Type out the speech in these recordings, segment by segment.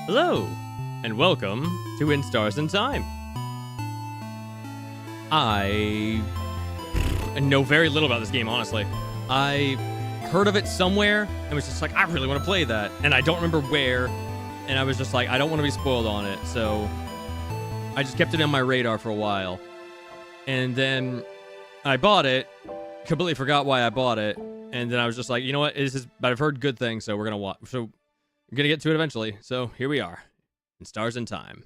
Hello, and welcome to In Stars in Time. I know very little about this game, honestly. I heard of it somewhere and was just like, I really want to play that. And I don't remember where. And I was just like, I don't want to be spoiled on it. So I just kept it on my radar for a while. And then I bought it, completely forgot why I bought it. And then I was just like, you know what? But I've heard good things, so we're going to watch. So we're going to get to it eventually. So here we are, in Stars in Time.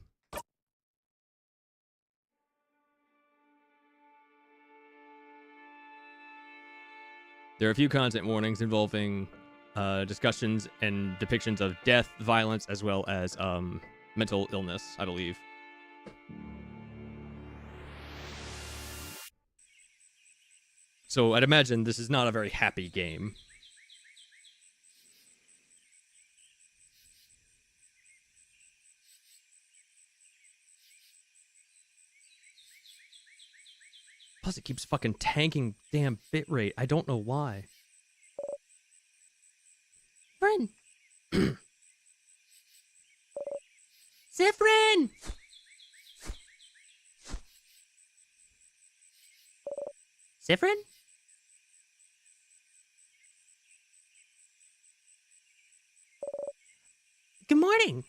There are a few content warnings involving discussions and depictions of death, violence, as well as mental illness, I believe. So I'd imagine this is not a very happy game. Plus, it keeps fucking tanking damn bitrate. I don't know why. Friend. Zifrin! Zifrin? Good morning.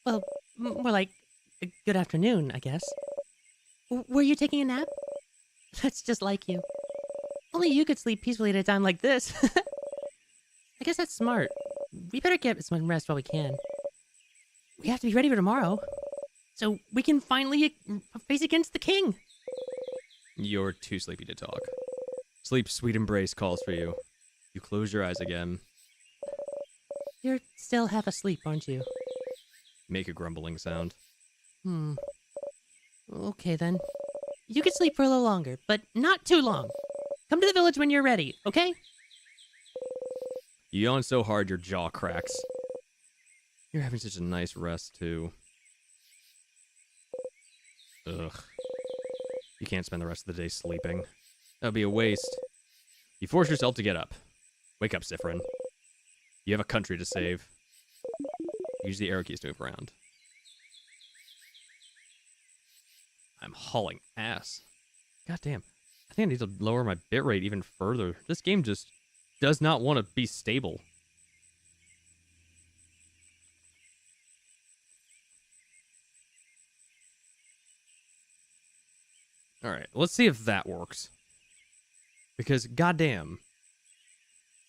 Well, more like good afternoon, I guess. Were you taking a nap? That's just like you. Only you could sleep peacefully at a time like this. I guess that's smart. We better get as much rest while we can. We have to be ready for tomorrow, so we can finally face against the king. You're too sleepy to talk. Sleep's sweet embrace calls for you. You close your eyes again. You're still half asleep, aren't you? Make a grumbling sound. Okay, then. You can sleep for a little longer, but not too long. Come to the village when you're ready, okay? You yawn so hard your jaw cracks. You're having such a nice rest, too. Ugh. You can't spend the rest of the day sleeping. That would be a waste. You force yourself to get up. Wake up, Zifrin. You have a country to save. Use the arrow keys to move around. I'm hauling ass. Goddamn. I think I need to lower my bitrate even further. This game just does not want to be stable. Alright, let's see if that works. Because, goddamn.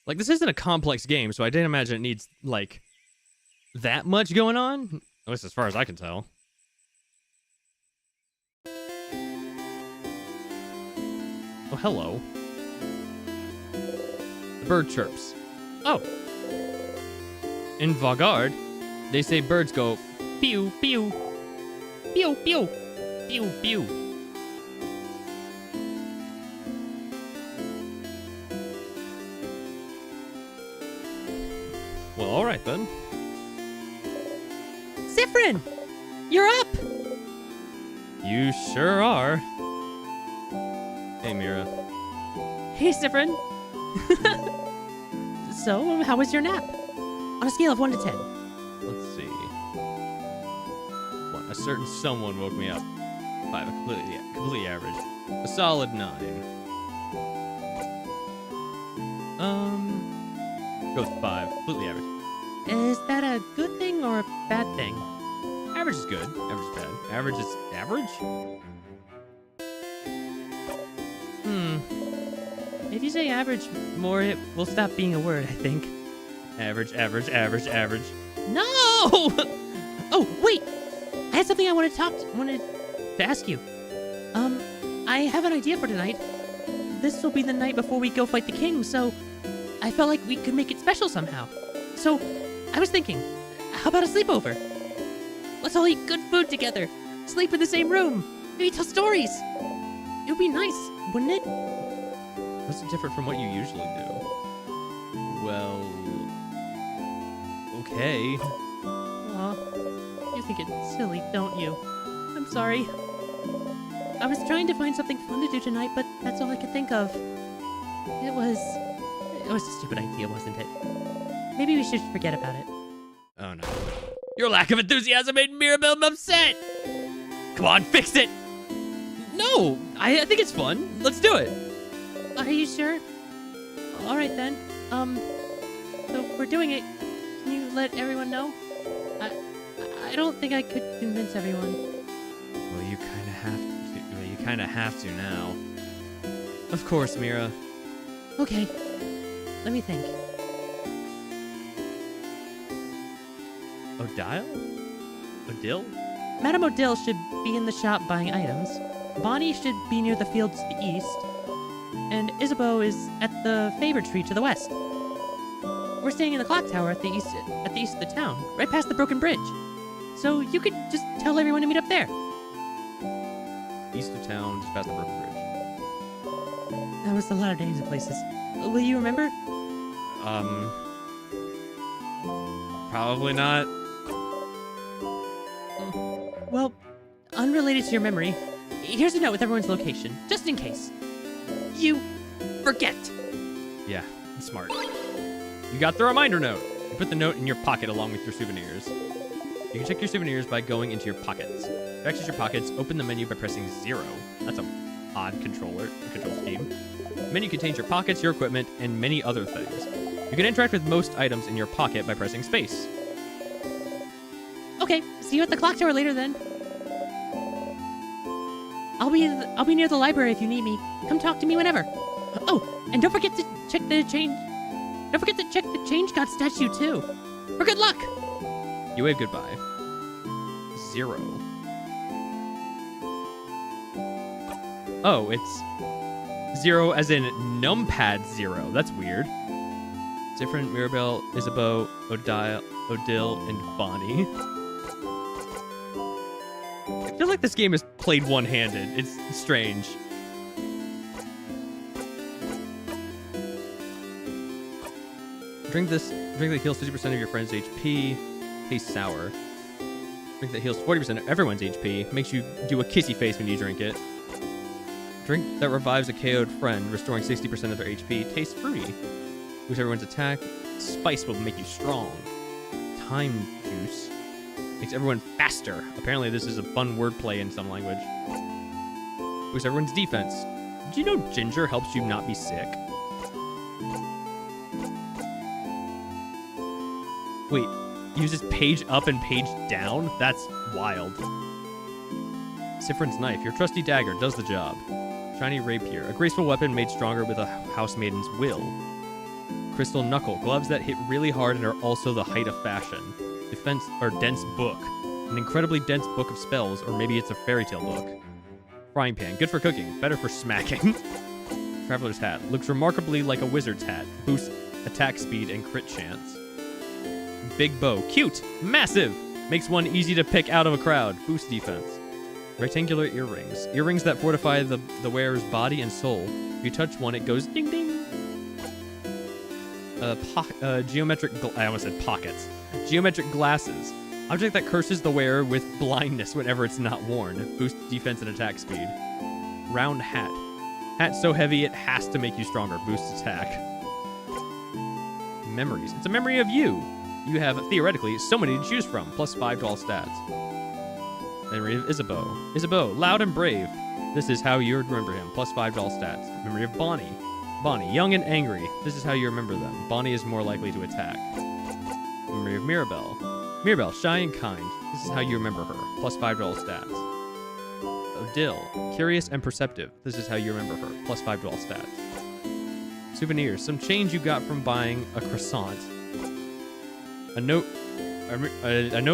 Like, this isn't a complex game, so I didn't imagine it needs, like, that much going on. At least as far as I can tell. Oh, hello. The bird chirps. Oh. In Vaugarde, they say birds go pew, pew, pew, pew, pew, pew. Well, all right then. Zifrin, you're up. You sure are. Hey, Mira. Hey, Zifrin. So, how was your nap? On a scale of 1 to 10. Let's see. 1. A certain someone woke me up. 5. A completely average. A solid 9. Go with 5. Completely average. Is that a good thing or a bad thing? Average is good. Average is bad. Average is average? If you say average more, it will stop being a word, I think. Average, average, average, average. No! Oh, wait! I had something I wanted to ask you. I have an idea for tonight. This will be the night before we go fight the king, so I felt like we could make it special somehow. So, I was thinking, how about a sleepover? Let's all eat good food together, sleep in the same room, maybe tell stories. It would be nice, wouldn't it? What's different from what you usually do? Well, okay. Aw, you think it's silly, don't you? I'm sorry. I was trying to find something fun to do tonight, but that's all I could think of. It was a stupid idea, wasn't it? Maybe we should forget about it. Oh no. Your lack of enthusiasm made Mirabelle upset. Come on, fix it. No, I think it's fun. Let's do it. Are you sure? All right then. So we're doing it. Can you let everyone know? I don't think I could convince everyone. Well, you kind of have to. Well, you kind of have to now. Of course, Mira. Okay. Let me think. Odile? Odile? Madame Odile should be in the shop buying items. Bonnie should be near the fields to the east. And Isabeau is at the Favor Tree to the west. We're staying in the clock tower at the east of the town, right past the broken bridge. So you could just tell everyone to meet up there. East of town, just past the broken bridge. That was a lot of names and places. Will you remember? Probably not. Well, unrelated to your memory, here's a note with everyone's location, just in case you forget. Yeah, smart. You got the reminder note. You put the note in your pocket along with your souvenirs. You can check your souvenirs by going into your pockets. To access your pockets, open the menu by pressing 0. That's an odd control scheme. The menu contains your pockets, your equipment, and many other things. You can interact with most items in your pocket by pressing space. Okay, see you at the clock tower later then. I'll be near the library if you need me. Come talk to me whenever. Oh, and don't forget to check the change. Don't forget to check the Change God statue too. For good luck. You wave goodbye. 0. Oh, it's 0 as in numpad 0. That's weird. Different Mirabelle, Isabeau, Odile, and Bonnie. I feel like this game is played one-handed. It's strange. Drink that heals 50% of your friend's HP. Tastes sour. Drink that heals 40% of everyone's HP. Makes you do a kissy face when you drink it. Drink that revives a KO'd friend, restoring 60% of their HP. Tastes fruity. Boosts everyone's attack. Spice will make you strong. Time juice. Makes everyone faster. Apparently this is a fun wordplay in some language. Boosts everyone's defense. Did you know ginger helps you not be sick? Wait, uses page up and page down? That's wild. Sifrin's knife, your trusty dagger, does the job. Shiny rapier, a graceful weapon made stronger with a housemaiden's will. Crystal knuckle, gloves that hit really hard and are also the height of fashion. Defense, or dense book, an incredibly dense book of spells, or maybe it's a fairy tale book. Frying pan, good for cooking, better for smacking. Traveler's hat, looks remarkably like a wizard's hat, boosts attack speed and crit chance. Big bow, cute, massive, makes one easy to pick out of a crowd, boosts defense. Rectangular earrings, earrings that fortify the wearer's body and soul. If you touch one, it goes ding ding. Geometric, I almost said pockets. Geometric glasses, object that curses the wearer with blindness whenever it's not worn, boosts defense and attack speed. Round hat, hat so heavy it has to make you stronger, boosts attack. Memories, it's a memory of you. You have, theoretically, so many to choose from, +5 to all stats. Memory of Isabeau. Isabeau, loud and brave. This is how you remember him, +5 to all stats. Memory of Bonnie. Bonnie, young and angry. This is how you remember them. Bonnie is more likely to attack. Memory of Mirabelle. Mirabelle, shy and kind. This is how you remember her, +5 to all stats. Odile, curious and perceptive. This is how you remember her, +5 to all stats. Souvenirs, some change you got from buying a croissant. A note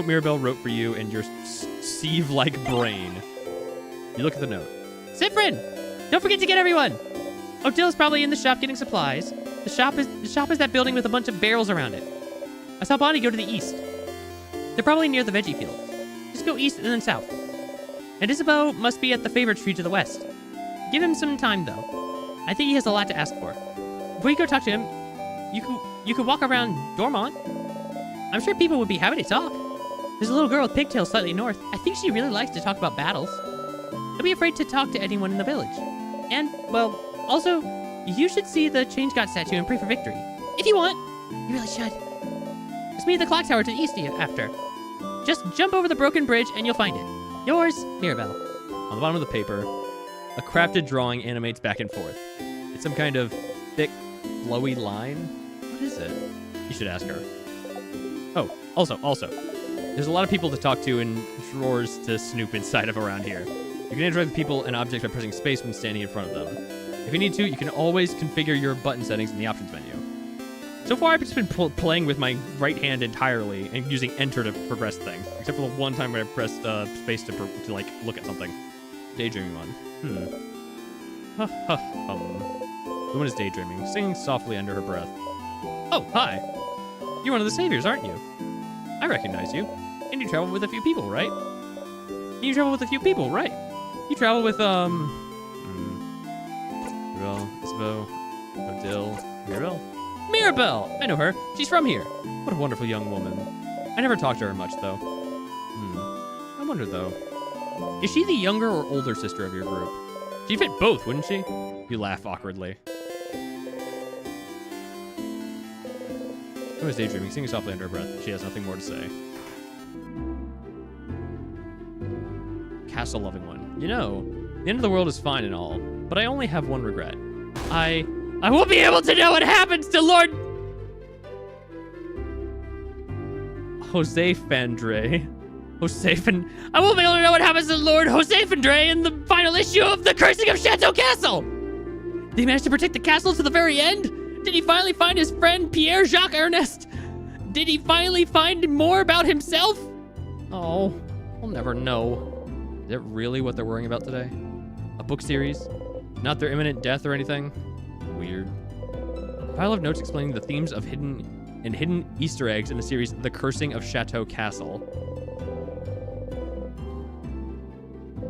Mirabelle wrote for you and your sieve-like brain. You look at the note. Sifrin! Don't forget to get everyone! Odile's probably in the shop getting supplies. The shop is that building with a bunch of barrels around it. I saw Bonnie go to the east. They're probably near the veggie fields. Just go east and then south. And Isabeau must be at the Favor Tree to the west. Give him some time, though. I think he has a lot to ask for. Before you go talk to him, you could walk around Dormont. I'm sure people would be happy to talk. There's a little girl with pigtails slightly north. I think she really likes to talk about battles. Don't be afraid to talk to anyone in the village. And, well, also, you should see the Change God statue and pray for victory. If you want. You really should. Let's meet at the clock tower to the east after. Just jump over the broken bridge and you'll find it. Yours, Mirabelle. On the bottom of the paper, a crafted drawing animates back and forth. It's some kind of thick, flowy line. What is it? You should ask her. Oh, also, there's a lot of people to talk to and drawers to snoop inside of around here. You can interact with people and objects by pressing space when standing in front of them. If you need to, you can always configure your button settings in the options menu. So far, I've just been playing with my right hand entirely and using enter to progress things, except for the one time when I pressed space to like look at something. Daydreaming one. The woman is daydreaming, singing softly under her breath. Oh, hi. You're one of the saviors, aren't you? I recognize you. And you travel with a few people, right? You travel with, Mirabelle, Isabeau, Odile, Mirabelle? Mirabelle! I know her. She's from here. What a wonderful young woman. I never talked to her much, though. I wonder, though. Is she the younger or older sister of your group? She'd fit both, wouldn't she? You laugh awkwardly. I was daydreaming, singing softly under her breath. She has nothing more to say. Castle loving one. You know, the end of the world is fine and all, but I only have one regret. I won't be able to know what happens to Lord Jose Fandre. I won't be able to know what happens to Lord Jose Fandre in the final issue of The Cursing of Chateau Castle. Did he manage to protect the castle to the very end? Did he finally find his friend Pierre Jacques Ernest? Did he finally find more about himself? Oh, we'll never know. Is it really what they're worrying about today? A book series? Not their imminent death or anything? Weird. A pile of notes explaining the themes of hidden Easter eggs in the series The Cursing of Chateau Castle.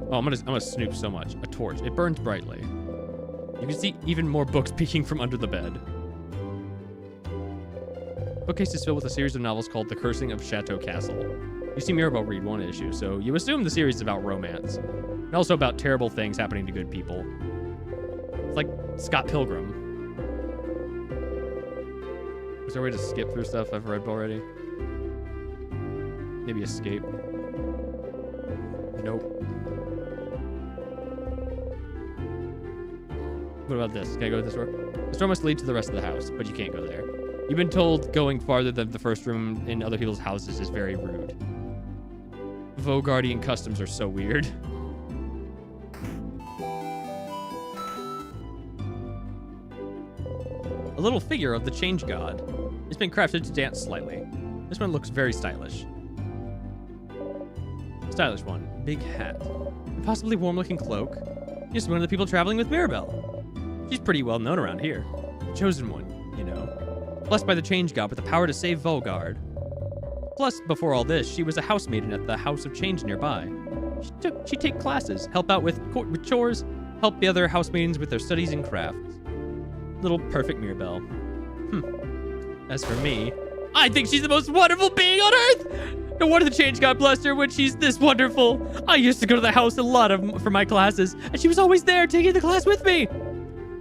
Oh, I'm gonna snoop so much. A torch. It burns brightly. You can see even more books peeking from under the bed. Bookcase is filled with a series of novels called The Cursing of Chateau Castle. You see Mirabelle read one issue, so you assume the series is about romance. And also about terrible things happening to good people. It's like Scott Pilgrim. Is there a way to skip through stuff I've read already? Maybe escape. Nope. What about this? Can I go to this door? This door must lead to the rest of the house, but you can't go there. You've been told going farther than the first room in other people's houses is very rude. Vogardian customs are so weird. A little figure of the Change God. It's been crafted to dance slightly. This one looks very stylish. Stylish one. Big hat. A possibly warm-looking cloak. Just one of the people traveling with Mirabelle. She's pretty well known around here. Chosen one, you know. Blessed by the Change God with the power to save Volgard. Plus, before all this, she was a housemaiden at the House of Change nearby. She'd take classes, help out with chores, help the other housemaidens with their studies and crafts. Little perfect Mirabelle. As for me, I think she's the most wonderful being on Earth! No wonder the Change God blessed her when she's this wonderful. I used to go to the house a lot for my classes, and she was always there taking the class with me.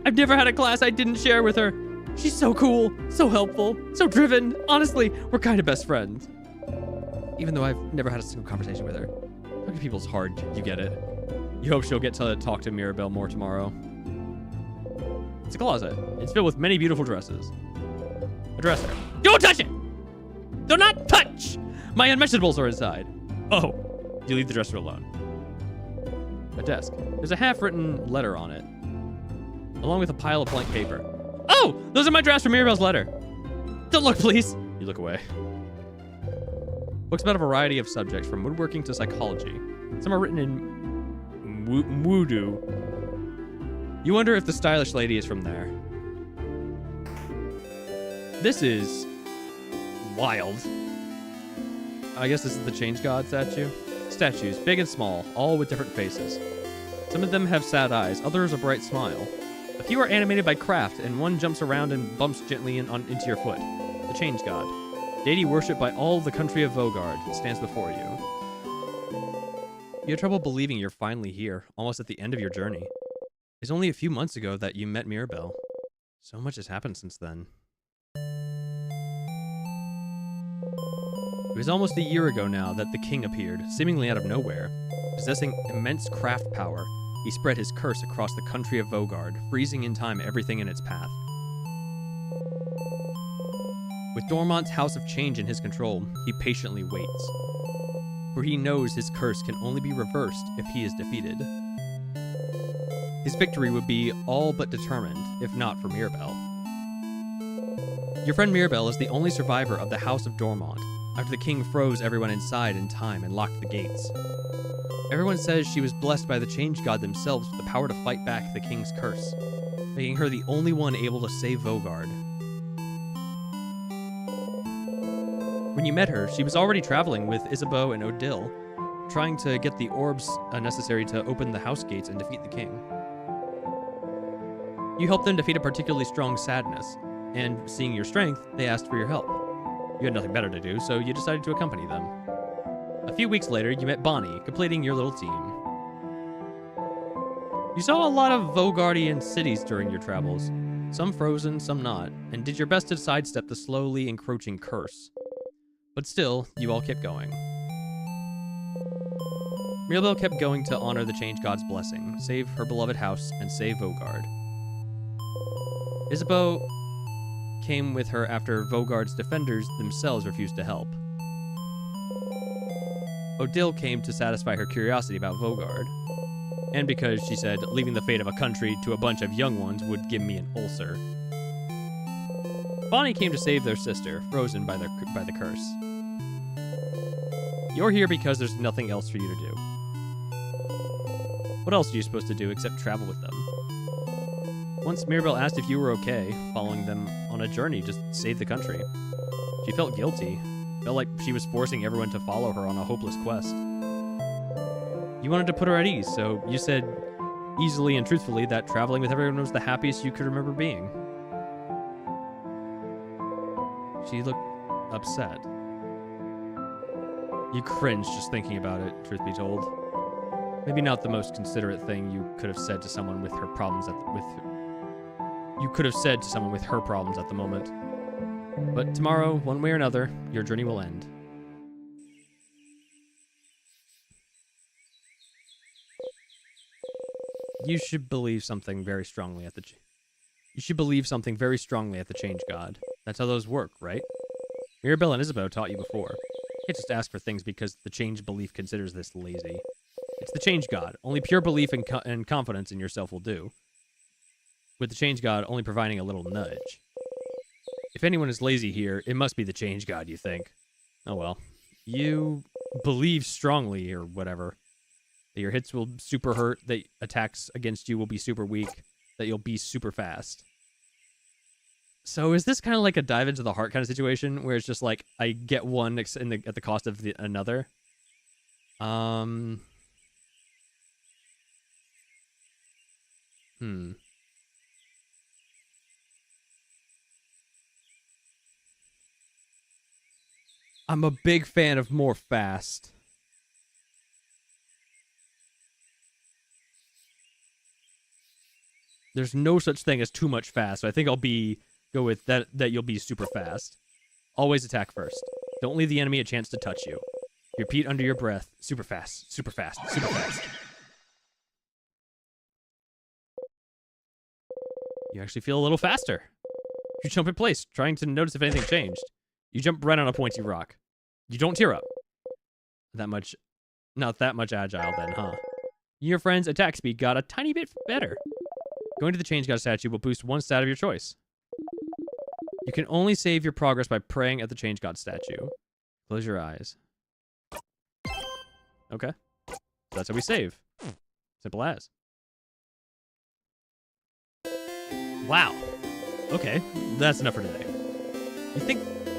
I've never had a class I didn't share with her. She's so cool, so helpful, so driven. Honestly, we're kind of best friends. Even though I've never had a single conversation with her. Talking to people's hard, you get it. You hope she'll get to talk to Mirabelle more tomorrow. It's a closet. It's filled with many beautiful dresses. A dresser. Don't touch it! Do not touch! My unmentionables are inside. Oh, you leave the dresser alone. A desk. There's a half-written letter on it, along with a pile of blank paper. Oh, those are my drafts from Mirabelle's letter. Don't look, please. You look away. Books about a variety of subjects, from woodworking to psychology. Some are written in Voodoo. You wonder if the stylish lady is from there. This is wild. I guess this is the Change God statue. Statues, big and small, all with different faces. Some of them have sad eyes, others a bright smile. A few are animated by craft, and one jumps around and bumps gently into your foot. The Change God. Deity worshipped by all the country of Vogard stands before you. You have trouble believing you're finally here, almost at the end of your journey. It's only a few months ago that you met Mirabelle. So much has happened since then. It was almost a year ago now that the king appeared, seemingly out of nowhere. Possessing immense craft power, he spread his curse across the country of Vogard, freezing in time everything in its path. With Dormont's House of Change in his control, he patiently waits. For he knows his curse can only be reversed if he is defeated. His victory would be all but determined, if not for Mirabelle. Your friend Mirabelle is the only survivor of the House of Dormont, after the king froze everyone inside in time and locked the gates. Everyone says she was blessed by the Change God themselves with the power to fight back the king's curse, making her the only one able to save Vogard. When you met her, she was already traveling with Isabeau and Odile, trying to get the orbs necessary to open the house gates and defeat the king. You helped them defeat a particularly strong Sadness, and seeing your strength, they asked for your help. You had nothing better to do, so you decided to accompany them. A few weeks later, you met Bonnie, completing your little team. You saw a lot of Vogardian cities during your travels, some frozen, some not, and did your best to sidestep the slowly encroaching curse. But still, you all kept going. Mirabelle kept going to honor the Change God's blessing, save her beloved house, and save Vogard. Isabeau came with her after Vogard's defenders themselves refused to help. Odile came to satisfy her curiosity about Vogard, and because she said leaving the fate of a country to a bunch of young ones would give me an ulcer. Bonnie came to save their sister, frozen by the curse. You're here because there's nothing else for you to do. What else are you supposed to do except travel with them? Once Mirabelle asked if you were okay, following them on a journey to save the country. She felt guilty. Felt like she was forcing everyone to follow her on a hopeless quest. You wanted to put her at ease, so you said easily and truthfully that traveling with everyone was the happiest you could remember being. She looked upset. You cringed just thinking about it, truth be told. Maybe not the most considerate thing you could have said to someone with her problems with her problems at the moment. But tomorrow, one way or another, your journey will end. You should believe something very strongly at the Change God. That's how those work, right? Mirabelle and Isabeau taught you before. You can't just ask for things because the Change belief considers this lazy. It's the Change God. Only pure belief and confidence in yourself will do. With the Change God only providing a little nudge. If anyone is lazy here, it must be the Change God, you think. Oh well. You believe strongly, or whatever, that your hits will super hurt, that attacks against you will be super weak, that you'll be super fast. So is this kind of like a dive into the heart kind of situation, where it's just like, I get one at the cost of another? I'm a big fan of more fast. There's no such thing as too much fast, so I think I'll go with that you'll be super fast. Always attack first. Don't leave the enemy a chance to touch you. Repeat under your breath, super fast, super fast, super fast. You actually feel a little faster. You jump in place, trying to notice if anything changed. You jump right on a pointy rock. You don't tear up. Not that much agile then, huh? Your friend's attack speed got a tiny bit better. Going to the Change God statue will boost one stat of your choice. You can only save your progress by praying at the Change God statue. Close your eyes. Okay. That's how we save. Simple as. Wow. Okay, that's enough for today.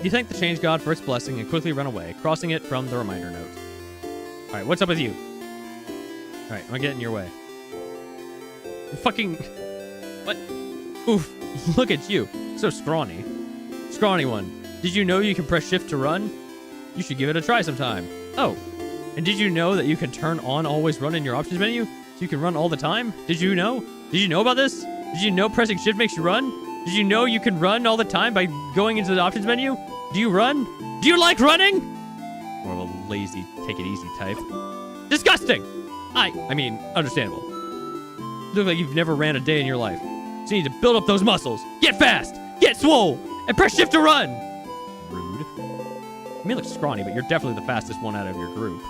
You thank the Change God for its blessing and quickly run away, crossing it from the reminder note. Alright, what's up with you? Alright, I'm gonna get in your way. Fucking... What? Oof, look at you. So scrawny. Scrawny one. Did you know you can press shift to run? You should give it a try sometime. Oh, and did you know that you can turn on always run in your options menu? So you can run all the time? Did you know? Did you know about this? Did you know pressing shift makes you run? Did you know you can run all the time by going into the options menu? Do you run? Do you like running? More of a lazy, take it easy type. Disgusting! I mean, understandable. You look like you've never ran a day in your life. So you need to build up those muscles. Get fast! Get swole! And press shift to run! Rude. You may look scrawny, but you're definitely the fastest one out of your group.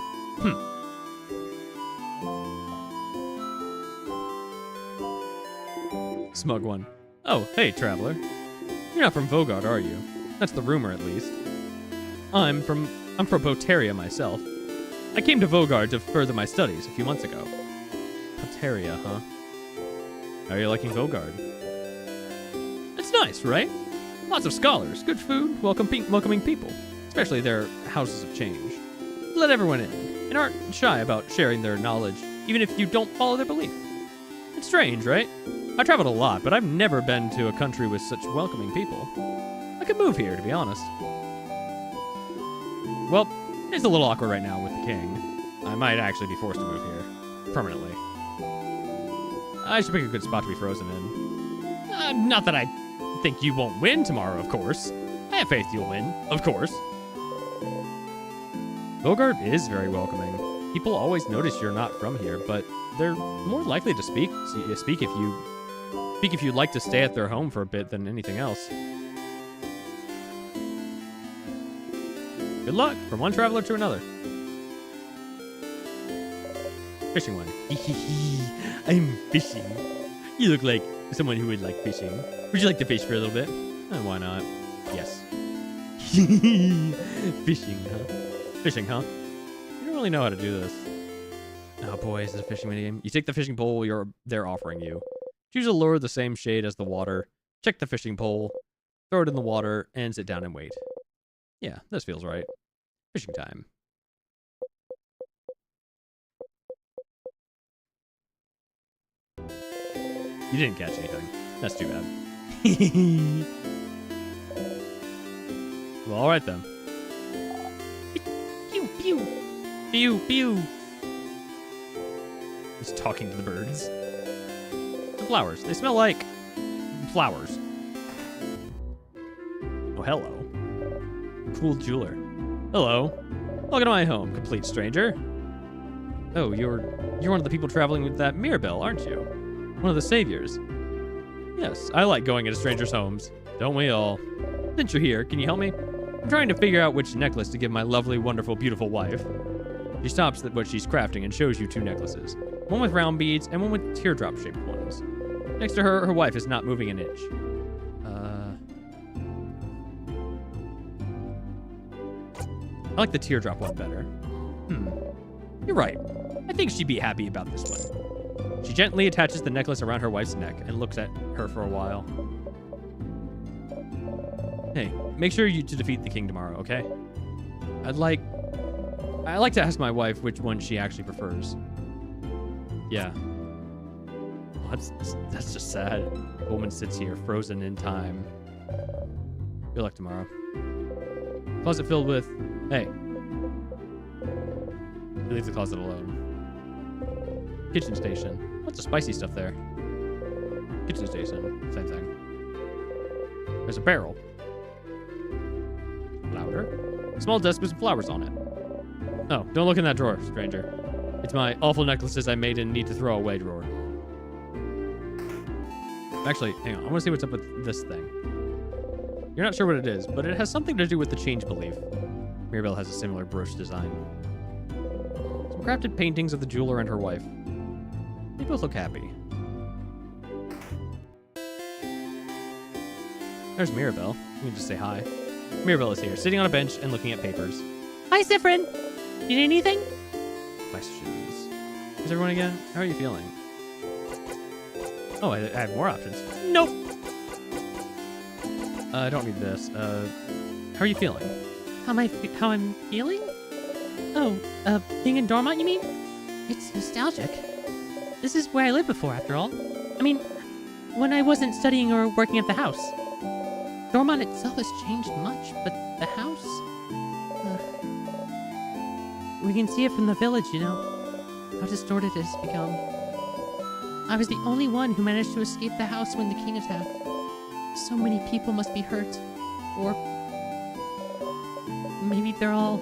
Smug one. Oh, hey, traveler. You're not from Vogard, are you? That's the rumor, at least. I'm from Poteria myself. I came to Vogard to further my studies a few months ago. Poteria, huh? How are you liking Vogard? It's nice, right? Lots of scholars, good food, welcoming people, especially their houses of change. Let everyone in, and aren't shy about sharing their knowledge, even if you don't follow their belief. It's strange, right? I traveled a lot, but I've never been to a country with such welcoming people. I could move here, to be honest. Well, it's a little awkward right now with the king. I might actually be forced to move here. Permanently. I should pick a good spot to be frozen in. Not that I think you won't win tomorrow, of course. I have faith you'll win, of course. Vogard is very welcoming. People always notice you're not from here, but they're more likely to speak if you'd like to stay at their home for a bit than anything else. Good luck from one traveler to another. Fishing one. I'm fishing. You look like someone who would like fishing. Would you like to fish for a little bit? Why not? Yes. Fishing, huh? Fishing, huh? You don't really know how to do this. Oh boy, is this a fishing minigame? You take the fishing pole they're offering you. Choose a lure the same shade as the water. Check the fishing pole. Throw it in the water and sit down and wait. Yeah, this feels right. Fishing time. You didn't catch anything. That's too bad. Well, alright then. Pew, pew. Pew, pew. Just talking to the birds. The flowers. They smell like flowers. Oh, hello. Cool jeweler. Hello. Welcome to my home, complete stranger. Oh, you're one of the people traveling with that Mirabelle, aren't you? One of the saviors. Yes, I like going into strangers' homes. Don't we all? Since you're here, can you help me? I'm trying to figure out which necklace to give my lovely, wonderful, beautiful wife. She stops at what she's crafting and shows you two necklaces. One with round beads and one with teardrop-shaped ones. Next to her, her wife is not moving an inch. I like the teardrop one better. You're right. I think she'd be happy about this one. She gently attaches the necklace around her wife's neck and looks at her for a while. Hey, make sure to defeat the king tomorrow, okay? I like to ask my wife which one she actually prefers. Yeah. That's just sad. The woman sits here, frozen in time. Good luck tomorrow. Closet filled with... Hey. Leave the closet alone. Kitchen station. What's the spicy stuff there? Kitchen station. Same thing. There's a barrel. Louder. Small desk with some flowers on it. Oh, don't look in that drawer, stranger. It's my awful necklaces I made and need to throw away drawer. Actually, hang on. I want to see what's up with this thing. You're not sure what it is, but it has something to do with the change belief. Mirabelle has a similar brooch design. Some crafted paintings of the jeweler and her wife. They both look happy. There's Mirabelle. You can just say hi. Mirabelle is here, sitting on a bench and looking at papers. Hi, Zephyrin. You need anything? Questions. Who's everyone again? How are you feeling? Oh, I have more options. Nope. I don't need this. How are you feeling? How I'm feeling? Oh, being in Dormont, you mean? It's nostalgic. This is where I lived before, after all. I mean, when I wasn't studying or working at the house. Dormont itself has changed much, but the house... we can see it from the village, you know. How distorted it has become. I was the only one who managed to escape the house when the king attacked. So many people must be hurt. Or... maybe they're all...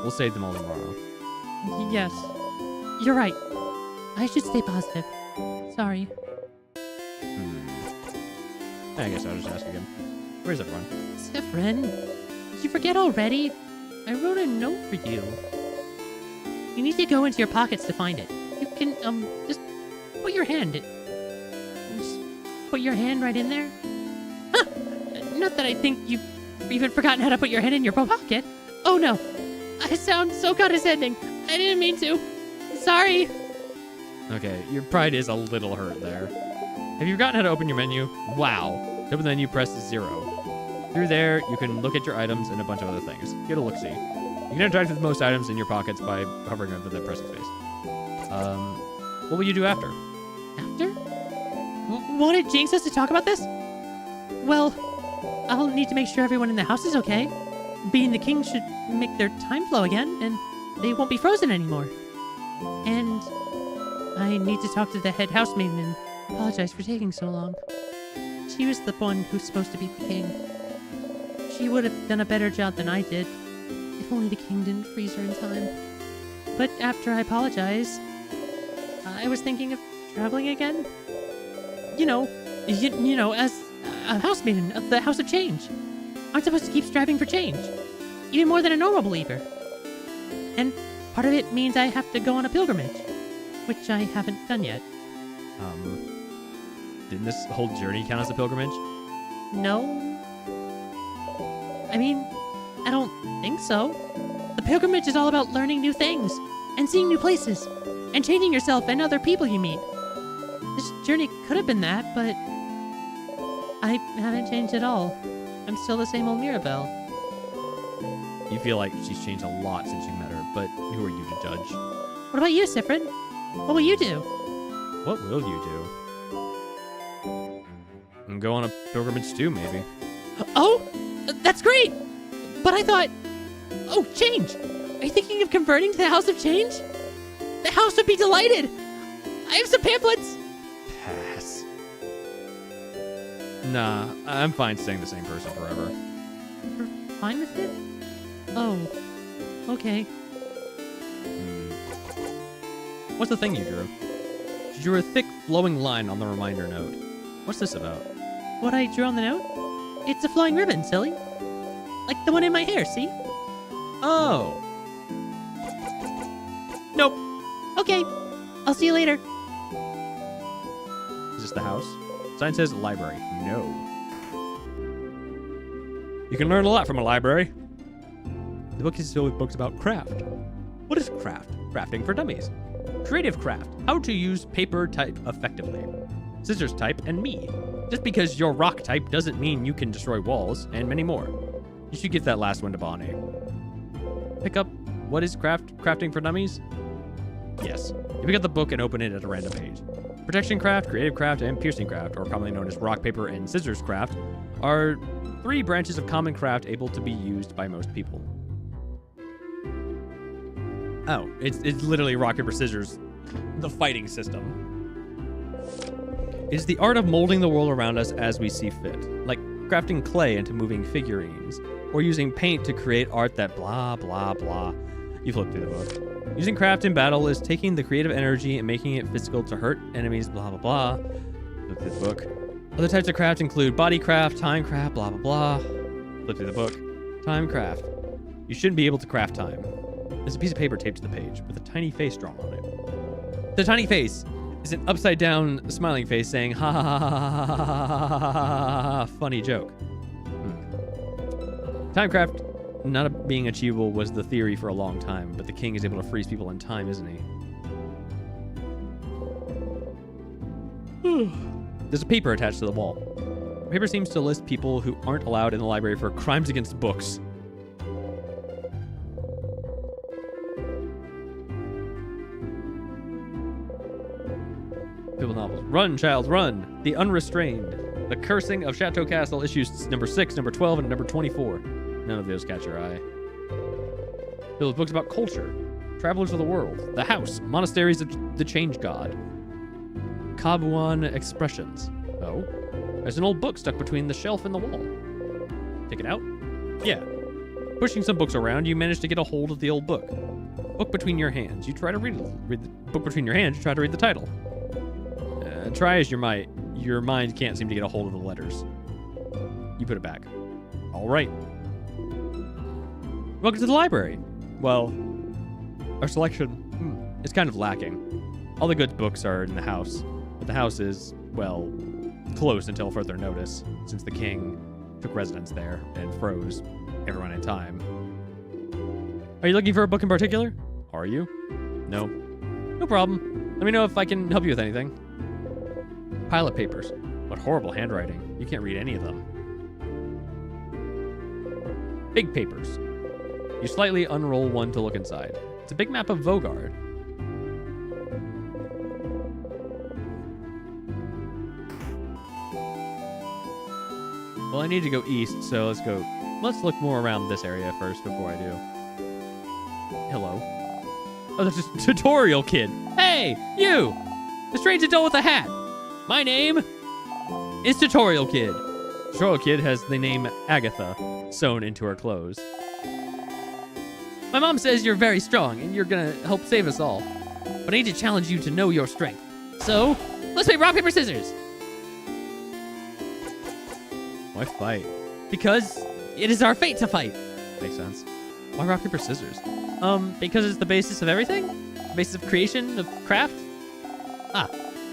We'll save them all tomorrow. Yes. You're right. I should stay positive. Sorry. I guess I'll just ask again. Where's everyone? Zephyrin, did you forget already? I wrote a note for you. You need to go into your pockets to find it. You can, just put your hand right in there. Huh! Not that I think you've even forgotten how to put your hand in your pocket. Oh no. I sound so condescending. I didn't mean to. Sorry. Okay, your pride is a little hurt there. Have you forgotten how to open your menu? Wow. To open the menu, press 0. Through there, you can look at your items and a bunch of other things. Get a look-see. You can interact with most items in your pockets by hovering over the pressing space. What will you do after? After? Wanted Jinx us to talk about this? Well, I'll need to make sure everyone in the house is okay. Being the king should make their time flow again, and they won't be frozen anymore. And I need to talk to the head housemaid and apologize for taking so long. She was the one who's supposed to be the king. She would have done a better job than I did, if only the king didn't freeze her in time. But after I apologized, I was thinking of traveling again. You know, as a housemaiden of the House of Change. I'm supposed to keep striving for change, even more than a normal believer. And part of it means I have to go on a pilgrimage, which I haven't done yet. Didn't this whole journey count as a pilgrimage? No. I mean, I don't think so. The pilgrimage is all about learning new things, and seeing new places, and changing yourself and other people you meet. This journey could have been that, but I haven't changed at all. I'm still the same old Mirabelle. You feel like she's changed a lot since you met her, but who are you to judge? What about you, Zephyrin? What will you do? What will you do? And go on a pilgrimage too, maybe. Oh, that's great! But I thought... Oh, change! Are you thinking of converting to the House of Change? The house would be delighted! I have some pamphlets! Pass. Nah, I'm fine staying the same person forever. You're fine with it? Oh, okay. What's the thing you drew? You drew a thick, flowing line on the reminder note. What's this about? What I drew on the note? It's a flowing ribbon, silly. Like the one in my hair, see? Oh. Nope. Okay, I'll see you later. Is this the house? Sign says library. No. You can learn a lot from a library. The book is filled with books about craft. What is craft? Crafting for dummies. Creative craft. How to use paper type effectively. Scissors type and me. Just because you're rock type doesn't mean you can destroy walls, and many more. You should give that last one to Bonnie. Pick up what is crafting for dummies? Yes. You pick up the book and open it at a random page. Protection craft, creative craft, and piercing craft, or commonly known as rock, paper, and scissors craft, are 3 branches of common craft able to be used by most people. Oh, it's literally rock, paper, scissors, the fighting system. It is the art of molding the world around us as we see fit, like crafting clay into moving figurines, or using paint to create art that blah, blah, blah. You flip through the book. Using craft in battle is taking the creative energy and making it physical to hurt enemies, blah, blah, blah. Flip through the book. Other types of craft include body craft, time craft, blah, blah, blah. Flip through the book. Time craft. You shouldn't be able to craft time. There's a piece of paper taped to the page with a tiny face drawn on it. The tiny face is an upside down smiling face saying, ha ha ha ha ha ha ha ha ha, funny joke. Timecraft not being achievable was the theory for a long time, but the king is able to freeze people in time, isn't he? There's a paper attached to the wall. The paper seems to list people who aren't allowed in the library for crimes against books. Biblical novels. Run, child, run. The Unrestrained. The Cursing of Chateau Castle, issues number 6, number 12, and number 24. None of those catch your eye. Filled with books about culture. Travelers of the World. The House. Monasteries of the Change God. Kabuan Expressions. Oh. There's an old book stuck between the shelf and the wall. Take it out? Yeah. Pushing some books around, you manage to get a hold of the old book. Book between your hands. You try to read the book between your hands. You try to read the title. Try as you might, your mind can't seem to get a hold of the letters. You put it back. All right. Welcome to the library. Well, our selection is kind of lacking. All the good books are in the house, but the house is, well, closed until further notice, since the king took residence there and froze everyone in time. Are you looking for a book in particular? Are you? No. No problem. Let me know if I can help you with anything. Pile of papers. What horrible handwriting. You can't read any of them. Big papers. You slightly unroll one to look inside. It's a big map of Vogard. Well, I need to go east, so let's go. Let's look more around this area first before I do. Hello. Oh, that's just Tutorial Kid. Hey, you! The strange adult with a hat. My name is Tutorial Kid. Tutorial Kid has the name Agatha sewn into her clothes. My mom says you're very strong and you're gonna help save us all. But I need to challenge you to know your strength. So, let's play rock, paper, scissors. Why fight? Because it is our fate to fight. Makes sense. Why rock, paper, scissors? Because it's the basis of everything? The basis of creation, of craft?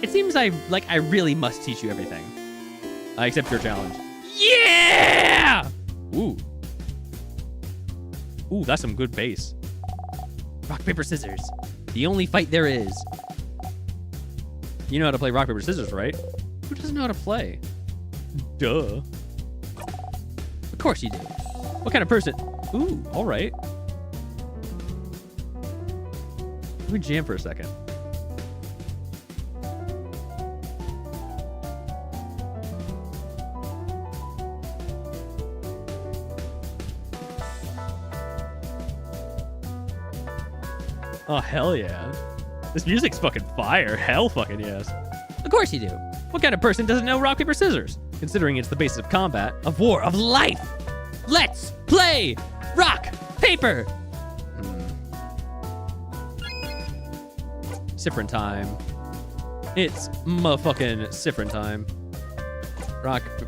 It seems I really must teach you everything. I accept your challenge. Yeah! Ooh. Ooh, that's some good bass. Rock, paper, scissors. The only fight there is. You know how to play rock, paper, scissors, right? Who doesn't know how to play? Duh. Of course you do. What kind of person? Ooh, all right. Let me jam for a second. Oh, hell yeah. This music's fucking fire. Hell fucking yes. Of course you do. What kind of person doesn't know rock, paper, scissors? Considering it's the basis of combat, of war, of life. Let's play rock, paper. Siffrin time. It's motherfucking Siffrin time. Rock. You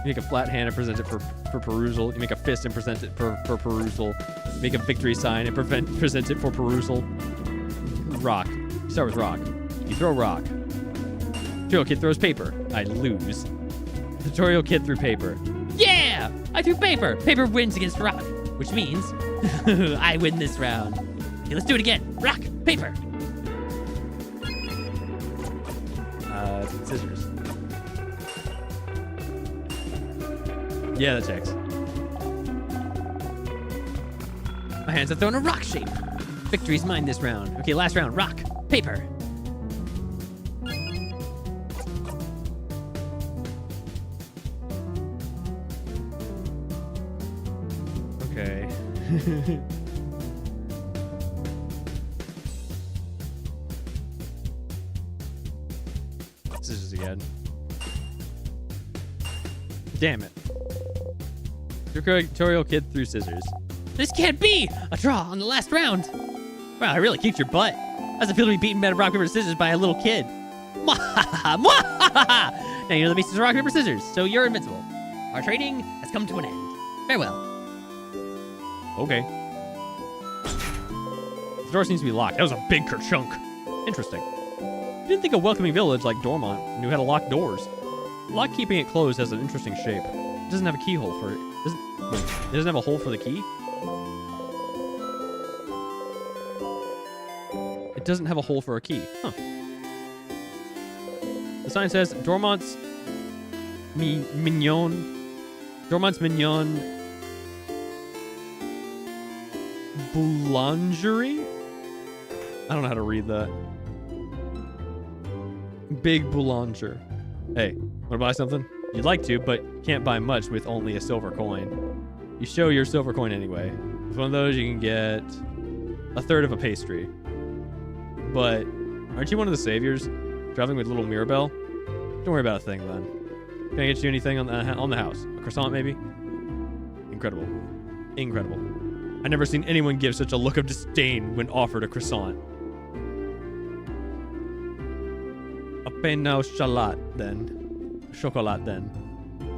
make a flat hand and present it for perusal. You make a fist and present it for perusal. You make a victory sign and present it for perusal. Rock. You start with rock. You throw rock. Tutorial Kid throws paper. I lose. Tutorial Kid threw paper. Yeah! I threw paper. Paper wins against rock, which means I win this round. Okay, let's do it again. Rock, paper. Scissors. Yeah, that checks. My hands have thrown a rock shape. Victory's mine this round. Okay, last round. Rock, paper. Okay. Scissors again. Damn it. Tutorial Kid threw scissors. This can't be! A draw on the last round! Wow, I really kicked your butt. How's it feel to be beaten by rock, paper, scissors by a little kid? Mwahaha! Mwahaha! Now you know the basis of rock, paper, scissors, so you're invincible. Our training has come to an end. Farewell. Okay. The door seems to be locked. That was a big kerchunk. Interesting. I didn't think a welcoming village like Dormont knew how to lock doors. Lock keeping it closed has an interesting shape. It doesn't have a keyhole for it. It doesn't have a hole for the key? It doesn't have a hole for a key. Huh. The sign says Dormont's Mignon. Dormont's Mignon Boulangerie? I don't know how to read that. Big Boulanger. Hey, wanna buy something? You'd like to, but can't buy much with only a silver coin. You show your silver coin anyway. With one of those, you can get a third of a pastry. But aren't you one of the saviors? Traveling with little Mirabelle? Don't worry about a thing then. Can I get you anything on the house? A croissant maybe? Incredible. Incredible. I've never seen anyone give such a look of disdain when offered a croissant. A pain au chocolat, then. Chocolat, then.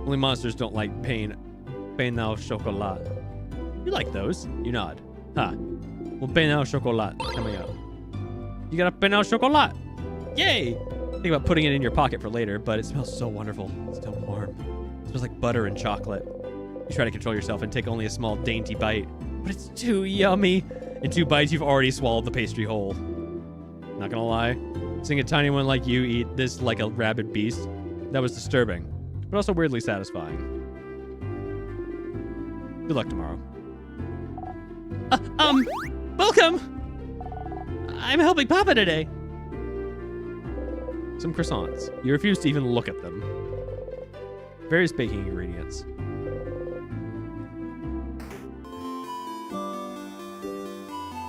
Only monsters don't like pain au chocolat. You like those? You nod. Ha. Well, pain au chocolat coming up. You got a pain au chocolat. Yay! Think about putting it in your pocket for later, but it smells so wonderful. It's still warm. It smells like butter and chocolate. You try to control yourself and take only a small dainty bite, but it's too yummy. In 2 bites, you've already swallowed the pastry whole. Not gonna lie, seeing a tiny one like you eat this like a rabid beast, that was disturbing, but also weirdly satisfying. Good luck tomorrow. Welcome! I'm helping Papa today. Some croissants. You refuse to even look at them. Various baking ingredients.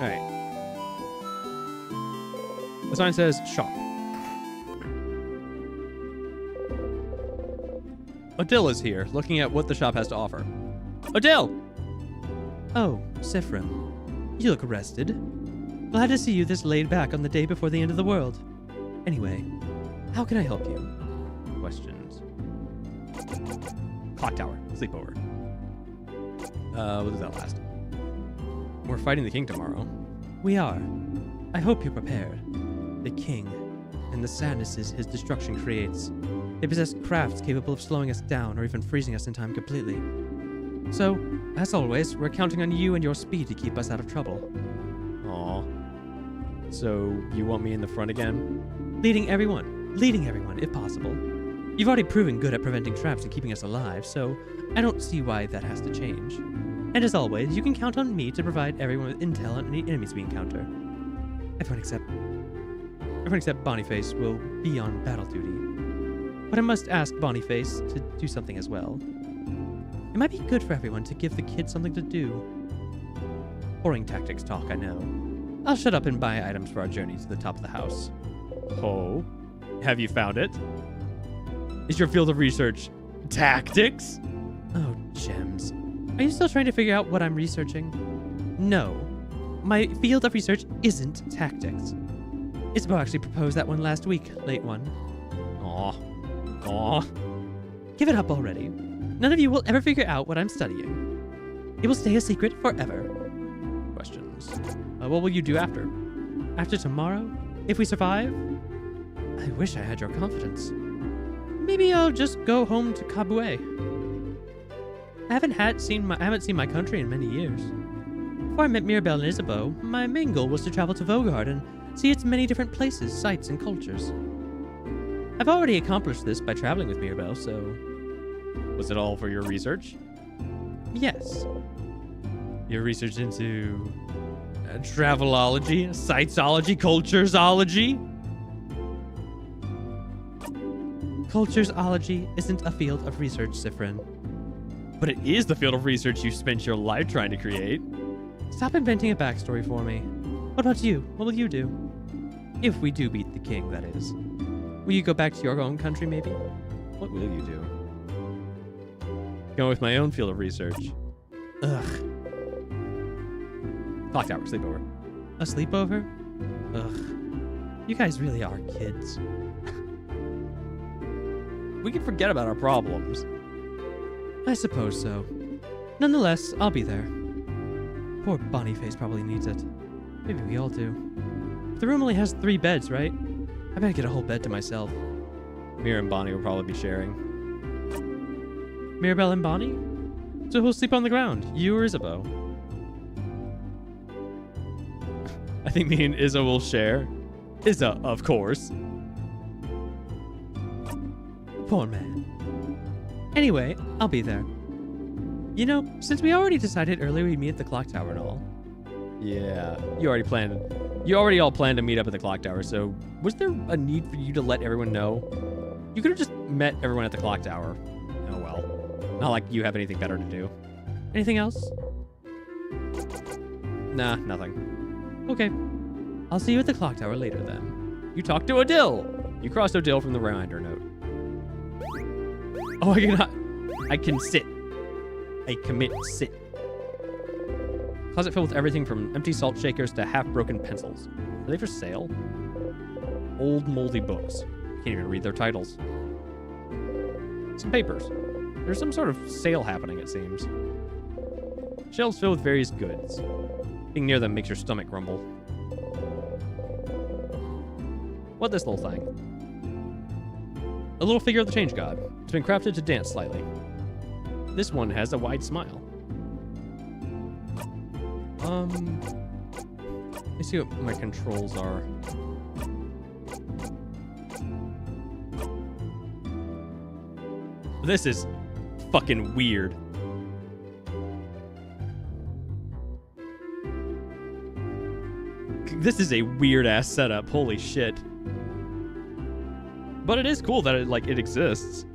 Alright. The sign says shop. Odile is here, looking at what the shop has to offer. Odile! Oh, Sifrim. You look rested. Glad to see you this laid back on the day before the end of the world. Anyway, how can I help you? Questions. Clock tower. Sleepover. What does that last? We're fighting the king tomorrow. We are. I hope you're prepared. The king, and the sadnesses his destruction creates. They possess crafts capable of slowing us down or even freezing us in time completely. So, as always, we're counting on you and your speed to keep us out of trouble. Aw. So, you want me in the front again? Leading everyone, if possible. You've already proven good at preventing traps and keeping us alive, so I don't see why that has to change. And as always, you can count on me to provide everyone with intel on any enemies we encounter. Everyone except Boniface will be on battle duty. But I must ask Boniface to do something as well. It might be good for everyone to give the kids something to do. Boring tactics talk, I know. I'll shut up and buy items for our journey to the top of the house. Oh? Have you found it? Is your field of research tactics? Oh, gems. Are you still trying to figure out what I'm researching? No. My field of research isn't tactics. Isabel actually proposed that one last week, late one. Aw. Aw. Give it up already. None of you will ever figure out what I'm studying. It will stay a secret forever. Questions. What will you do after? After tomorrow, if we survive, I wish I had your confidence. Maybe I'll just go home to Kabue. I haven't seen my country in many years. Before I met Mirabelle and Isabeau, my main goal was to travel to Vogard and see its many different places, sites, and cultures. I've already accomplished this by traveling with Mirabelle, so... Was it all for your research? Yes. Your research into... travelology, sitesology, culturesology? Culturesology isn't a field of research, Sifrin. But it is the field of research you spent your life trying to create. Stop inventing a backstory for me. What about you? What will you do? If we do beat the king, that is. Will you go back to your own country, maybe? What will you do? Going with my own field of research. Ugh. Clock tower, sleepover. A sleepover? Ugh. You guys really are kids. We can forget about our problems. I suppose so. Nonetheless, I'll be there. Poor Boniface probably needs it. Maybe we all do. The room only has 3 beds, right? I better get a whole bed to myself. Mira and Bonnie will probably be sharing. Mirabelle and Bonnie? So who'll sleep on the ground? You or Isabeau? I think me and Izza will share. Izza, of course. Poor man. Anyway, I'll be there. You know, since we already decided earlier we'd meet at the clock tower and all. Yeah, you already all planned to meet up at the clock tower, so was there a need for you to let everyone know? You could have just met everyone at the clock tower. Oh well. Not like you have anything better to do. Anything else? Nah, nothing. Okay. I'll see you at the clock tower later then. You talked to Odile! You crossed Odile from the reminder note. Oh, I can sit. I commit sit. Closet filled with everything from empty salt shakers to half-broken pencils. Are they for sale? Old moldy books. Can't even read their titles. Some papers. There's some sort of sale happening, it seems. Shelves filled with various goods. Being near them makes your stomach grumble. What this little thing? A little figure of the change god. It's been crafted to dance slightly. This one has a wide smile. Let me see what my controls are. This is fucking weird. This is a weird ass setup. Holy shit. But it is cool that it exists.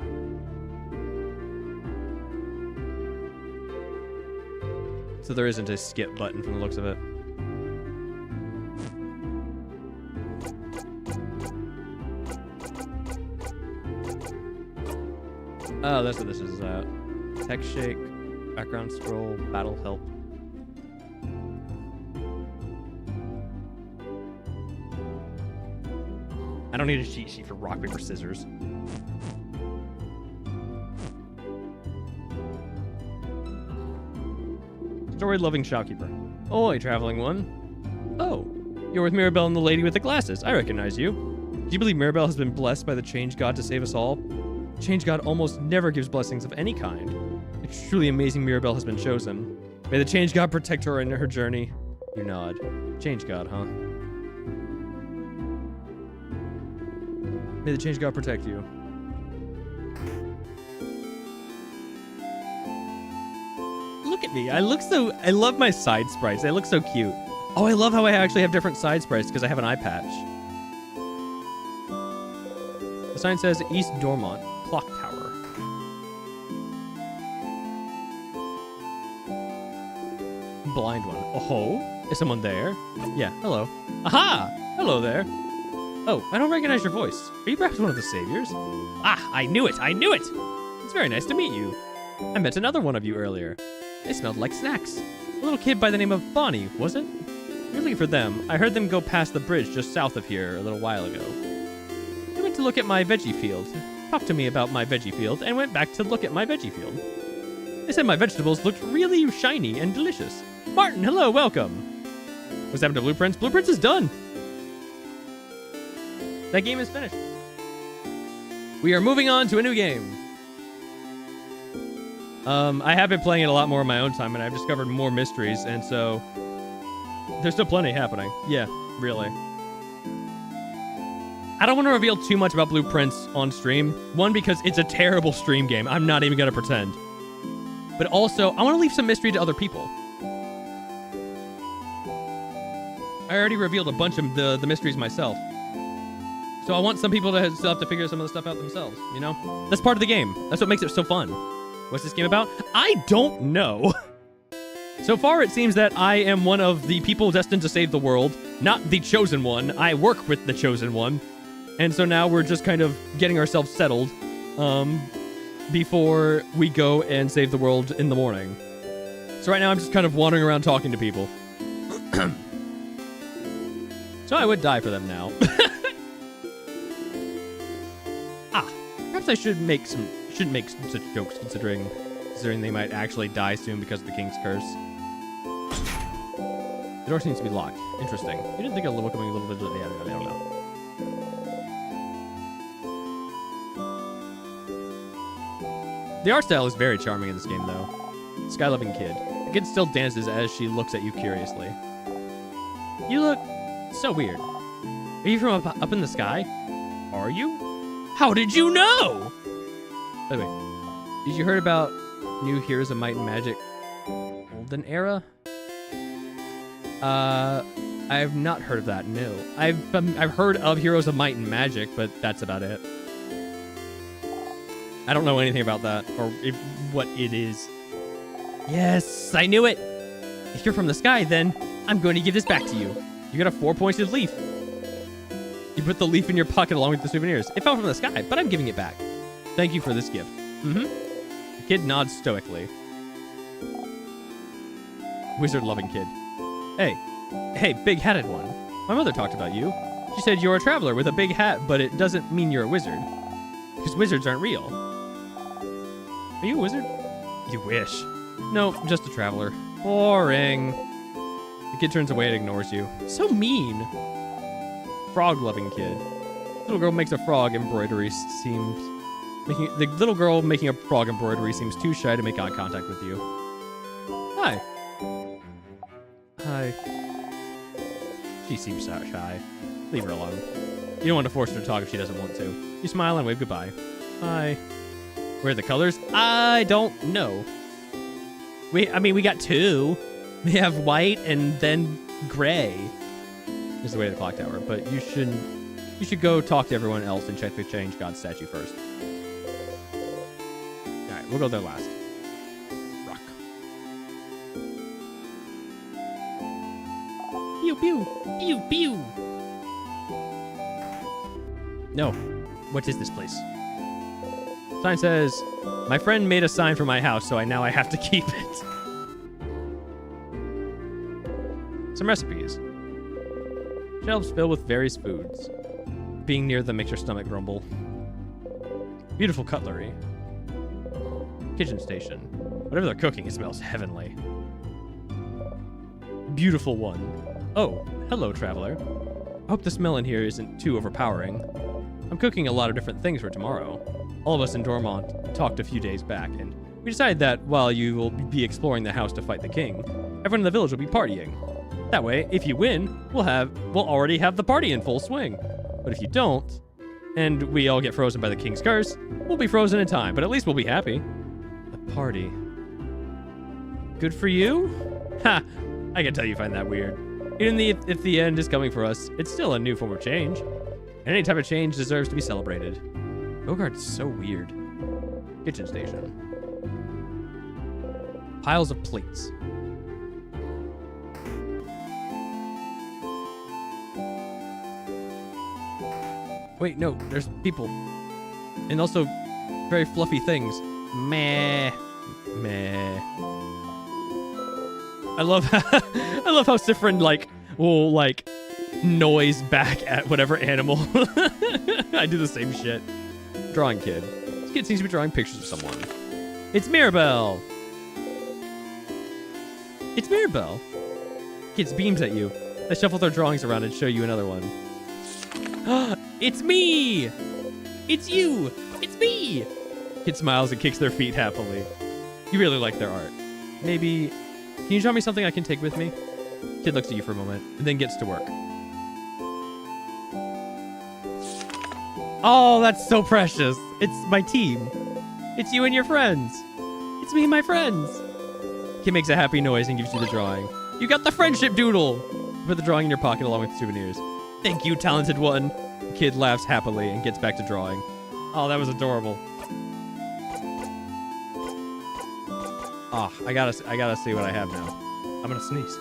So there isn't a skip button from the looks of it. Oh, that's what this is. Tech shake, background scroll, battle help. I don't need a cheat sheet for rock, paper, scissors. Story-loving shopkeeper. Oi, traveling one. Oh, you're with Mirabelle and the lady with the glasses. I recognize you. Do you believe Mirabelle has been blessed by the Change God to save us all? Change God almost never gives blessings of any kind. It's truly amazing Mirabelle has been chosen. May the Change God protect her in her journey. You nod. Change God, huh? May the Change God protect you. Look at me. I love my side sprites. They look so cute. Oh, I love how I actually have different side sprites because I have an eye patch. The sign says East Dormont Clock Tower. Blind one. Oh, is someone there? Yeah, hello. Aha! Hello there. Oh, I don't recognize your voice. Are you perhaps one of the saviors? Ah, I knew it! I knew it! It's very nice to meet you. I met another one of you earlier. They smelled like snacks. A little kid by the name of Bonnie, was it? You're looking for them. I heard them go past the bridge just south of here a little while ago. I went to look at my veggie field, talked to me about my veggie field, and went back to look at my veggie field. They said my vegetables looked really shiny and delicious. Martin, hello, welcome. What's happened to Blueprints? Blueprints is done. That game is finished. We are moving on to a new game. I have been playing it a lot more in my own time, and I've discovered more mysteries, and so there's still plenty happening. Yeah, really. I don't want to reveal too much about Blueprints on stream. One, because it's a terrible stream game. I'm not even going to pretend. But also, I want to leave some mystery to other people. I already revealed a bunch of the mysteries myself. So I want some people to still have to figure some of the stuff out themselves, you know? That's part of the game. That's what makes it so fun. What's this game about? I don't know. So far, it seems that I am one of the people destined to save the world, not the chosen one. I work with the chosen one. And so now we're just kind of getting ourselves settled before we go and save the world in the morning. So right now, I'm just kind of wandering around talking to people. So I would die for them now. Perhaps I shouldn't make such jokes considering they might actually die soon because of the king's curse. The door seems to be locked. Interesting. You didn't think of welcoming a little bit of the I don't know. The art style is very charming in this game, though. Sky-loving kid. The kid still dances as she looks at you curiously. You look so weird. Are you from up in the sky? Are you? How did you know? By the way, did you heard about new Heroes of Might and Magic Golden Era? I have not heard of that, no. I've heard of Heroes of Might and Magic, but that's about it. I don't know anything about that, or what it is. Yes, I knew it! If you're from the sky, then I'm going to give this back to you. You got a 4-pointed leaf. You put the leaf in your pocket along with the souvenirs. It fell from the sky, but I'm giving it back. Thank you for this gift. The kid nods stoically. wizard-loving kid. Hey, big-hatted one. My mother talked about you. She said you're a traveler with a big hat, but it doesn't mean you're a wizard. Because wizards aren't real. Are you a wizard? You wish. No, just a traveler. Boring. The kid turns away and ignores you. So mean. Frog-loving kid. Little girl makes a frog embroidery the little girl making a frog embroidery seems too shy to make eye contact with you. Hi. Hi. She seems so shy. Leave her alone. You don't want to force her to talk if she doesn't want to. You smile and wave goodbye. Hi. Where are the colors? I don't know. We got two. We have white and then gray. Is the way to the clock tower, but you should go talk to everyone else and check the Change God statue first. Alright, we'll go there last. Rock. Pew pew! Pew pew! No. What is this place? Sign says, my friend made a sign for my house, so now I have to keep it. Some recipes. Shelves filled with various foods. Being near them makes your stomach grumble. Beautiful cutlery. Kitchen station. Whatever they're cooking, it smells heavenly. Beautiful one. Oh, hello, traveler. I hope the smell in here isn't too overpowering. I'm cooking a lot of different things for tomorrow. All of us in Dormont talked a few days back, and we decided that while you will be exploring the house to fight the king, everyone in the village will be partying. That way, if you win, we'll already have the party in full swing. But if you don't, and we all get frozen by the king's curse, we'll be frozen in time, but at least we'll be happy. A party. Good for you? Ha! I can tell you find that weird. Even if the end is coming for us, it's still a new form of change. And any type of change deserves to be celebrated. Bogard's so weird. Kitchen station. Piles of plates. Wait, no, there's people. And also very fluffy things. Meh. Meh. I love how Siffrin will noise back at whatever animal. I do the same shit. Drawing kid. This kid seems to be drawing pictures of someone. It's Mirabelle. It's Mirabelle. Kids beams at you. They shuffle their drawings around and show you another one. It's me! It's you! It's me! Kid smiles and kicks their feet happily. You really like their art. Maybe... Can you draw me something I can take with me? Kid looks at you for a moment, and then gets to work. Oh, that's so precious. It's my team. It's you and your friends. It's me and my friends. Kid makes a happy noise and gives you the drawing. You got the friendship doodle! Put the drawing in your pocket along with the souvenirs. Thank you, talented one. The kid laughs happily and gets back to drawing. Oh, that was adorable. Oh, I gotta see what I have now. I'm gonna sneeze.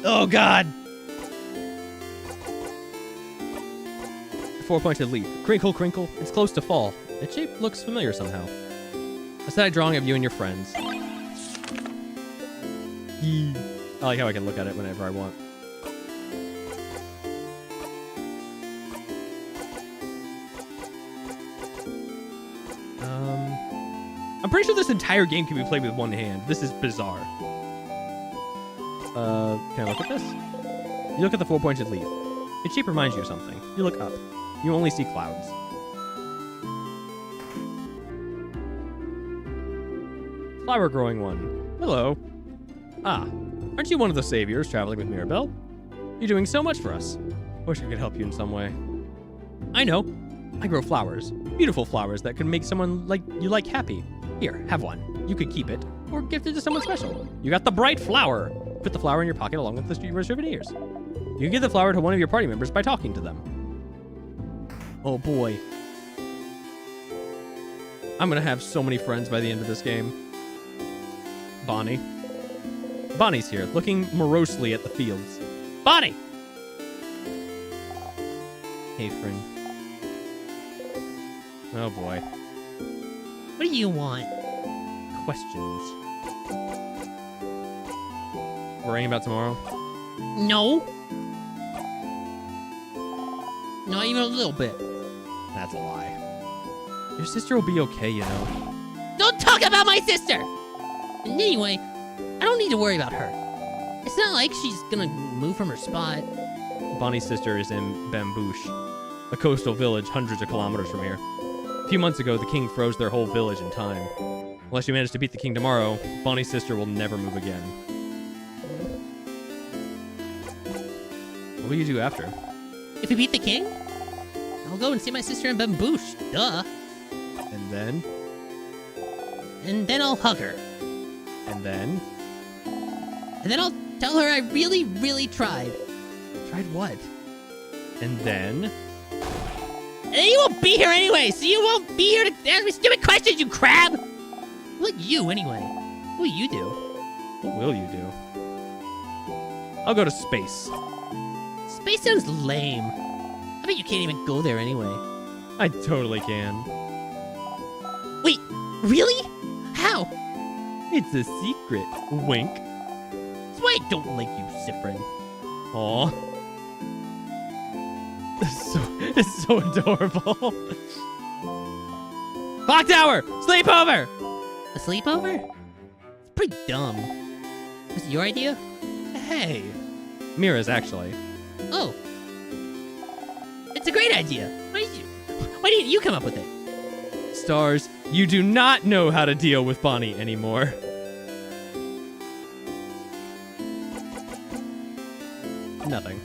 Oh God! 4-pointed leaf. Crinkle, crinkle. It's close to fall. Its shape looks familiar somehow. A sad drawing of you and your friends. Yee. I like how I can look at it whenever I want. I'm pretty sure this entire game can be played with one hand. This is bizarre. Can I look at this? You look at the 4-pointed leaf. Its shape reminds you of something. You look up. You only see clouds. Flower growing one. Hello. Ah, aren't you one of the saviors traveling with Mirabelle? You're doing so much for us. Wish I could help you in some way. I know. I grow flowers. Beautiful flowers that could make someone like you happy. Here, have one. You could keep it, or gift it to someone special. You got the bright flower. Put the flower in your pocket along with the souvenirs. You can give the flower to one of your party members by talking to them. Oh boy. I'm gonna have so many friends by the end of this game. Bonnie. Bonnie's here, looking morosely at the fields. Bonnie! Hey, friend. Oh boy. What do you want? Questions. Worrying about tomorrow? No. Not even a little bit. That's a lie. Your sister will be okay, you know. Don't talk about my sister! And anyway, I don't need to worry about her. It's not like she's gonna move from her spot. Bonnie's sister is in Bambouche, a coastal village hundreds of kilometers from here. A few months ago, the king froze their whole village in time. Unless you manage to beat the king tomorrow, Bonnie's sister will never move again. What will you do after? If we beat the king, I'll go and see my sister in Bambouche. Duh. And then? And then I'll hug her. And then? And then I'll tell her I really, really tried. Tried what? And then? And then you won't be here anyway, so you won't be here to ask me stupid questions, you crab! What you, anyway? What will you do? What will you do? I'll go to space. Space sounds lame. I bet you can't even go there anyway. I totally can. Wait, really? How? It's a secret. Wink. That's why I don't like you, Cyprin. Aw. It's so adorable. Clock tower! Sleepover! A sleepover? It's pretty dumb. Was it your idea? Hey. Mira's actually. Oh. It's a great idea. Why didn't you come up with it? Stars, you do not know how to deal with Bonnie anymore. Nothing.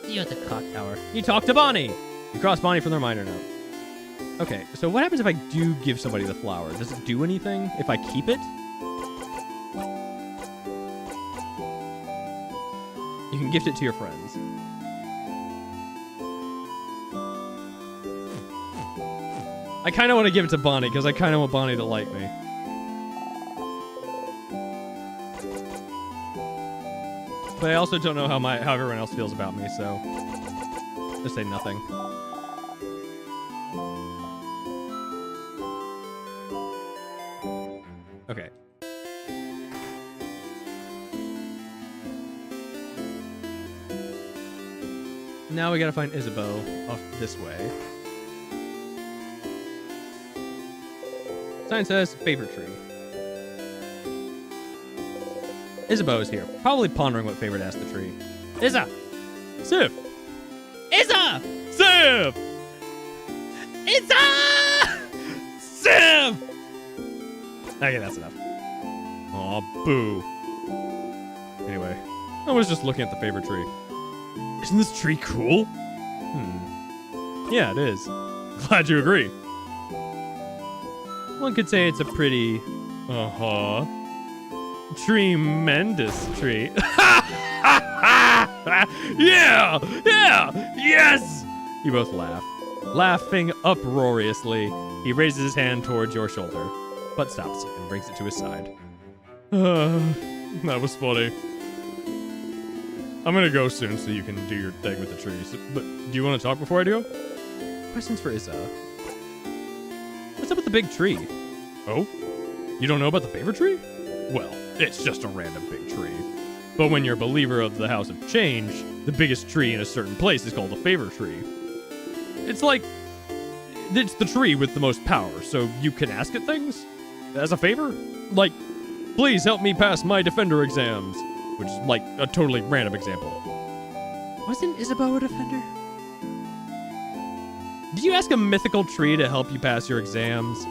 See you at the clock tower. You talk to Bonnie! You cross Bonnie from the reminder note. Okay, so what happens if I do give somebody the flower? Does it do anything if I keep it? You can gift it to your friends. I kind of want to give it to Bonnie because I kind of want Bonnie to like me. But I also don't know how everyone else feels about me, so just say nothing. Okay. Now we gotta find Isabeau off this way. Sign says favorite tree. Isabeau is here, probably pondering what favorite asked the tree. Isa! Sif! Isa! Sif! Isa! Sif! Okay, that's enough. Aw, boo. Anyway, I was just looking at the favorite tree. Isn't this tree cool? Yeah, it is. Glad you agree. One could say it's a pretty, tremendous tree. Yeah! Yeah! Yes! You both laugh. Laughing uproariously, he raises his hand towards your shoulder, but stops and brings it to his side. That was funny. I'm gonna go soon so you can do your thing with the trees. But do you want to talk before I do? Questions for Isa. What's up with the big tree? Oh? You don't know about the favorite tree? Well, it's just a random big tree. But when you're a believer of the House of Change, the biggest tree in a certain place is called a favor tree. It's like, it's the tree with the most power, so you can ask it things as a favor? Like, please help me pass my Defender exams, which is like a totally random example. Wasn't Isabeau a Defender? Did you ask a mythical tree to help you pass your exams?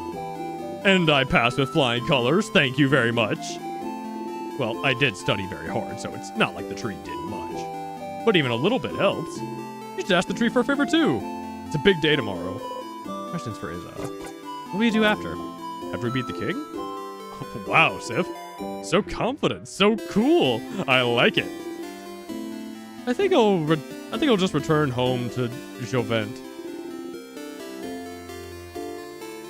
And I passed with flying colors, thank you very much. Well, I did study very hard, so it's not like the tree did much. But even a little bit helps. You should ask the tree for a favor too. It's a big day tomorrow. Questions for Isa. What will you do after? After we beat the king? Wow, Sif. So confident, so cool. I like it. I think I'll just return home to Jovent.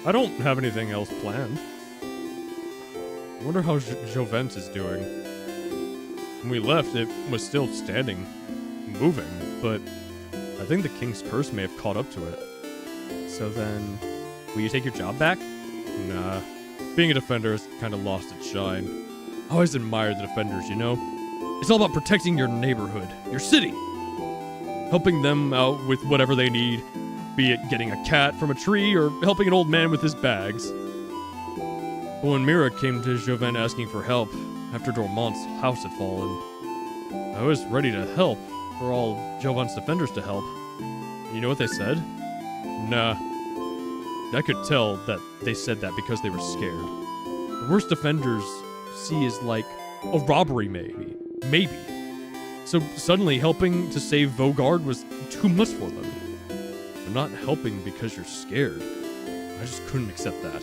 I don't have anything else planned. I wonder how Jovent is doing. When we left, it was still standing, moving, but I think the king's curse may have caught up to it. So then, will you take your job back? Nah. Being a defender has kind of lost its shine. I always admired the defenders, you know? It's all about protecting your neighborhood, your city. Helping them out with whatever they need, be it getting a cat from a tree or helping an old man with his bags. But when Mira came to Joven asking for help after Dormont's house had fallen, I was ready to help for all Jovan's defenders to help. You know what they said? Nah. I could tell that they said that because they were scared. The worst defenders see is like a robbery, maybe. Maybe. So suddenly helping to save Vogard was too much for them. But not helping because you're scared. I just couldn't accept that.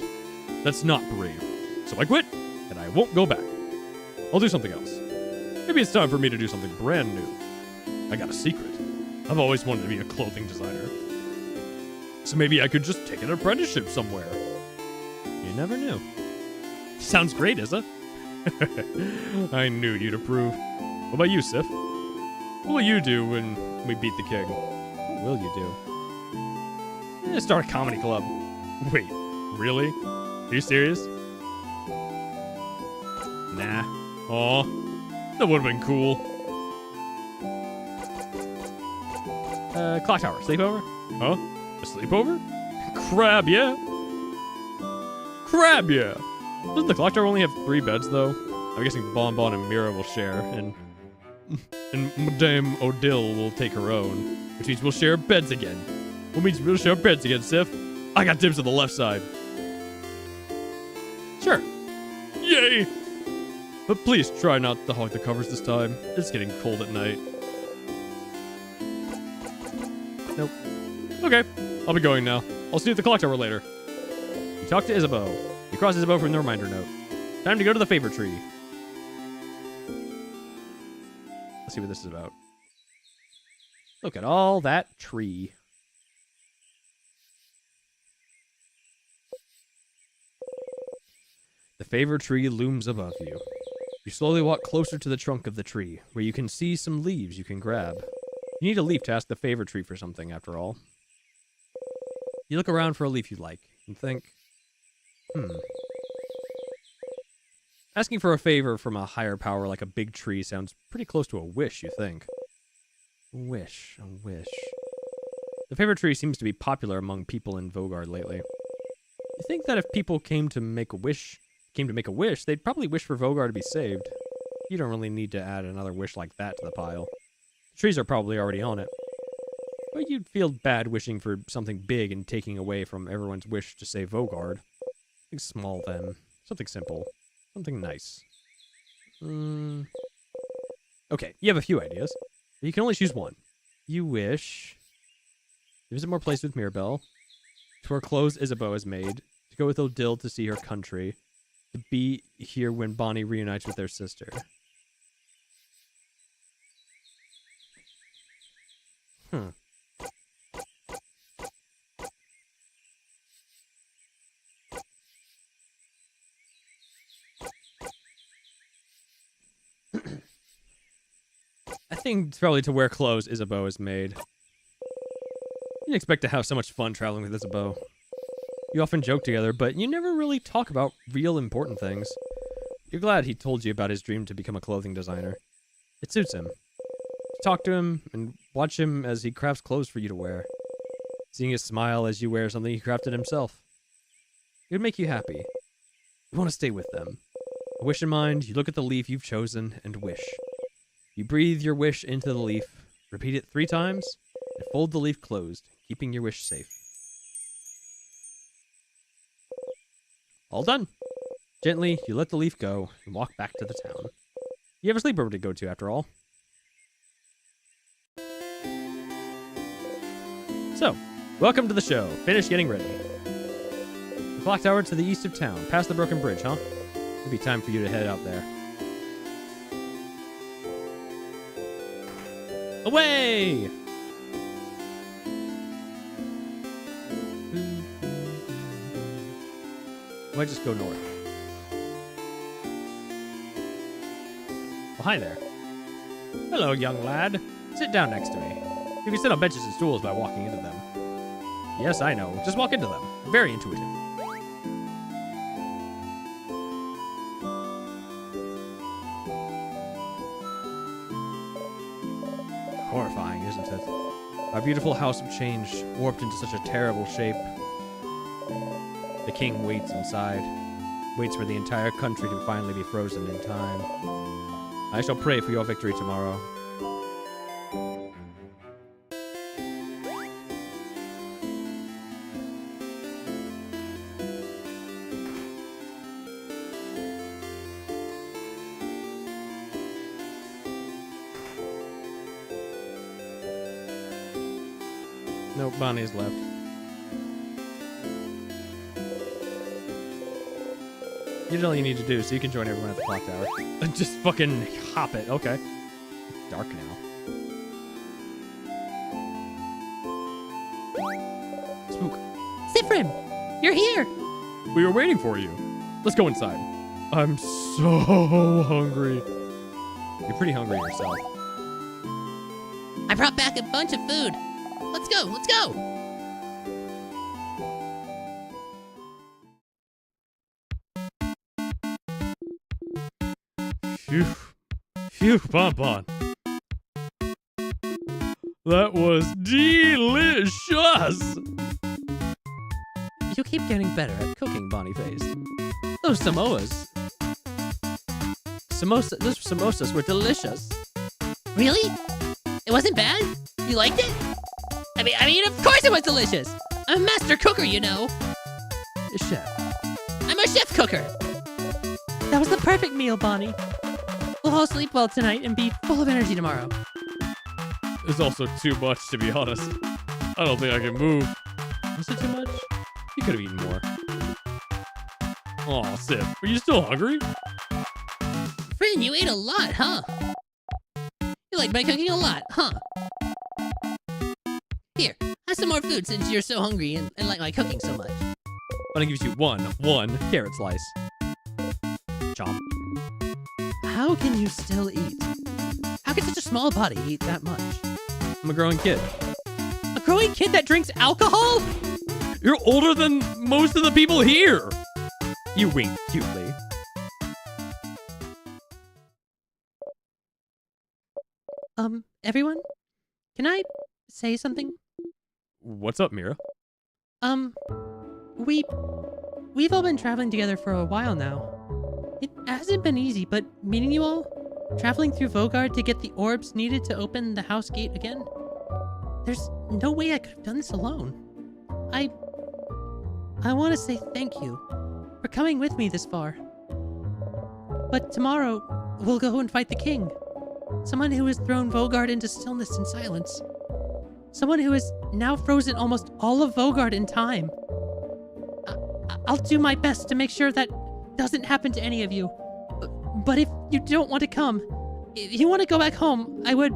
That's not brave. So I quit, and I won't go back. I'll do something else. Maybe it's time for me to do something brand new. I got a secret. I've always wanted to be a clothing designer. So maybe I could just take an apprenticeship somewhere. You never knew. Sounds great, Izza. I knew you'd approve. What about you, Sif? What will you do when we beat the king? What will you do? Start a comedy club. Wait, really? Are you serious? Nah. Aw, that would've been cool. Clock tower, sleepover? Huh? A sleepover? Crab, yeah. Crab, yeah. Doesn't the clock tower only have 3 beds, though? I'm guessing Bon Bon and Mira will share, and Madame Odile will take her own, which means we'll share beds again. What means we'll share beds again, Sif? I got dibs on the left side. Sure. Yay! But please try not to hog the covers this time. It's getting cold at night. Nope. Okay, I'll be going now. I'll see you at the clock tower later. You talk to Isabeau. You cross Isabeau from the reminder note. Time to go to the favor tree. Let's see what this is about. Look at all that tree. The favor tree looms above you. You slowly walk closer to the trunk of the tree, where you can see some leaves you can grab. You need a leaf to ask the favor tree for something, after all. You look around for a leaf you like, and think, Asking for a favor from a higher power like a big tree sounds pretty close to a wish, you think. A wish. The favor tree seems to be popular among people in Vogard lately. You think that if people came to make a wish, they'd probably wish for Vogard to be saved. You don't really need to add another wish like that to the pile. The trees are probably already on it. But you'd feel bad wishing for something big and taking away from everyone's wish to save Vogard. Something small, then. Something simple. Something nice. Okay, you have a few ideas. But you can only choose one. You wish to visit more places with Mirabelle, to wear clothes Isabeau has made, to go with Odile to see her country, to be here when Bonnie reunites with their sister. I think it's probably to wear clothes Isabeau has made. You didn't expect to have so much fun traveling with Isabeau. You often joke together, but you never really talk about real important things. You're glad he told you about his dream to become a clothing designer. It suits him. Talk to him and watch him as he crafts clothes for you to wear. Seeing his smile as you wear something he crafted himself. It would make you happy. You want to stay with them. A wish in mind, you look at the leaf you've chosen and wish. You breathe your wish into the leaf, repeat it 3 times, and fold the leaf closed, keeping your wish safe. All done. Gently, you let the leaf go and walk back to the town. You have a sleepover to go to, after all. So, welcome to the show. Finish getting ready. The clock tower to the east of town, past the broken bridge, huh? It'll be time for you to head out there. Away! Might just go north. Well, hi there. Hello, young lad. Sit down next to me. You can sit on benches and stools by walking into them. Yes, I know. Just walk into them. Very intuitive. Horrifying, isn't it? Our beautiful house of change, warped into such a terrible shape. The king waits inside, waits for the entire country to finally be frozen in time. I shall pray for your victory tomorrow. Nope, Bonnie's left. You did all you need to do, so you can join everyone at the clock tower. Just fucking hop it. Okay. It's dark now. Spook. Sifrim, you're here. We were waiting for you. Let's go inside. I'm so hungry. You're pretty hungry yourself. I brought back a bunch of food. Let's go, let's go. Phew. Phew, Bonbon. That was delicious. You keep getting better at cooking, Bonnie Face. Those Samoas. Those samosas were delicious. Really? It wasn't bad? You liked it? I mean, of course it was delicious. I'm a master cooker, you know. Chef. I'm a chef cooker. That was the perfect meal, Bonnie. We'll all sleep well tonight and be full of energy tomorrow. It's also too much, to be honest. I don't think I can move. Was it too much? You could have eaten more. Aw, Sif, are you still hungry? Friend, you ate a lot, huh? You like my cooking a lot, huh? Here, have some more food since you're so hungry and like my cooking so much. But I gives you one carrot slice. Chomp. How can you still eat? How can such a small body eat that much? I'm a growing kid. A growing kid that drinks alcohol? You're older than most of the people here. You wink cutely. Everyone? Can I say something? What's up, Mira? We've all been traveling together for a while now. It hasn't been easy, but meeting you all, traveling through Vogard to get the orbs needed to open the house gate again, there's no way I could have done this alone. I want to say thank you for coming with me this far. But tomorrow, we'll go and fight the king. Someone who has thrown Vogard into stillness and silence. Someone who has now frozen almost all of Vogard in time. I'll do my best to make sure that doesn't happen to any of you. But if you don't want to come, if you want to go back home, I would...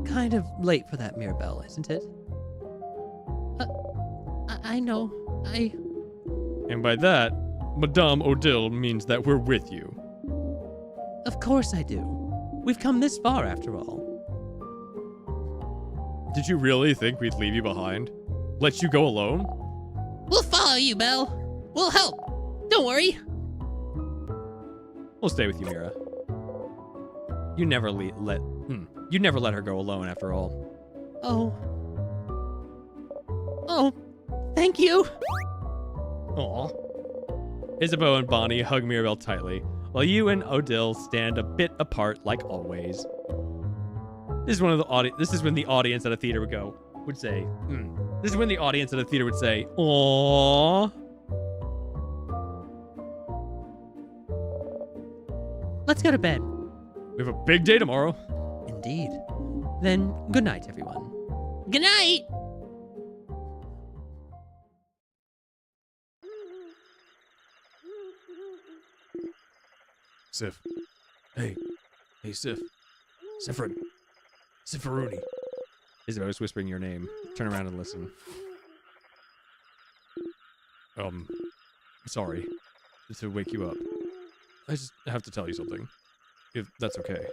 Kind of late for that, Mirabelle, isn't it? I know. And by that, Madame Odile means that we're with you. Of course I do. We've come this far, after all. Did you really think we'd leave you behind? Let you go alone? We'll follow you, Belle. We'll help. Don't worry. We'll stay with you, Mira. You never you never let her go alone, after all. Oh, thank you. Aw. Isabeau and Bonnie hug Mirabelle tightly, while you and Odile stand a bit apart, like always. This is when the audience at a theater would say, This is when the audience at a theater would say, "Aww." Let's go to bed. We have a big day tomorrow. Indeed. Then, good night, everyone. Good night! Sif. Hey, Sif. Sifrin. Sifiruni. Isabeau is whispering your name. Turn around and listen. Sorry to wake you up. I just have to tell you something. If that's okay.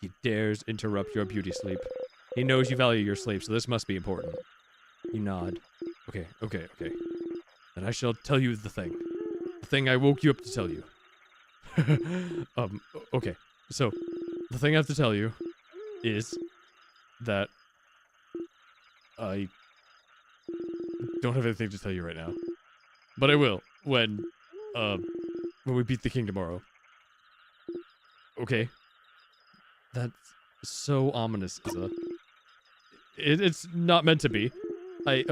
He dares interrupt your beauty sleep. He knows you value your sleep, so this must be important. You nod. Okay. And I shall tell you the thing. The thing I woke you up to tell you. Okay. So, the thing I have to tell you is that I don't have anything to tell you right now. But I will when we beat the king tomorrow. Okay? That's so ominous, Izza. It's not meant to be. I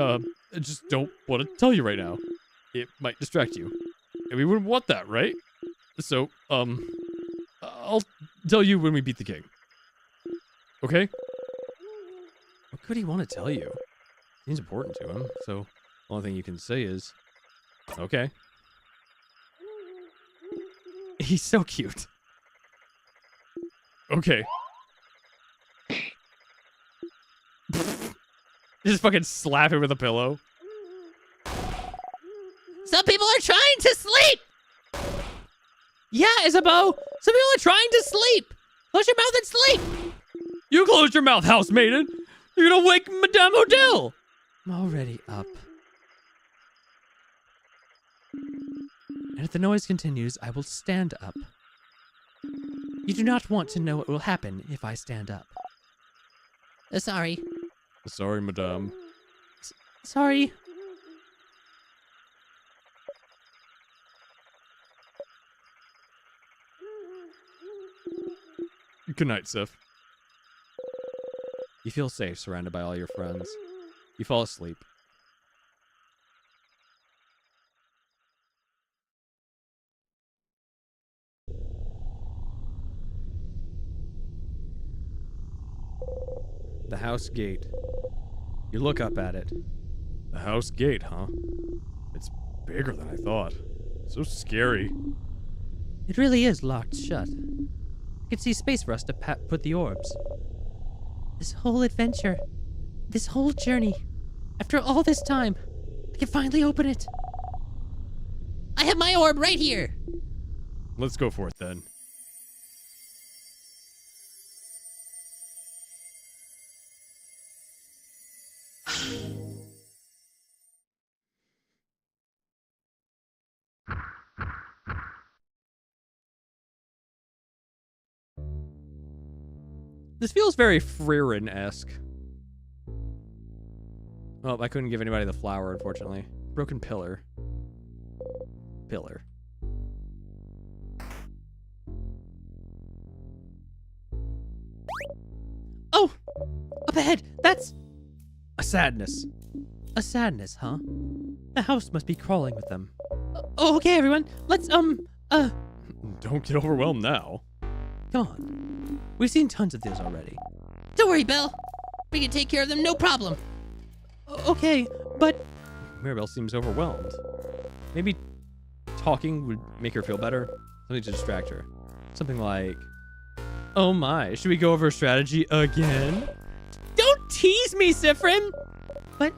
just don't want to tell you right now. It might distract you. And we wouldn't want that, right? So, I'll tell you when we beat the king. Okay? What could he want to tell you? Seems important to him, so the only thing you can say is, okay. He's so cute. Okay. Just fucking slap him with a pillow. Some people are trying to sleep! Yeah, Isabeau! Some people are trying to sleep! Close your mouth and sleep! You close your mouth, housemaiden! You're gonna wake Madame Odile! I'm already up. And if the noise continues, I will stand up. You do not want to know what will happen if I stand up. Sorry. Sorry, Madame. Sorry. Good night, Sif. You feel safe surrounded by all your friends. You fall asleep. The house gate. You look up at it. The house gate, huh? It's bigger than I thought. So scary. It really is locked shut. I can see space for us to put the orbs. This whole adventure, this whole journey, after all this time, I can finally open it. I have my orb right here. Let's go for it then. This feels very Frieren-esque. Well, I couldn't give anybody the flower, unfortunately. Broken pillar. Pillar. Oh! Up ahead! That's A sadness. a sadness, huh? The house must be crawling with them. Okay, everyone. Let's, Don't get overwhelmed now. come on. We've seen tons of these already. Don't worry, Belle. We can take care of them, no problem. Okay, but... Mirabelle seems overwhelmed. Maybe talking would make her feel better. Something to distract her. Something like, oh my, should we go over strategy again? Don't tease me, Siffrin! But,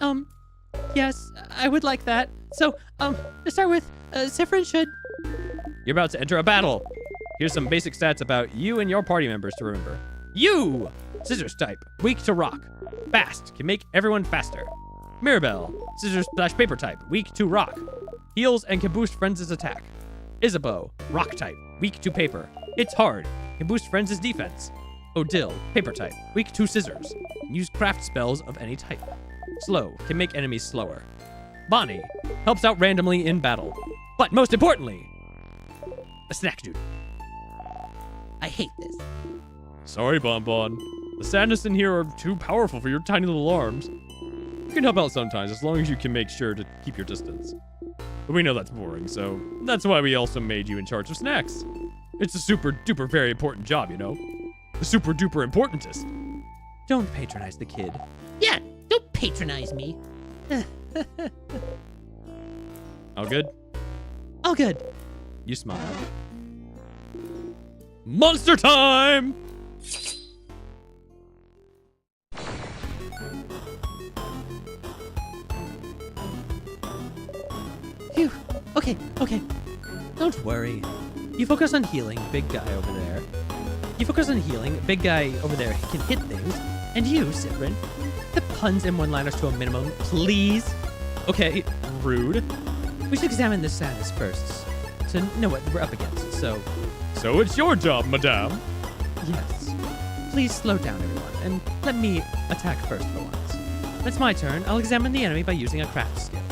yes, I would like that. So, to start with, Siffrin should... You're about to enter a battle. Here's some basic stats about you and your party members to remember. You! Scissors type, weak to rock. Fast, can make everyone faster. Mirabelle, scissors/paper type, weak to rock. Heals and can boost friends' attack. Isabeau, rock type, weak to paper. It's hard, can boost friends' defense. Odile, paper type, weak to scissors. Use craft spells of any type. Slow, can make enemies slower. Bonnie, helps out randomly in battle. But most importantly, a snack dude. I hate this. Sorry, Bonbon. The sadness in here are too powerful for your tiny little arms. You can help out sometimes, as long as you can make sure to keep your distance. But we know that's boring, so that's why we also made you in charge of snacks. It's a super duper very important job, you know? The super duper importantest. Don't patronize the kid. Yeah, don't patronize me. All good? All good. You smile. Monster time! Phew. Okay. Don't worry. You focus on healing, big guy over there. You focus on healing, big guy over there can hit things. And you, Siffrin, the puns and one-liners to a minimum, please. Okay, rude. We should examine this Sandus first to know what we're up against. So, So it's your job, madame. yes. Please slow down, everyone, and let me attack first for once. When it's my turn, I'll examine the enemy by using a craft skill.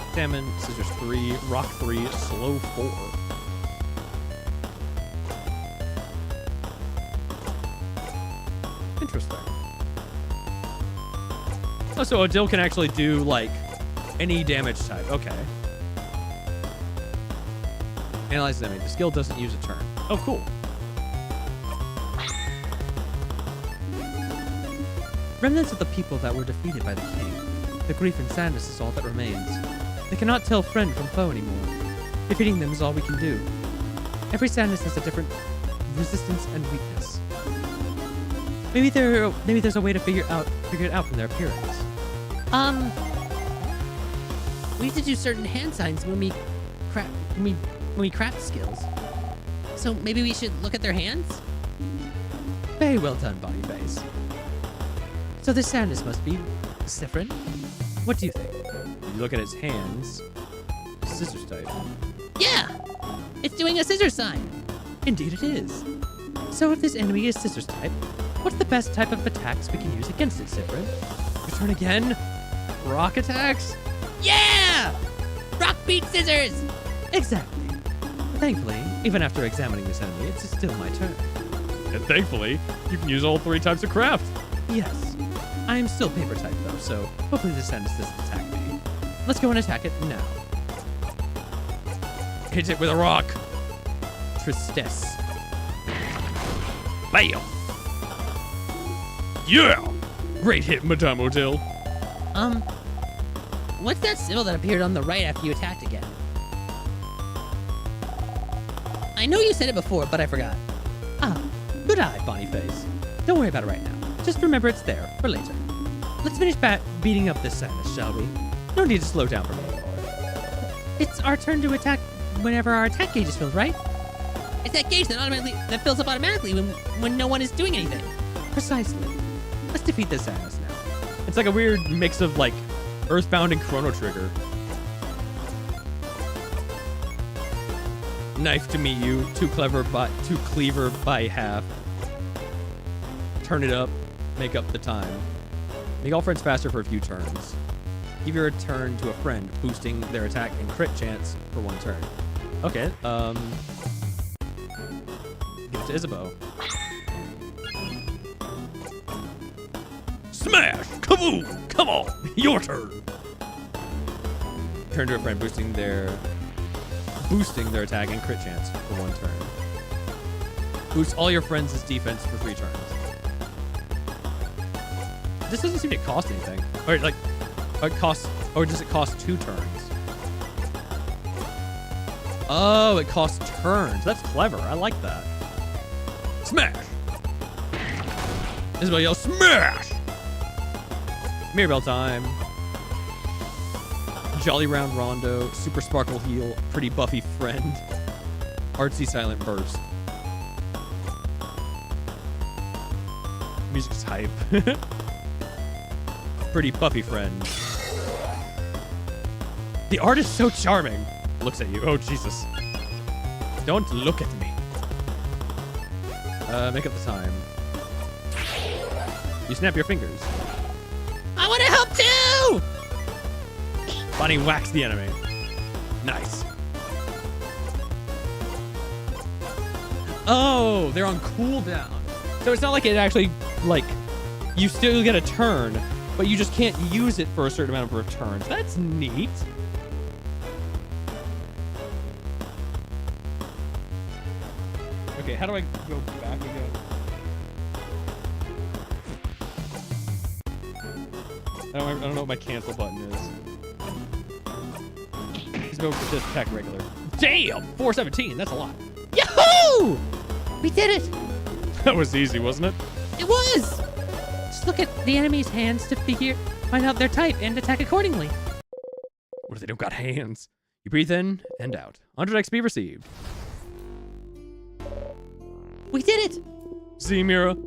Examine, scissors 3, rock 3, slow 4. Interesting. Oh, so Odile can actually do, like, any damage type. Okay. Analyze the enemy. The skill doesn't use a turn. Oh, cool. Remnants of the people that were defeated by the king. The grief and sadness is all that remains. They cannot tell friend from foe anymore. Defeating them is all we can do. Every sadness has a different resistance and weakness. Maybe there's a way to figure it out from their appearance. We have to do certain hand signs when we craft skills. So maybe we should look at their hands? Very well done, Bonyface. So this sadness must be Siffrin? What do you think? You look at his hands. Scissors type. Yeah! It's doing a scissor sign! Indeed it is. So if this enemy is scissors type, what's the best type of attacks we can use against it, Siffrin? Return again? Rock attacks? Yeah! Rock beat scissors! Exactly. Thankfully, even after examining this enemy, it's still my turn. And thankfully, you can use all 3 types of craft. Yes. I am still paper type though, so hopefully this sadness doesn't attack me. Let's go and attack it now. Hit it with a rock. Tristesse. Bam! Yeah! Great hit, Madame Odile. What's that symbol that appeared on the right after you attacked again? I know you said it before, but I forgot. Ah, good eye, Bonyface. Don't worry about it right now. Just remember it's there for later. Let's finish beating up this sadness, shall we? No need to slow down for me anymore. It's our turn to attack whenever our attack gauge is filled, right? It's that gauge that fills up automatically when no one is doing anything. Precisely. Let's defeat this sadness now. It's like a weird mix of, like, Earthbound and Chrono Trigger. Knife to meet you. Too clever by half. Turn it up. Make up the time. Make all friends faster for a few turns. Give your turn to a friend, boosting their attack and crit chance for 1 turn. Okay, give it to Isabeau. Smash! Kaboom! Come on! Your turn! Turn to a friend, boosting their attack and crit chance for 1 turn. Boost all your friends' defense for 3 turns. This doesn't seem to cost anything. Or like, or does it cost 2 turns? Oh, it costs turns. That's clever. I like that. Smash! Isabel yells, smash! Mirabelle time. Jolly Round Rondo, Super Sparkle Heal, Pretty Buffy Friend, Artsy Silent Burst. Music's hype. Pretty Buffy Friend. The art is so charming. Looks at you. Oh, Jesus. Don't look at me. Make up the time. You snap your fingers. I want to help too! Bonnie whacks the enemy. Nice. Oh, they're on cooldown. So it's not like it actually, like, you still get a turn, but you just can't use it for a certain amount of turns. That's neat. Okay, how do I go back again? I don't know what my cancel button is. Let's go with this attack regular. Damn! 417, that's a lot. Yahoo! We did it! That was easy, wasn't it? It was! Just look at the enemy's hands to find out their type and attack accordingly. What if they don't got hands? You breathe in and out. 100 XP received. We did it! See, Mira?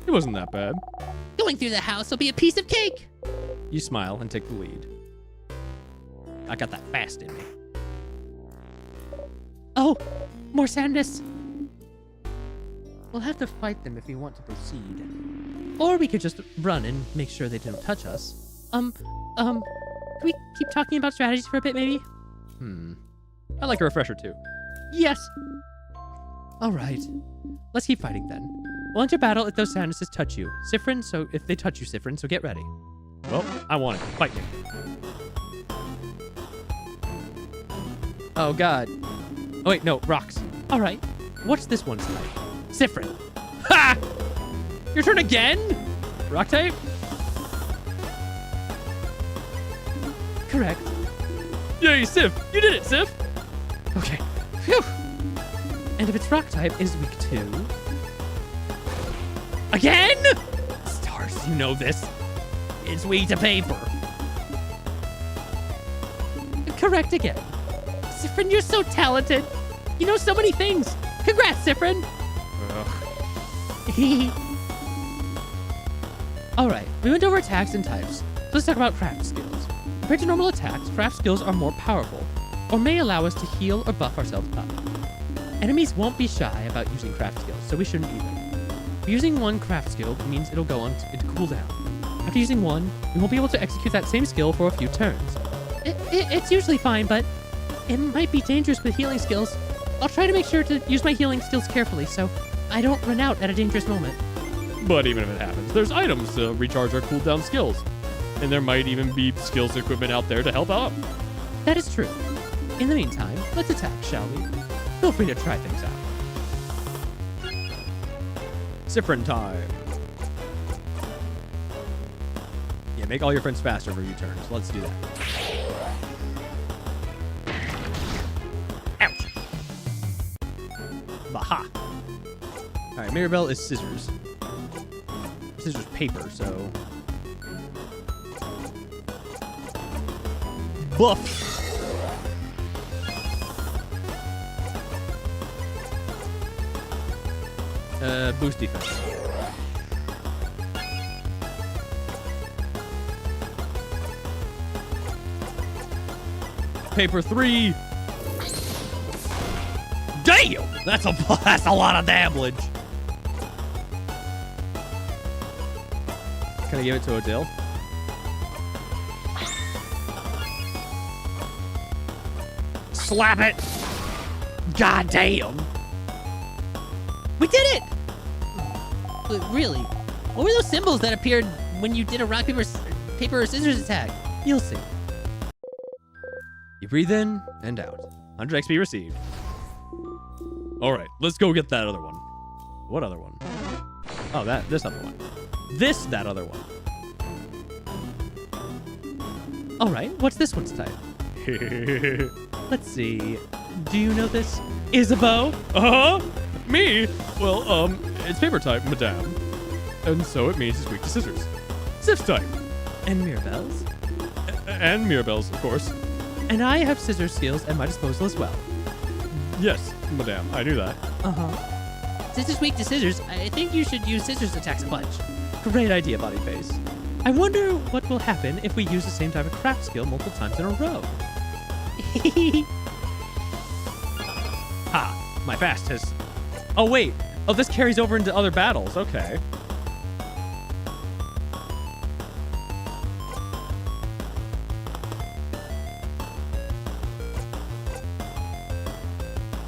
It wasn't that bad. Going through the house will be a piece of cake. You smile and take the lead. I got that fast in me. Oh, more Sandus. We'll have to fight them if we want to proceed. Or we could just run and make sure they don't touch us. Can we keep talking about strategies for a bit, maybe? I'd like a refresher too. Yes. All right. Let's keep fighting then. We'll enter battle if those Sanduses touch you. Siffrin, so if they touch you, Siffrin, so get ready. Well, I want it. Fight me. Oh, God. Oh, wait, no, rocks. All right. What's this one's type? Siffrin. Ha! Your turn again? Rock type? Correct. Yay, Sif! You did it, Sif! Okay. Phew. And if it's rock type, is weak to... Again? Stars, you know this. It's weak to paper. Correct again. Siffrin, you're so talented. You know so many things. Congrats, Siffrin. All right, we went over attacks and types. So let's talk about craft skills. Compared to normal attacks, craft skills are more powerful, or may allow us to heal or buff ourselves up. Enemies won't be shy about using craft skills, so we shouldn't either. Using one craft skill means it'll go on into cooldown. After using one, we won't be able to execute that same skill for a few turns. It's usually fine, but it might be dangerous with healing skills. I'll try to make sure to use my healing skills carefully, so I don't run out at a dangerous moment. But even if it happens, there's items to recharge our cooldown skills. And there might even be skills equipment out there to help out. That is true. In the meantime, let's attack, shall we? Feel free to try things out. Siffrin time. Yeah, make all your friends faster for your turns. Let's do that. Ouch! Baha! Alright, Mirabelle is scissors. Scissors paper, so... Buff! Boost defense. Paper 3. Damn! That's a lot of damage. Can I give it to Odile? Slap it! God damn! We did it! Really? What were those symbols that appeared when you did a rock, paper, or scissors attack? You'll see. You breathe in and out. 100 XP received. Alright, let's go get that other one. What other one? Oh, this other one. That other one. Alright, what's this one's type? Let's see. Do you know this? Isabeau? Uh-huh! Me? Well, it's paper type, madame. And so it means it's weak to scissors. Sif type. And Mirabelle's? And Mirabelle's, of course. And I have scissor skills at my disposal as well. Yes, madame, I knew that. Uh-huh. Since it's weak to scissors, I think you should use scissors attacks a bunch. Great idea, Bodyface. I wonder what will happen if we use the same type of craft skill multiple times in a row. Ha! My fast has... Oh, wait. Oh, this carries over into other battles. Okay.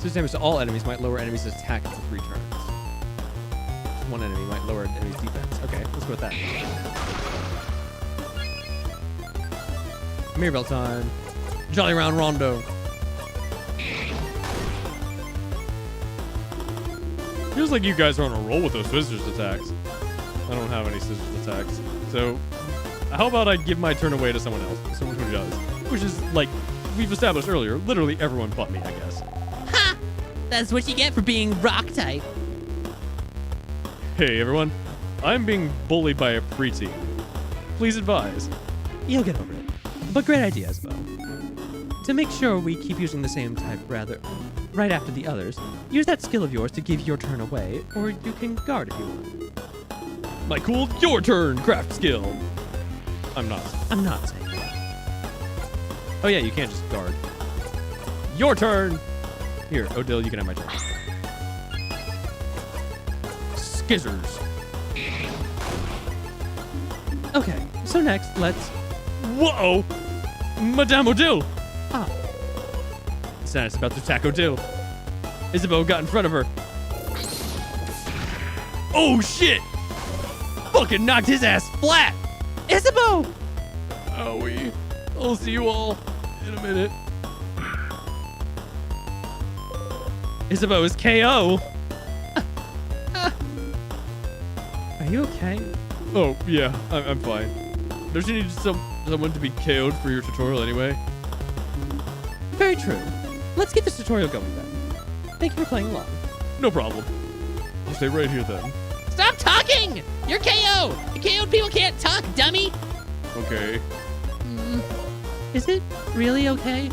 This damage to all enemies might lower enemies' attack for 3 turns. One enemy might lower an enemy's defense. Okay, let's go with that. Mirabelle time. Jolly Round Rondo. Feels like you guys are on a roll with those scissors attacks. I don't have any scissors attacks. So, how about I give my turn away to someone else? Someone who does. Which is, like, we've established earlier, literally everyone but me, I guess. Ha! That's what you get for being rock type. Hey, everyone. I'm being bullied by a preteen. Please advise. You'll get over it. But great idea, Isabel. To make sure we keep using the same type right after the others, use that skill of yours to give your turn away, or you can guard if you want. My cool your turn craft skill. I'm not saying that. Oh yeah, you can't just guard. Your turn. Here, Odile, you can have my turn. Skizzers. Okay, so next, let's... Whoa! Madame Odile! Ah, Santa's about to attack Odile. Isabeau got in front of her. Oh shit! Fucking knocked his ass flat! Isabeau! Owie. I'll see you all in a minute. Isabeau is KO. Are you okay? Oh, yeah, I'm fine. Don't you need someone to be KO'd for your tutorial anyway? Very true. Let's get this tutorial going then. Thank you for playing along. No problem. I'll stay right here then. Stop talking! You're KO! The KO'd people can't talk, dummy! Okay. Is it really okay?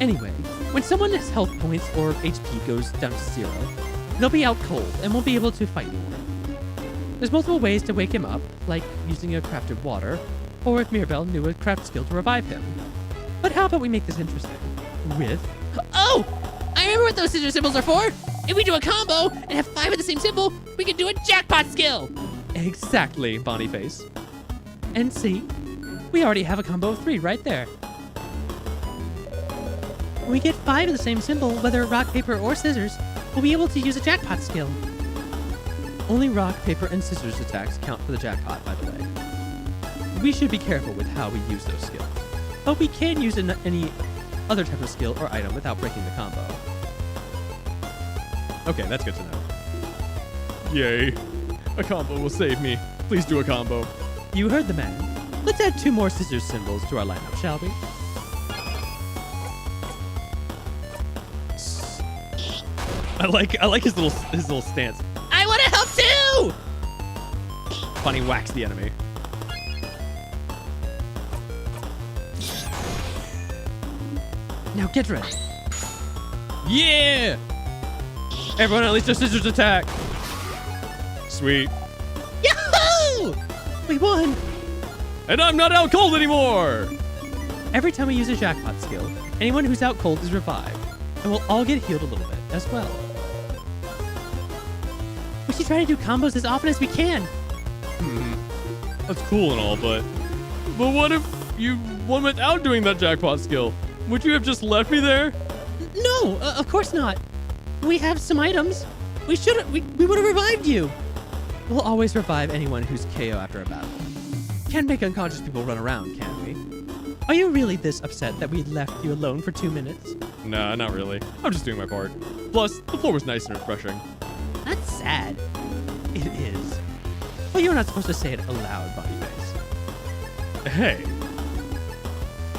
Anyway, when someone's health points or HP goes down to 0, they'll be out cold and won't be able to fight anymore. There's multiple ways to wake him up, like using a crafted water, or if Mirabelle knew a craft skill to revive him. But how about we make this interesting? With... Oh! I remember what those scissor symbols are for! If we do a combo and have 5 of the same symbol, we can do a jackpot skill! Exactly, Bonyface. And see, we already have a combo of 3 right there. When we get 5 of the same symbol, whether rock, paper, or scissors, we'll be able to use a jackpot skill. Only rock, paper, and scissors attacks count for the jackpot, by the way. We should be careful with how we use those skills, but we can use any other type of skill or item without breaking the combo. Okay, that's good to know. Yay. A combo will save me. Please do a combo. You heard the man. Let's add 2 more scissors symbols to our lineup, shall we? I like his little stance. I want to help too! Bunny whacks the enemy. Now get ready. Yeah! Everyone at least a scissors attack. Sweet. Yahoo! We won! And I'm not out cold anymore! Every time we use a jackpot skill, anyone who's out cold is revived, and we'll all get healed a little bit as well. We should try to do combos as often as we can. That's cool and all, but what if you won without doing that jackpot skill? Would you have just left me there? No, of course not. We have some items. We would have revived you. We'll always revive anyone who's KO after a battle. Can't make unconscious people run around, can we? Are you really this upset that we left you alone for 2 minutes? Nah, not really. I'm just doing my part. Plus, the floor was nice and refreshing. That's sad. It is. But you're not supposed to say it aloud, Bonyface. Hey.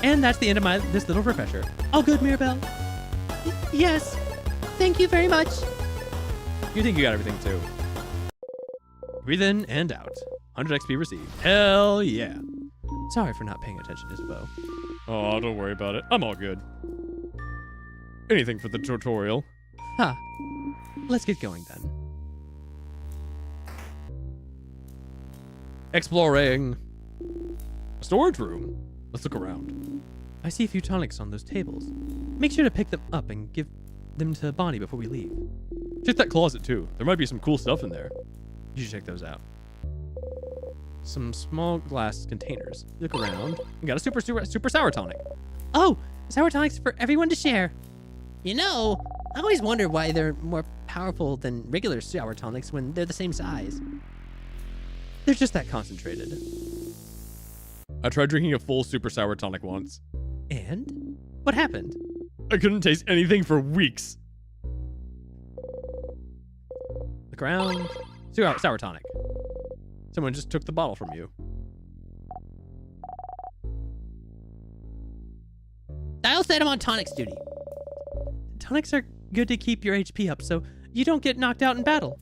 And that's the end of this little refresher. All good, Mirabelle? Yes. Thank you very much. You think you got everything too. Breathe in and out. 100 XP received. Hell yeah. Sorry for not paying attention, Isabeau. Oh, don't worry about it. I'm all good. Anything for the tutorial. Ha. Let's get going then. Exploring. A storage room. Let's look around. I see a few tonics on those tables. Make sure to pick them up and give them to Bonnie before we leave. Check that closet too. There might be some cool stuff in there. You should check those out. Some small glass containers. Look around. We got a super sour tonic. Oh, sour tonics for everyone to share. You know, I always wonder why they're more powerful than regular sour tonics when they're the same size. They're just that concentrated. I tried drinking a full super sour tonic once. And? What happened? I couldn't taste anything for weeks. Look around. Sour tonic. Someone just took the bottle from you. Dial said I'm on tonics duty. Tonics are good to keep your HP up so you don't get knocked out in battle.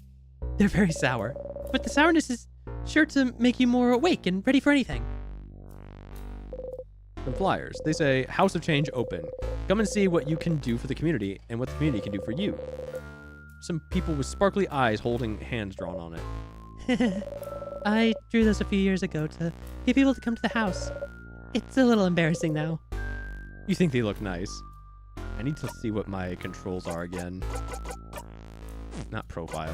They're very sour, but the sourness is sure to make you more awake and ready for anything. Some flyers. They say, House of Change open. Come and see what you can do for the community and what the community can do for you. Some people with sparkly eyes holding hands drawn on it. I drew those a few years ago to get people to come to the house. It's a little embarrassing now. You think they look nice? I need to see what my controls are again. Not profile.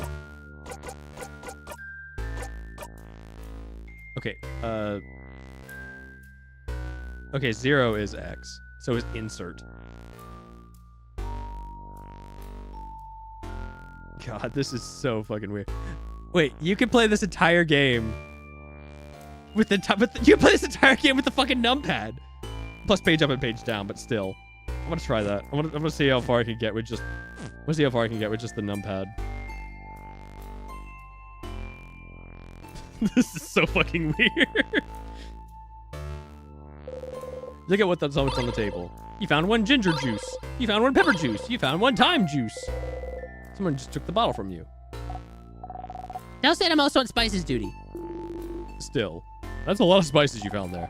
Okay, okay, 0 is X. So is insert. God, this is so fucking weird. Wait, you can play this entire game with the you can play this entire game with the fucking numpad. Plus page up and page down, but still. I'm gonna try that. I'm gonna see how far I can get with just the numpad. This is so fucking weird. Look at what's on the table. You found 1 ginger juice. You found 1 pepper juice. You found 1 thyme juice. Someone just took the bottle from you. Now said I'm also on spices duty. Still, that's a lot of spices you found there.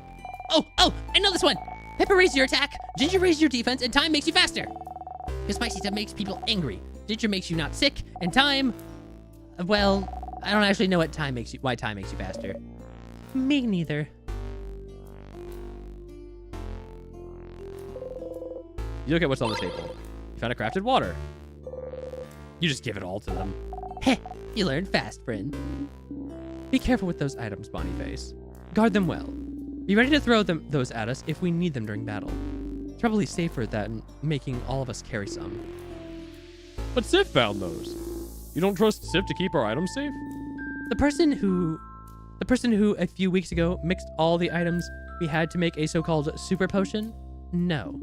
Oh, I know this one. Pepper raises your attack, ginger raises your defense, and thyme makes you faster. Because spicy stuff makes people angry. Ginger makes you not sick, and thyme, well, I don't actually know why thyme makes you faster. Me neither. You look at what's on the table. You found a crafted water. You just give it all to them. Heh, you learned fast, friend. Be careful with those items, Bonnie Face. Guard them well. Be ready to throw those at us if we need them during battle. It's probably safer than making all of us carry some. But Sif found those. You don't trust Sif to keep our items safe? The person who a few weeks ago mixed all the items we had to make a so-called super potion? No.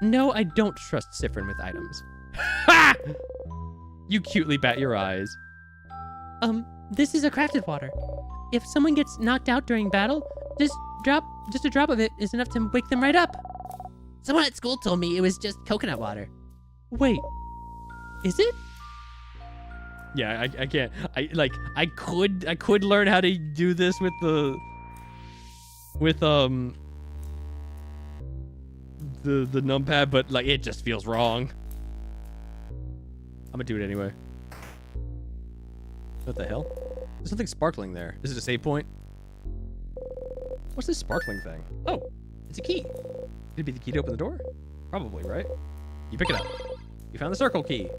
No, I don't trust Siffrin with items. Ha! You cutely bat your eyes. This is a crafted water. If someone gets knocked out during battle, just a drop of it is enough to wake them right up. Someone at school told me it was just coconut water. Wait, is it? Yeah, I can't. I could learn how to do this with the numpad, but like it just feels wrong. I'm gonna do it anyway. What the hell? There's something sparkling there. Is it a save point? What's this sparkling thing? Oh, it's a key. Could it be the key to open the door? Probably, right? You pick it up. You found the circle key.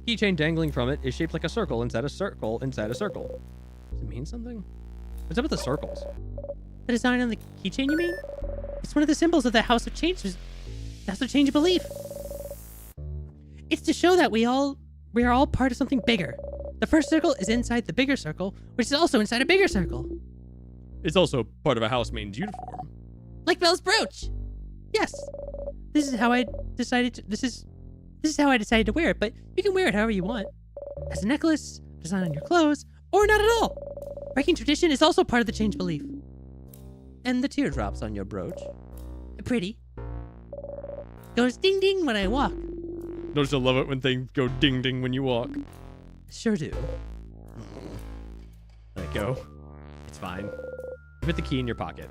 Keychain dangling from it is shaped like a circle inside a circle inside a circle. Does it mean something? What's up with the circles? The design on the keychain, you mean? It's one of the symbols of the House of Change. House of Change belief. It's to show that we are all part of something bigger. The first circle is inside the bigger circle, which is also inside a bigger circle. It's also part of a housemaid's uniform. Like Belle's brooch. Yes. This is how I decided to wear it, but you can wear it however you want. As a necklace, design on your clothes, or not at all. Breaking tradition is also part of the change belief. And the teardrops on your brooch. Pretty. Goes ding ding when I walk. Don't you love it when things go ding ding when you walk? Sure do. Let it go. It's fine. Put the key in your pocket.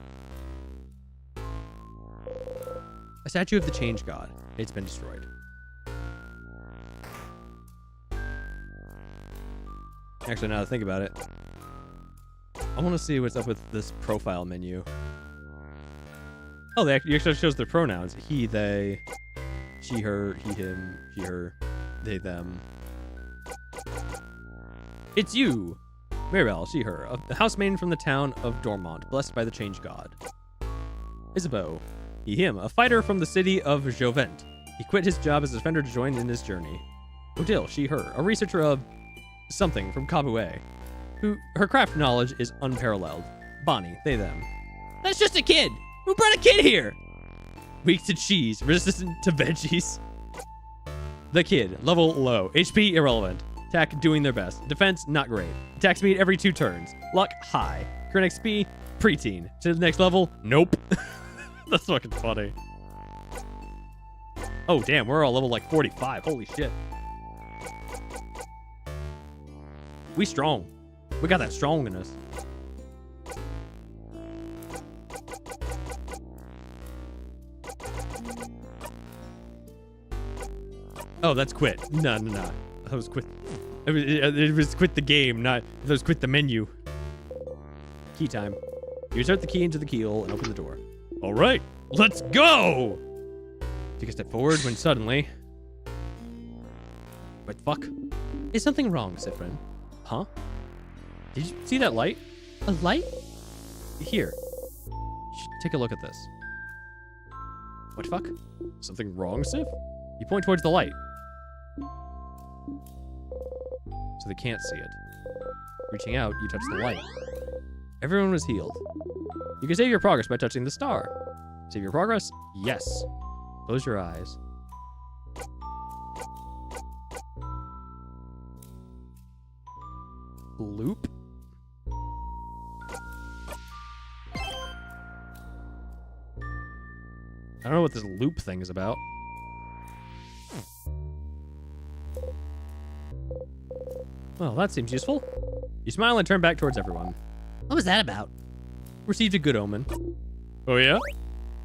A statue of the Change God. It's been destroyed. Actually, now that I think about it, I want to see what's up with this profile menu. Oh, it actually shows their pronouns. He, they, she, her, he, him, she, her, they, them. It's you, Mirabelle, she, her, the housemaid from the town of Dormont, blessed by the Change God. Isabeau, he, him, a fighter from the city of Jovent. He quit his job as a defender to join in his journey. Odile, she, her, a researcher of something from Kabue, who her craft knowledge is unparalleled. Bonnie, they, them. That's just a kid! Who brought a kid here? Weak to cheese, resistant to veggies. The kid, level low, HP irrelevant. Attack doing their best. Defense not great. Attack speed every 2 turns. Luck high. Current XP preteen. To the next level, nope. That's fucking funny. Oh damn, we're all level like 45. Holy shit. We strong. We got that strong in us. Oh, that's quit. No. That was quit. It was quit the game, not it was quit the menu. Key time. You insert the key into the keyhole and open the door. All right, let's go! Take a step forward when suddenly... What the fuck? Is something wrong, Sifrin? Huh? Did you see that light? A light? Here. You should take a look at this. What the fuck? Something wrong, Sif? You point towards the light. So they can't see it. Reaching out, you touch the light. Everyone was healed. You can save your progress by touching the star. Save your progress? Yes. Close your eyes. Loop? I don't know what this loop thing is about. Well, that seems useful. You smile and turn back towards everyone. What was that about? Received a good omen. Oh, yeah?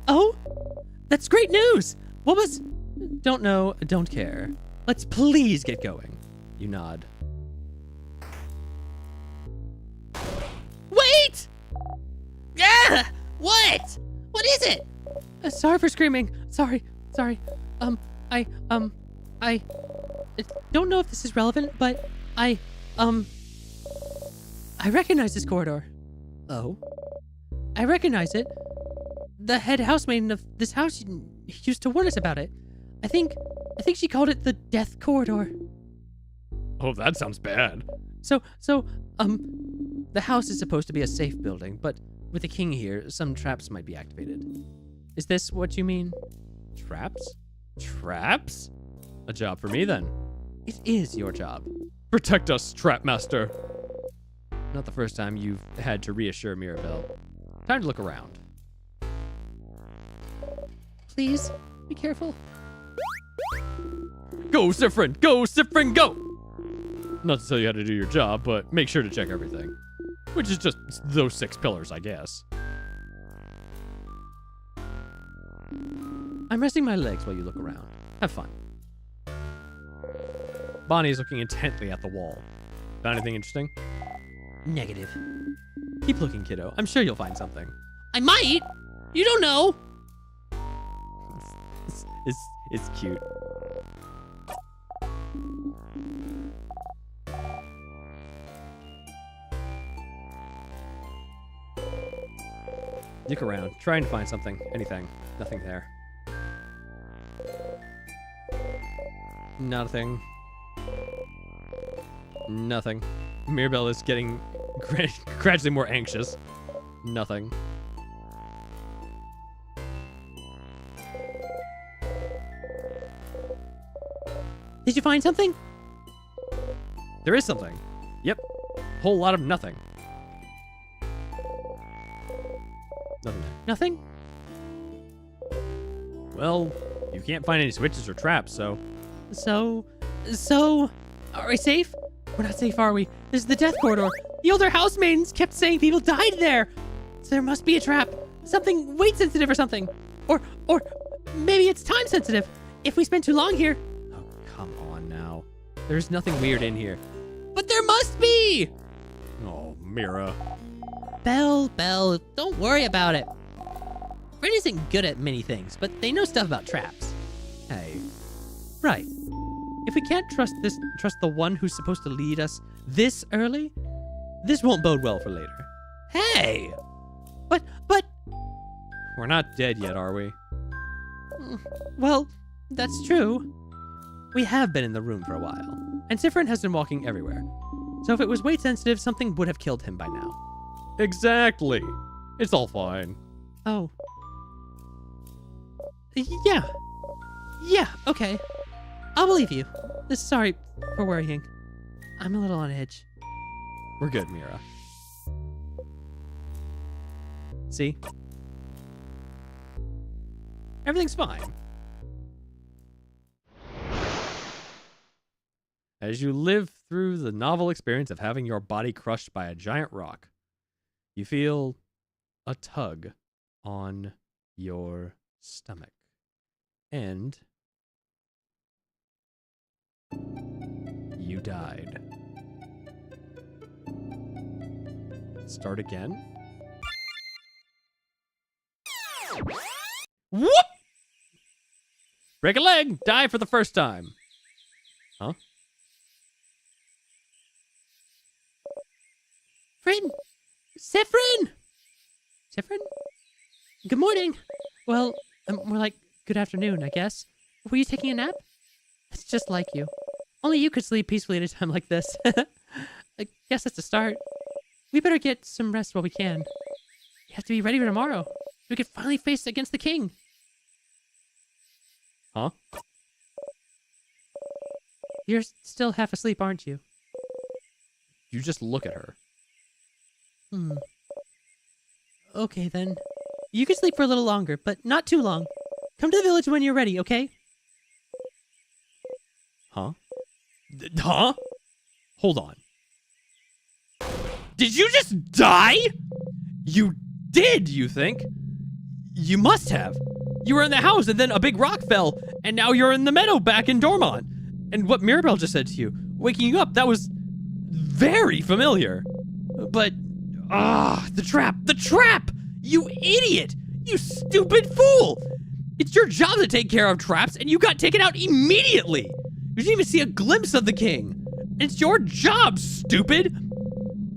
Oh, that's great news. What was... Don't know, don't care. Let's please get going. You nod. Wait! Yeah! What? What is it? Sorry for screaming. Sorry. I don't know if this is relevant, but I recognize this corridor. Oh? I recognize it. The head housemaiden of this house used to warn us about it. I think she called it the Death Corridor. Oh, that sounds bad. So, the house is supposed to be a safe building, but with the king here, some traps might be activated. Is this what you mean? Traps? Traps? A job for me, then. It is your job. Protect us, Trap Master. Not the first time you've had to reassure Mirabelle. Time to look around. Please, be careful. Go, Sifrin! Go, Sifrin, go! Not to tell you how to do your job, but make sure to check everything. Which is just those 6 pillars, I guess. I'm resting my legs while you look around. Have fun. Bonnie is looking intently at the wall. Found anything interesting? Negative. Keep looking, kiddo. I'm sure you'll find something. I might! You don't know! It's cute. Look around, trying to find something. Anything. Nothing there. Nothing. Nothing. Mirabelle is getting gradually more anxious. Nothing. Did you find something? There is something. Yep. Whole lot of nothing. Nothing there. Nothing? Well, you can't find any switches or traps, so... So, are we safe? We're not safe, are we? This is the Death Corridor. The older housemaidens kept saying people died there. So there must be a trap. Something weight sensitive or something. Or maybe it's time sensitive. If we spend too long here. Oh, come on now. There's nothing weird in here. But there must be! Oh, Mira. Belle, don't worry about it. Fred isn't good at many things, but they know stuff about traps. Hey. Right. If we can't trust the one who's supposed to lead us this early, this won't bode well for later. Hey! But... We're not dead yet, are we? Well, that's true. We have been in the room for a while, and Sifrin has been walking everywhere. So if it was weight sensitive, something would have killed him by now. Exactly. It's all fine. Oh. Yeah, okay. I'll believe you. Sorry for worrying. I'm a little on edge. We're good, Mira. See? Everything's fine. As you live through the novel experience of having your body crushed by a giant rock, you feel a tug on your stomach. And you died. Start again. Whoop! Break a leg. Die for the first time. Huh? Friend! Sephrin! Sephrin? Good morning. Well, more like good afternoon, I guess. Were you taking a nap? It's just like you. Only you could sleep peacefully at a time like this. I guess that's a start. We better get some rest while we can. We have to be ready for tomorrow. We can finally face against the king. Huh? You're still half asleep, aren't you? You just look at her. Okay, then. You can sleep for a little longer, but not too long. Come to the village when you're ready, okay? Huh? Huh? Hold on. Did you just die? You did, you think? You must have. You were in the house and then a big rock fell, and now you're in the meadow back in Dormont. And what Mirabelle just said to you, waking you up, that was very familiar. But, the trap! You idiot! You stupid fool! It's your job to take care of traps, and you got taken out immediately! You didn't even see a glimpse of the king! It's your job, stupid!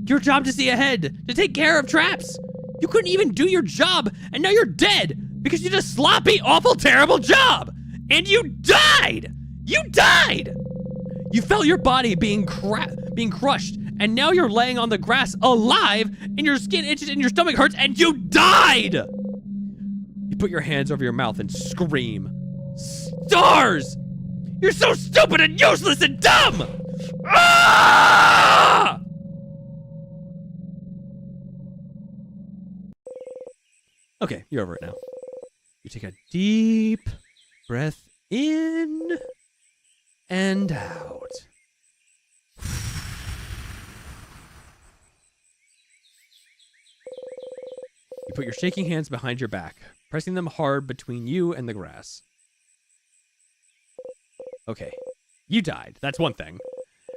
Your job to see ahead, to take care of traps! You couldn't even do your job, and now you're dead! Because you did a sloppy, awful, terrible job! And you died! You died! You felt your body being crushed, and now you're laying on the grass alive, and your skin itches and your stomach hurts, and you died! You put your hands over your mouth and scream. Stars! You're so stupid and useless and dumb! Ah! Okay, you're over it now. You take a deep breath in and out. You put your shaking hands behind your back, pressing them hard between you and the grass. Okay, you died. That's one thing.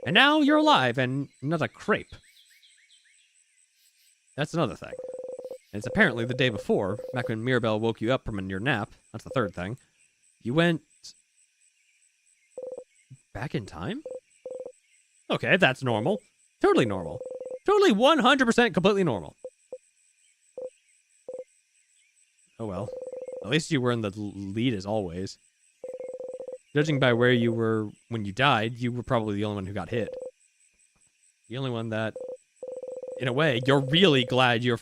And now you're alive and not a crepe. That's another thing. And it's apparently the day before, back when Mirabelle woke you up from your nap. That's the third thing. You went back in time? Okay, that's normal. Totally normal. Totally 100% completely normal. Oh well. At least you were in the lead as always. Judging by where you were when you died, you were probably the only one who got hit. The only one that, in a way, you're really glad you're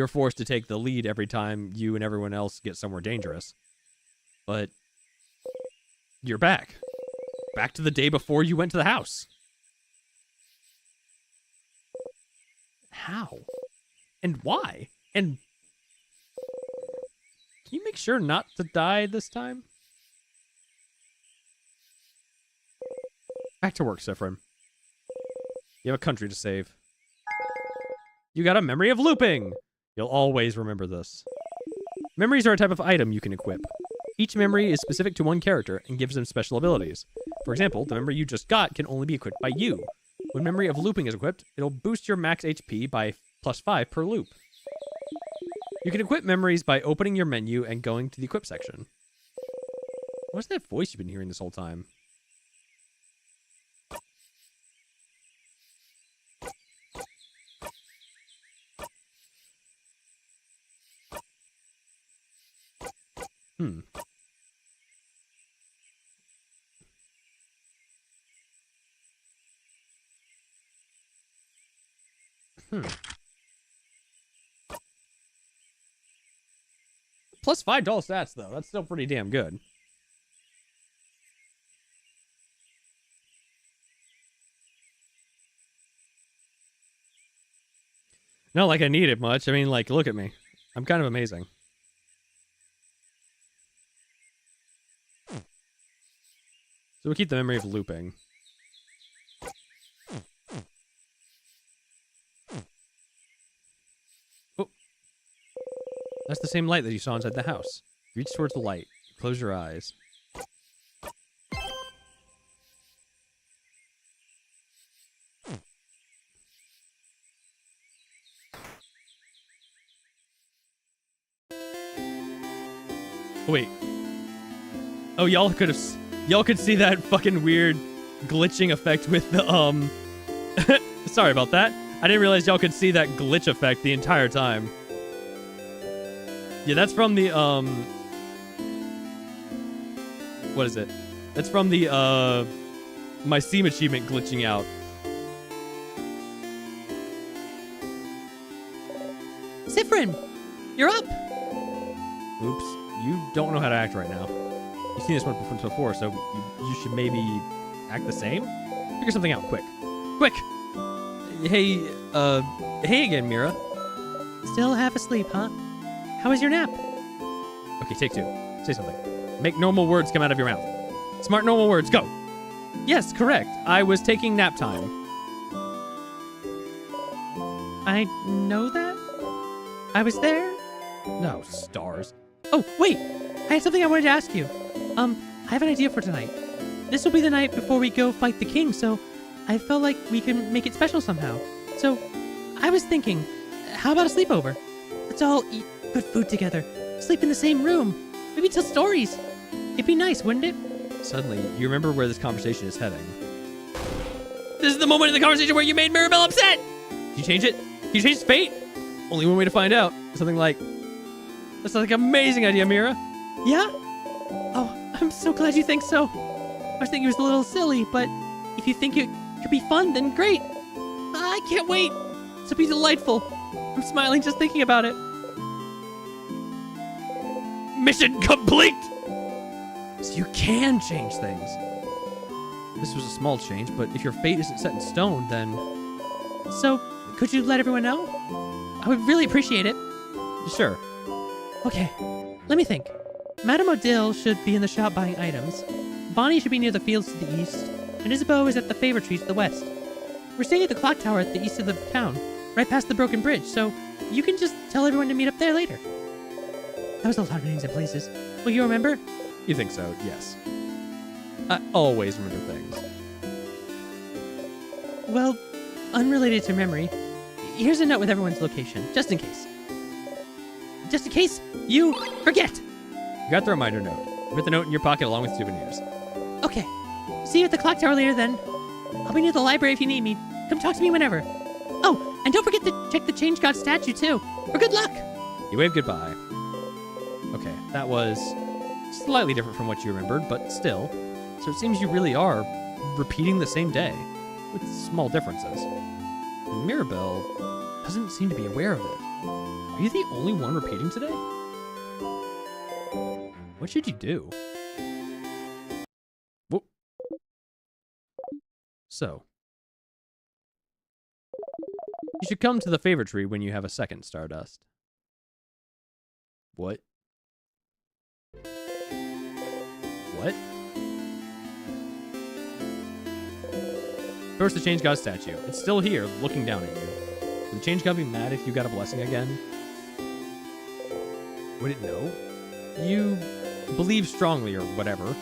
forced to take the lead every time you and everyone else get somewhere dangerous. But you're back. Back to the day before you went to the house. How? And why? And can you make sure not to die this time? Back to work, Sephrin. You have a country to save. You got a memory of looping! You'll always remember this. Memories are a type of item you can equip. Each memory is specific to one character and gives them special abilities. For example, the memory you just got can only be equipped by you. When memory of looping is equipped, it'll boost your max HP by +5 per loop. You can equip memories by opening your menu and going to the equip section. What's that voice you've been hearing this whole time? Plus $5 stats, though. That's still pretty damn good. Not like I need it much. I mean, like, look at me. I'm kind of amazing. So we'll keep the memory of looping. Oh. That's the same light that you saw inside the house. Reach towards the light. Close your eyes. Wait. Oh, y'all could see that fucking weird glitching effect with the, sorry about that. I didn't realize y'all could see that glitch effect the entire time. Yeah, that's from the, what is it? That's from the, my Steam achievement glitching out. Siffrin, you're up. Oops, you don't know how to act right now. You've seen this one before, so you should maybe act the same? Figure something out, quick. Quick! Hey, hey again, Mira. Still half asleep, huh? How was your nap? Okay, take two. Say something. Make normal words come out of your mouth. Smart normal words, go! Yes, correct. I was taking nap time. I know that? I was there? No, stars. Oh, wait! I had something I wanted to ask you. I have an idea for tonight. This will be the night before we go fight the king, so I felt like we can make it special somehow. So, I was thinking, how about a sleepover? Let's all eat good food together, sleep in the same room, maybe tell stories. It'd be nice, wouldn't it? Suddenly, you remember where this conversation is heading. This is the moment in the conversation where you made Mirabelle upset! Did you change it? Did you change its fate? Only one way to find out. Something like, that's like an amazing idea, Mira. Yeah? Oh, I'm so glad you think so. I was thinking it was a little silly, but if you think it could be fun, then great. I can't wait. This will be delightful. I'm smiling just thinking about it. Mission complete! So you can change things. This was a small change, but if your fate isn't set in stone, then... So, could you let everyone know? I would really appreciate it. Sure. Okay, let me think. Madame Odile should be in the shop buying items. Bonnie should be near the fields to the east. And Isabeau is at the Favor Tree to the west. We're staying at the clock tower at the east of the town, right past the broken bridge, so you can just tell everyone to meet up there later. That was a lot of names and places. Will you remember? You think so, yes. I always remember things. Well, unrelated to memory, here's a note with everyone's location, just in case. Just in case you forget. You got the reminder note. Put the note in your pocket along with souvenirs. Okay. See you at the clock tower later then. I'll be near the library if you need me. Come talk to me whenever. Oh, and don't forget to check the Change God statue too. For good luck. You wave goodbye. Okay, that was slightly different from what you remembered, but still. So it seems you really are repeating the same day, with small differences. And Mirabelle doesn't seem to be aware of it. Are you the only one repeating today? What should you do? Whoop. So, you should come to the Favor Tree when you have a second Stardust. What? What? First, the Change God statue. It's still here, looking down at you. Would the Change God be mad if you got a blessing again? Would it know? You believe strongly or whatever.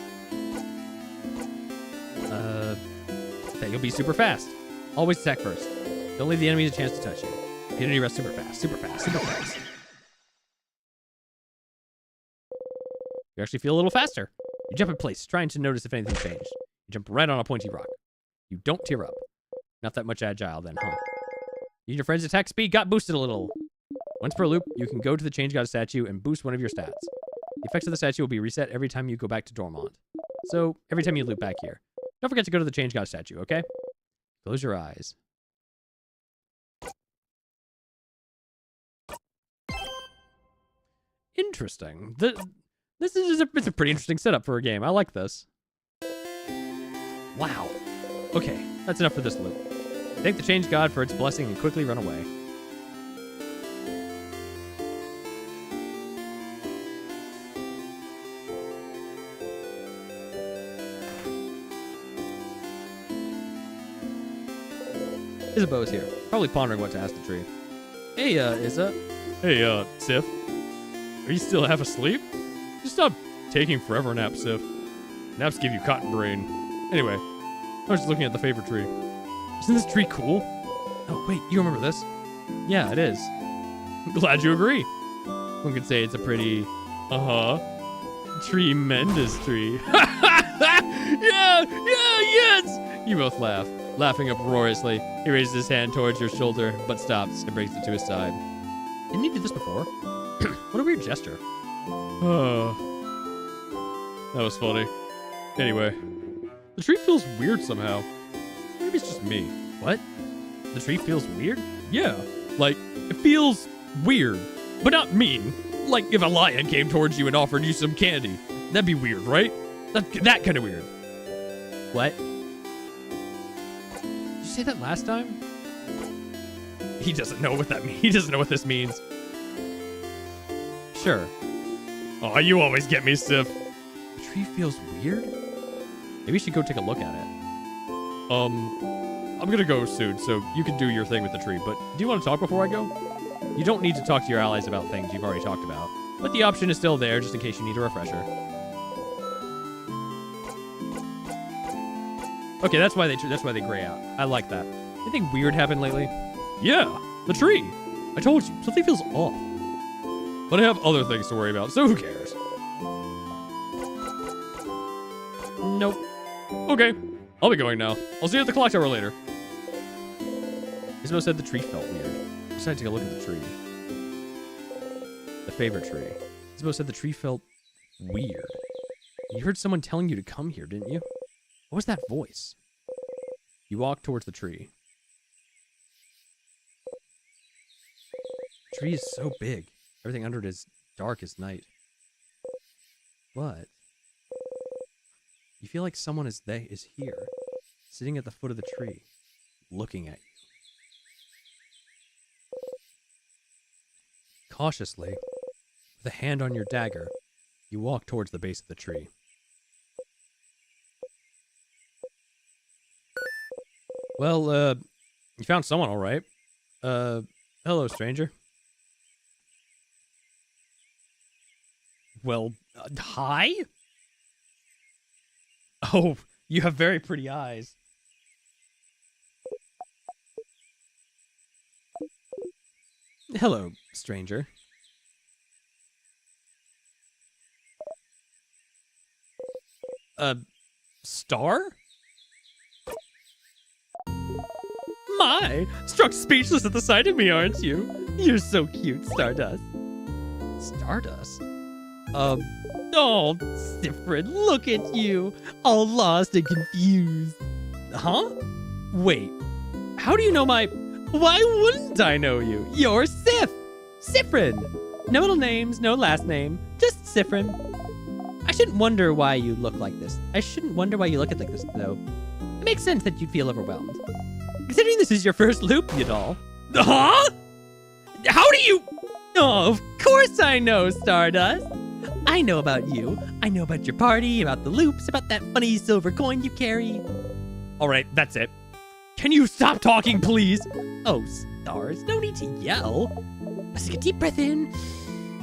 That you'll be super fast. Always attack first. Don't leave the enemies a chance to touch you. Hit any rest super fast, super fast, super fast. You actually feel a little faster. You jump in place, trying to notice if anything changed. You jump right on a pointy rock. You don't tear up. Not that much agile then, huh? You and your friend's attack speed got boosted a little. Once per loop, you can go to the Change God statue and boost one of your stats. The effects of the statue will be reset every time you go back to Dormont. So, every time you loop back here. Don't forget to go to the Change God statue, okay? Close your eyes. Interesting. This is it's a pretty interesting setup for a game. I like this. Wow. Okay, that's enough for this loop. Thank the Change God for its blessing and quickly run away. Isabeau is here, probably pondering what to ask the tree. Hey, Isa. Hey, Sif. Are you still half asleep? Just stop taking forever naps, Sif. Naps give you cotton brain. Anyway, I was just looking at the Favor Tree. Isn't this tree cool? Oh, wait, you remember this? Yeah, it is. I'm glad you agree. One could say it's a pretty, Tremendous tree. Yeah, yes! You both laugh, laughing uproariously. He raises his hand towards your shoulder, but stops and brings it to his side. Didn't he do this before? What a weird gesture. Oh, that was funny. Anyway, the tree feels weird somehow. Maybe it's just me. What? The tree feels weird? Yeah, like, it feels weird, but not mean. Like if a lion came towards you and offered you some candy. That'd be weird, right? That kind of weird. What? Did you say that last time? He doesn't know what that means. He doesn't know what this means. Sure. Oh, you always get me, Sif. The tree feels weird? Maybe we should go take a look at it. I'm gonna go soon, so you can do your thing with the tree, but do you want to talk before I go? You don't need to talk to your allies about things you've already talked about, but the option is still there just in case you need a refresher. Okay, that's why they gray out. I like that. Anything weird happened lately? Yeah, the tree. I told you, something feels off. But I have other things to worry about, so who cares? Nope. Okay, I'll be going now. I'll see you at the clock tower later. Isabel said the tree felt weird. I decided to take a look at the tree. The favorite tree. Isabel said the tree felt weird. You heard someone telling you to come here, didn't you? What was that voice? You walked towards the tree. The tree is so big. Everything under it is dark as night. What? You feel like someone is here, sitting at the foot of the tree, looking at you. Cautiously, with a hand on your dagger, you walk towards the base of the tree. Well, you found someone, all right. Hello, stranger. Well, hi? Oh, you have very pretty eyes. Hello, stranger. Star? My, struck speechless at the sight of me, aren't you? You're so cute, Stardust. Stardust? Oh, Siffred, look at you, all lost and confused. Huh? Wait, how do you know my... Why wouldn't I know you? You're Sif! Siffred! No middle names, no last name, just Siffred. I shouldn't wonder why you look like this. I shouldn't wonder why you look like this, though. It makes sense that you'd feel overwhelmed. Considering this is your first loop, you doll. Huh? How do you... Oh, of course I know, Stardust. I know about you. I know about your party, about the loops, about that funny silver coin you carry. All right, that's it. Can you stop talking, please? Oh, Stars, no need to yell. Let's take a deep breath in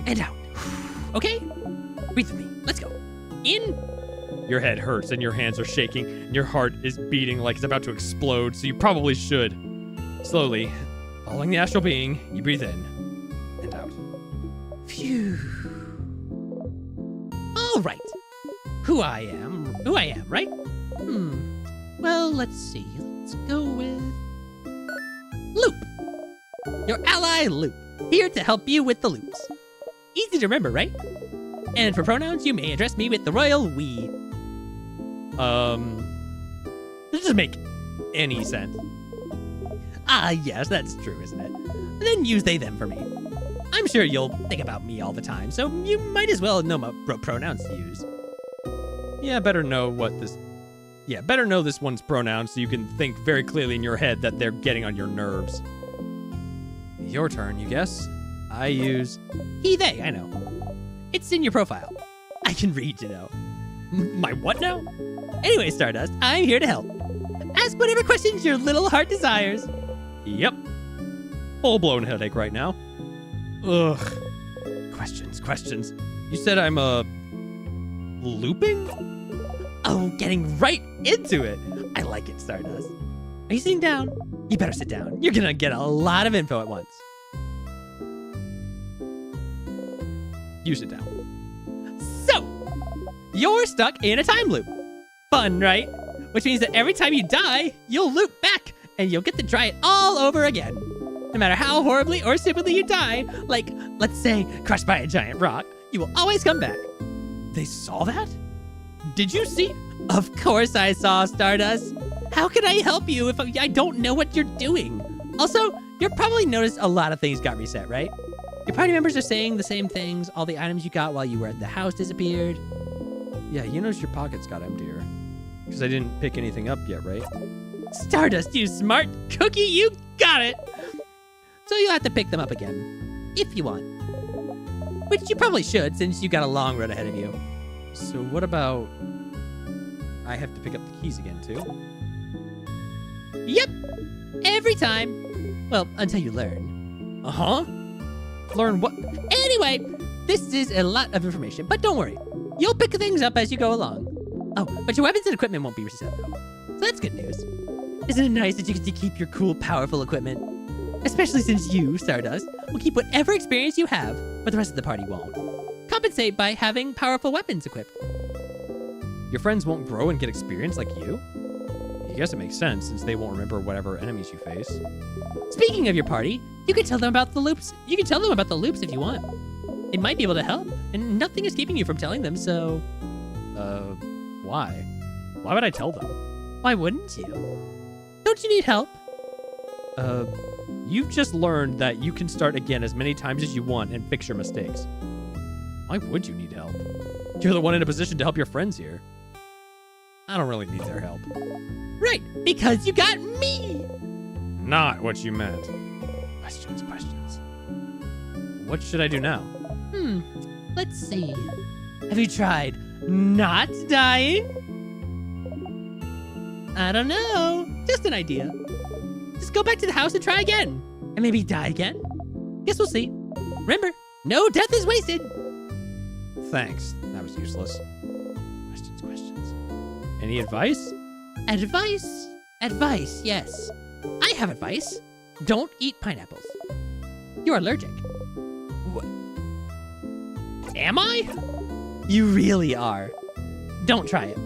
and out. Okay? Breathe with me. Let's go. In. Your head hurts and your hands are shaking and your heart is beating like it's about to explode, so you probably should. Slowly, following the astral being, you breathe in and out. Phew. All right. Who I am, right? Well, let's see. Let's go with Loop. Your ally, Loop. Here to help you with the loops. Easy to remember, right? And for pronouns, you may address me with the royal we. This doesn't make any sense. Ah, yes, that's true, isn't it? Then use they, them for me. I'm sure you'll think about me all the time, so you might as well know what pronouns to use. Yeah, better know this one's pronouns so you can think very clearly in your head that they're getting on your nerves. Your turn, you guess. I use he, they, I know. It's in your profile. I can read, you know. My what now? Anyway, Stardust, I'm here to help. Ask whatever questions your little heart desires. Yep. Full-blown headache right now. Ugh. Questions. You said I'm, looping? Oh, getting right into it. I like it, Stardust. Are you sitting down? You better sit down. You're gonna get a lot of info at once. You sit down. So, you're stuck in a time loop. Fun, right? Which means that every time you die, you'll loop back and you'll get to try it all over again. No matter how horribly or stupidly you die, like, let's say, crushed by a giant rock, you will always come back. They saw that? Did you see? Of course I saw, Stardust. How could I help you if I don't know what you're doing? Also, you've probably noticed a lot of things got reset, right? Your party members are saying the same things, all the items you got while you were at the house disappeared. Yeah, you noticed your pockets got emptier. Because I didn't pick anything up yet, right? Stardust, you smart cookie, you got it! So you'll have to pick them up again, if you want. Which you probably should, since you got a long road ahead of you. So what about... I have to pick up the keys again, too? Yep, every time. Well, until you learn. Uh-huh. Learn what? Anyway, this is a lot of information, but don't worry. You'll pick things up as you go along. Oh, but your weapons and equipment won't be reset, though. So that's good news. Isn't it nice that you get to keep your cool, powerful equipment? Especially since you, Stardust, will keep whatever experience you have, but the rest of the party won't. Compensate by having powerful weapons equipped. Your friends won't grow and get experience like you? I guess it makes sense, since they won't remember whatever enemies you face. Speaking of your party, you can tell them about the loops. You can tell them about the loops if you want. They might be able to help, and nothing is keeping you from telling them, so... Why? Why would I tell them? Why wouldn't you? Don't you need help? You've just learned that you can start again as many times as you want and fix your mistakes. Why would you need help? You're the one in a position to help your friends here. I don't really need their help. Right, because you got me! Not what you meant. Questions. What should I do now? Let's see. Have you tried not dying? I don't know. Just an idea. Just go back to the house and try again. And maybe die again. Guess we'll see. Remember, no death is wasted. Thanks. That was useless. Questions. Any advice? Advice, yes. I have advice. Don't eat pineapples. You're allergic. What? Am I? You really are. Don't try it.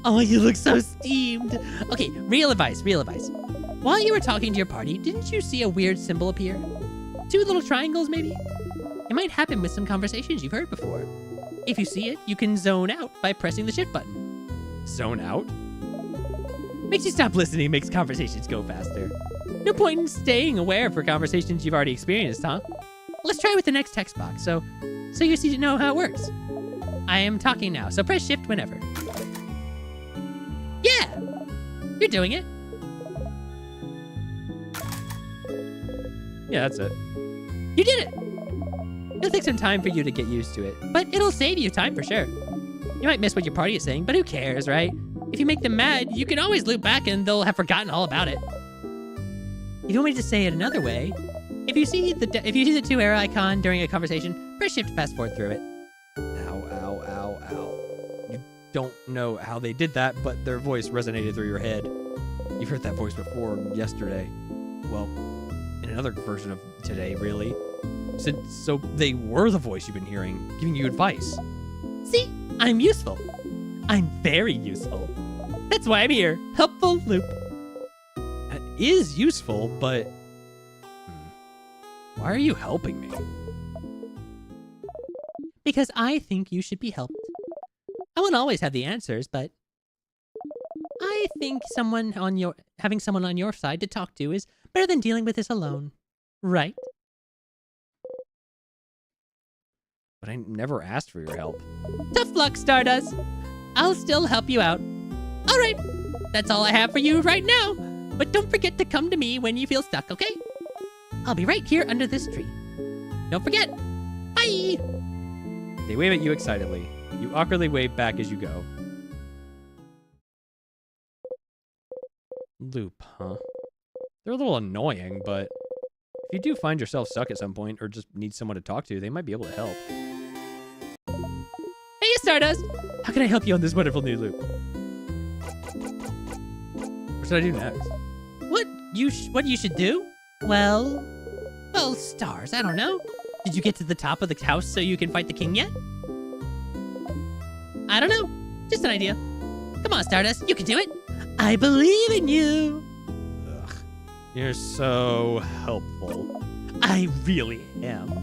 Oh, you look so steamed. Okay, real advice. While you were talking to your party, didn't you see a weird symbol appear? 2 little triangles, maybe? It might happen with some conversations you've heard before. If you see it, you can zone out by pressing the shift button. Zone out? Makes you stop listening, makes conversations go faster. No point in staying aware for conversations you've already experienced, huh? Let's try with the next text box, so you see to know how it works. I am talking now, so press shift whenever. Yeah! You're doing it. Yeah, that's it. You did it! It'll take some time for you to get used to it, but it'll save you time for sure. You might miss what your party is saying, but who cares, right? If you make them mad, you can always loop back and they'll have forgotten all about it. If you want me to say it another way, if you see the 2 arrow icon during a conversation, press shift to fast forward through it. Ow. You don't know how they did that, but their voice resonated through your head. You've heard that voice before yesterday. Well, in another version of today, really. So they were the voice you've been hearing, giving you advice. See, I'm useful. I'm very useful. That's why I'm here. Helpful Loop. That is useful, but... Why are you helping me? Because I think you should be helped. I won't always have the answers, but I think having someone on your side to talk to is better than dealing with this alone. Right? But I never asked for your help. Tough luck, Stardust. I'll still help you out. All right, that's all I have for you right now. But don't forget to come to me when you feel stuck, okay? I'll be right here under this tree. Don't forget. Bye! They wave at you excitedly. You awkwardly wave back as you go. Loop, huh? They're a little annoying, but if you do find yourself stuck at some point or just need someone to talk to, they might be able to help. Hey, Stardust! How can I help you on this wonderful new loop? What should I do next? What you should do? Well, stars, I don't know. Did you get to the top of the house so you can fight the king yet? I don't know. Just an idea. Come on, Stardust. You can do it. I believe in you. Ugh. You're so helpful. I really am.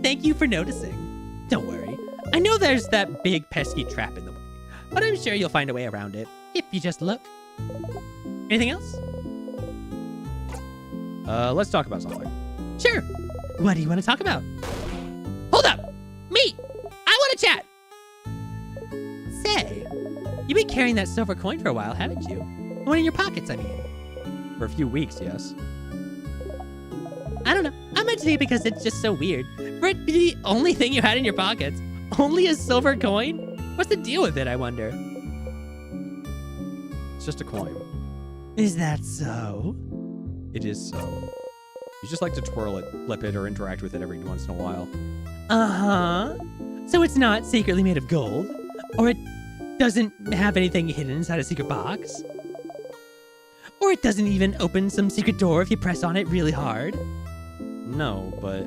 Thank you for noticing. Don't worry. I know there's that big pesky trap in the way, but I'm sure you'll find a way around it if you just look. Anything else? Let's talk about something. Sure. What do you want to talk about? Hold up! Me! I want to chat! Say, you've been carrying that silver coin for a while, haven't you? One in your pockets, I mean. For a few weeks, yes. I don't know. I'm mentioning it because it's just so weird. For it to be the only thing you had in your pockets, only a silver coin? What's the deal with it, I wonder? It's just a coin. Is that so? It is so. You just like to twirl it, flip it, or interact with it every once in a while. Uh-huh. So it's not secretly made of gold? Or it doesn't have anything hidden inside a secret box? Or it doesn't even open some secret door if you press on it really hard? No, but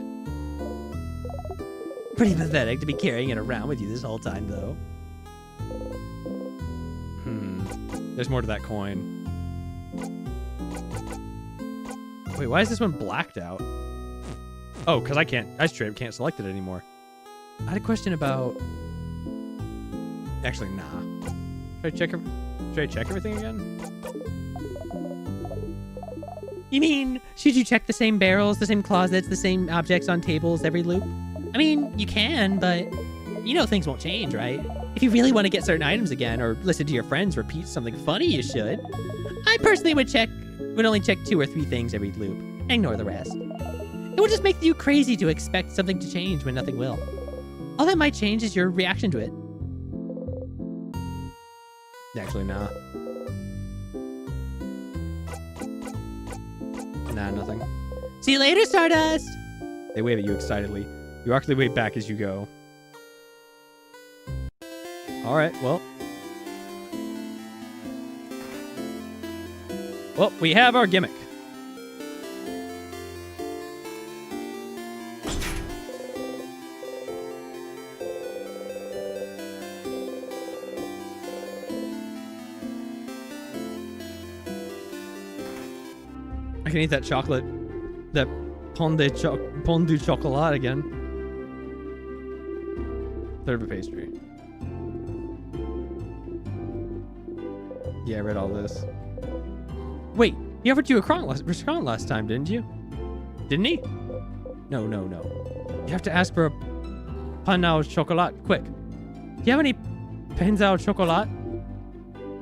Pretty pathetic to be carrying it around with you this whole time, though. there's more to that coin. Wait, why is this one blacked out? Oh, because I straight up can't select it anymore. I had a question about... Actually, nah. Should I check everything again? You mean, should you check the same barrels, the same closets, the same objects on tables every loop? I mean, you can, but you know things won't change, right? If you really want to get certain items again, or listen to your friends repeat something funny, you should. I personally would only check 2 or 3 things every loop, and ignore the rest. It will just make you crazy to expect something to change when nothing will. All that might change is your reaction to it. Actually, nah. Nah, nothing. See you later, Stardust! They wave at you excitedly. You awkwardly wave back as you go. Alright, well. Well, we have our gimmick. I can eat that chocolate, that pain du chocolat again. Third of a pastry. Yeah, I read all this. Wait, he offered you a croissant last time, didn't you? Didn't he? No. You have to ask for a pain au chocolat, quick. Do you have any pains au chocolat?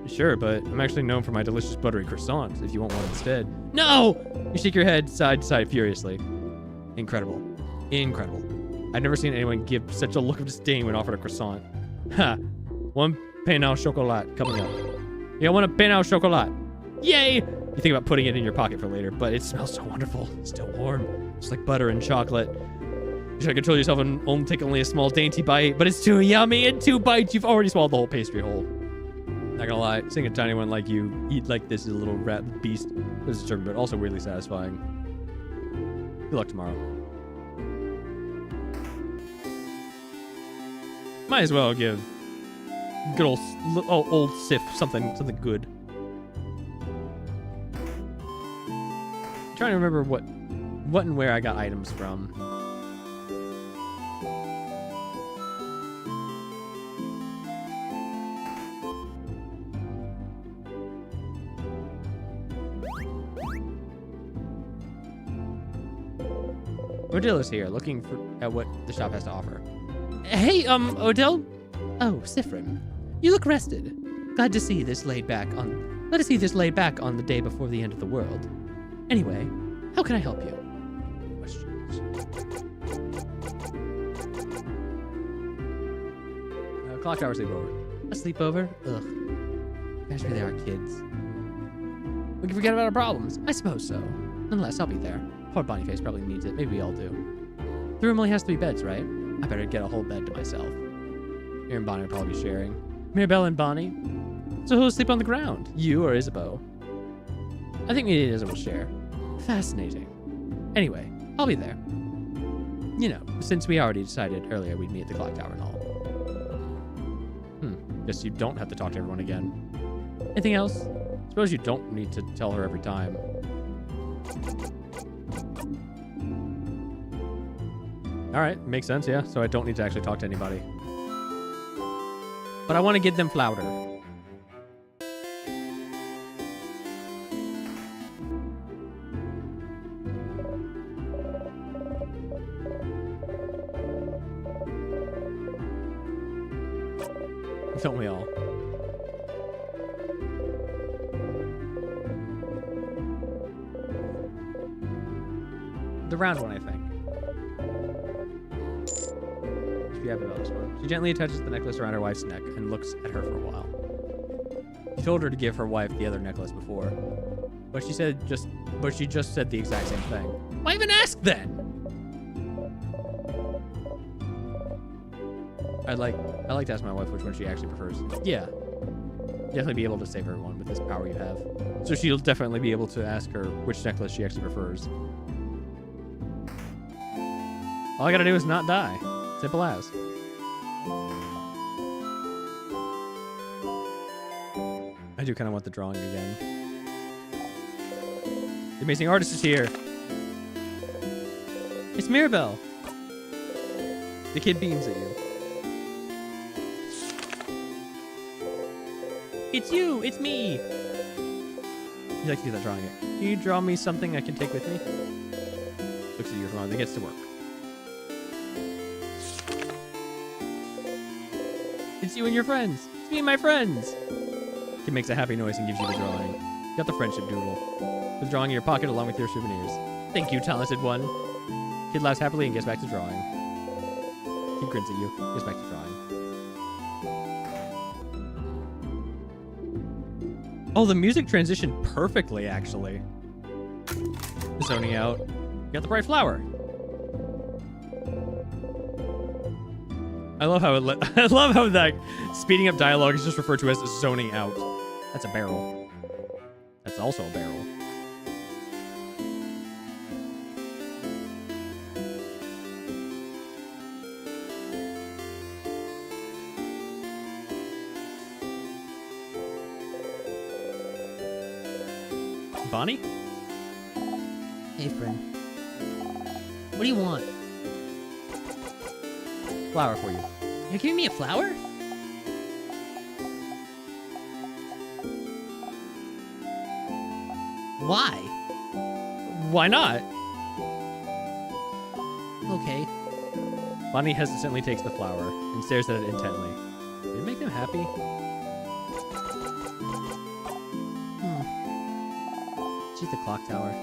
Sure, but I'm actually known for my delicious buttery croissants, if you want one instead. No! You shake your head side to side furiously. Incredible. Incredible. I've never seen anyone give such a look of disdain when offered a croissant. Ha! 1 pain au chocolat coming up. Yeah, I want a pain au chocolat. Yay! You think about putting it in your pocket for later, but it smells so wonderful. It's still warm. It's like butter and chocolate. You try to control yourself and only take a small dainty bite, but it's too yummy. In 2 bites, you've already swallowed the whole pastry whole. Not gonna lie, seeing a tiny one like you eat like this is a little rat beast. This is disturbing, but also weirdly satisfying. Good luck tomorrow. Might as well give good old Sif something good. I'm trying to remember what and where I got items from. Odile is here, looking at what the shop has to offer. Hey, Odile? Oh, Sifrin. You look rested. Glad to see this laid back on... Let us see this laid back on the day before the end of the world. Anyway, how can I help you? Questions. Clock tower sleepover. A sleepover? Ugh. You guys really are kids. We can forget about our problems. I suppose so. Nonetheless, I'll be there. Poor Bonyface probably needs it. Maybe we all do. The room only has 3 beds, right? I better get a whole bed to myself. You and Bonnie will probably be sharing. Mirabelle and Bonnie? So who'll sleep on the ground? You or Isabeau? I think me and Isabeau will share. Fascinating. Anyway, I'll be there. You know, since we already decided earlier we'd meet at the clock tower and all. Guess you don't have to talk to everyone again. Anything else? Suppose you don't need to tell her every time. Alright, makes sense, yeah. So I don't need to actually talk to anybody. But I want to give them Flounder. Don't we all? The round one, I think. She have about this one. She gently attaches the necklace around her wife's neck and looks at her for a while. He told her to give her wife the other necklace before, but she just said the exact same thing. Why even ask then? I'd like to ask my wife which one she actually prefers. Yeah. Definitely be able to save everyone with this power you have. So she'll definitely be able to ask her which necklace she actually prefers. All I gotta do is not die. Simple as. I do kind of want the drawing again. The amazing artist is here. It's Mirabelle. The kid beams at you. It's you! It's me! You like to do that drawing. Can you draw me something I can take with me? Looks at you from and gets to work. It's you and your friends! It's me and my friends! Kid makes a happy noise and gives you the drawing. You got the friendship doodle. Put the drawing in your pocket along with your souvenirs. Thank you, talented one. Kid laughs happily and gets back to drawing. Kid grins at you, gets back to drawing. Oh, the music transitioned perfectly, actually. Zoning out. You got the bright flower. I love how I love how that speeding up dialogue is just referred to as zoning out. That's a barrel. That's also a barrel. Bonnie? Hey, friend. What do you want? Flower for you. You're giving me a flower? Why? Why not? Okay. Bonnie hesitantly takes the flower and stares at it intently. Did it make them happy? She's the clock tower.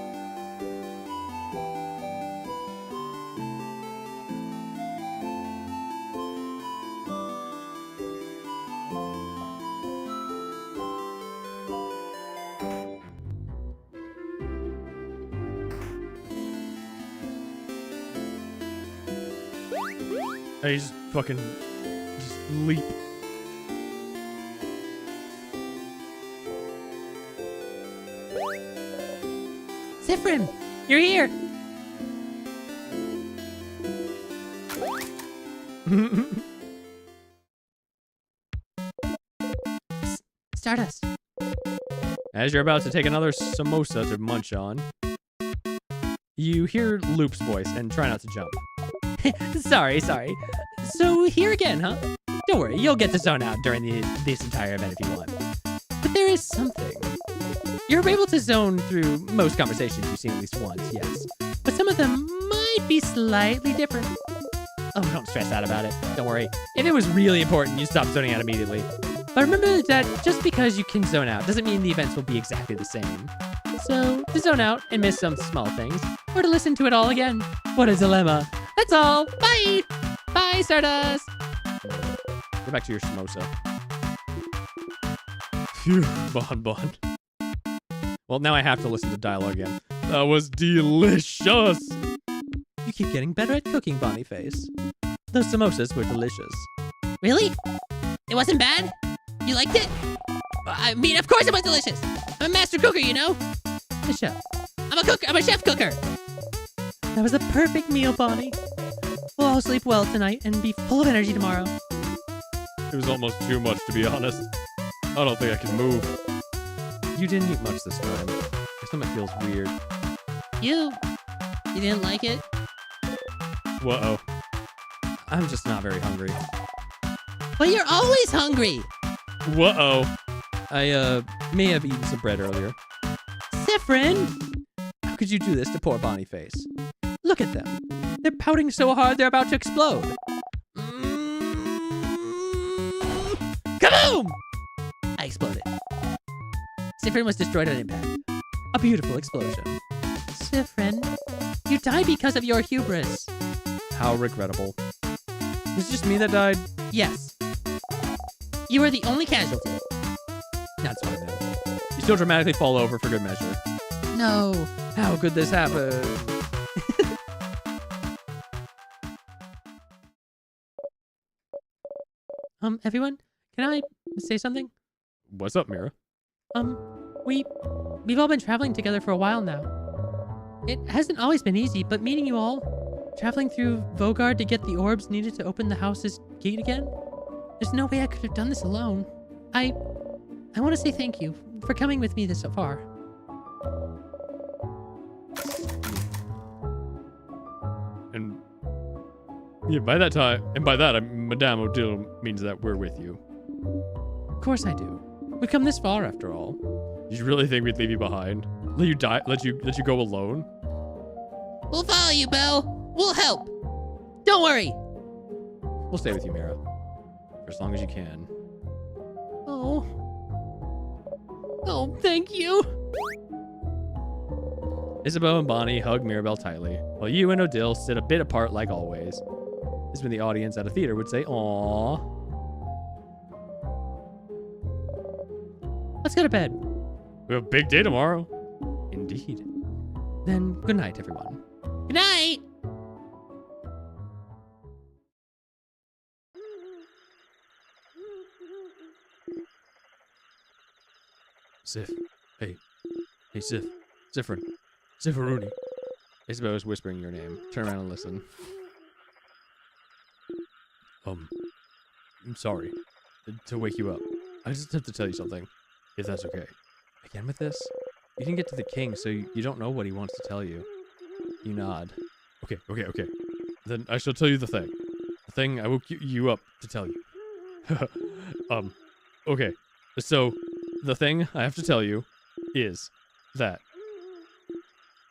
I just leap. Zephyrin, you're here. Stardust. As you're about to take another samosa to munch on, you hear Loop's voice and try not to jump. sorry. So here again, huh? Don't worry, you'll get to zone out during this entire event if you want. But there is something. You're able to zone through most conversations you've seen at least once, yes. But some of them might be slightly different. Oh, don't stress out about it. Don't worry. If it was really important, you stop zoning out immediately. But remember that just because you can zone out doesn't mean the events will be exactly the same. So, to zone out and miss some small things, or to listen to it all again. What a dilemma. That's all. Bye! Bye, Stardust! Go back to your samosa. Phew, Bon. Well, now I have to listen to dialogue again. That was delicious! You keep getting better at cooking, Bonnie Face. Those samosas were delicious. Really? It wasn't bad? You liked it? I mean, of course it was delicious. I'm a master cooker, you know? A chef. I'm a chef cooker. That was a perfect meal, Bonnie. We'll all sleep well tonight and be full of energy tomorrow. It was almost too much, to be honest. I don't think I can move. You didn't eat much this time. Your stomach feels weird. You didn't like it? Whoa. I'm just not very hungry. But you're always hungry. Whoa. I, may have eaten some bread earlier. Siffrin! How could you do this to poor Bonnie Face? Look at them. They're pouting so hard they're about to explode. Kaboom! I exploded. Siffrin was destroyed on impact. A beautiful explosion. Siffrin, you died because of your hubris. How regrettable. Was it just me that died? Yes. You were the only casualty. That's what I meant. You still dramatically fall over for good measure. No. How could this happen? Everyone, can I say something? What's up, Mira? We've all been traveling together for a while now. It hasn't always been easy, but meeting you all, traveling through Vogard to get the orbs needed to open the house's gate again, there's no way I could have done this alone. I want to say thank you for coming with me this far. And yeah, by that time, and by that, Madame Odile means that we're with you. Of course I do. We've come this far after all. You really think we'd leave you behind? Let you die? Let you go alone? We'll follow you, Belle. We'll help. Don't worry. We'll stay with you, Mira, for as long as you can. Oh. Oh, thank you. Isabeau and Bonnie hug Mirabelle tightly, while you and Odile sit a bit apart like always. This is when the audience at a theater would say, "Aww." Let's go to bed. We have a big day tomorrow. Indeed. Then good night, everyone. Good night. Sif. Hey. Hey, Sif. Siffrin. Sifferoony. Isabeau is whispering your name. Turn around and listen. I'm sorry to wake you up. I just have to tell you something, if that's okay. Again with this? You didn't get to the king, so you don't know what he wants to tell you. You nod. Okay. Then I shall tell you the thing. The thing I woke you up to tell you. Okay. So, the thing I have to tell you is that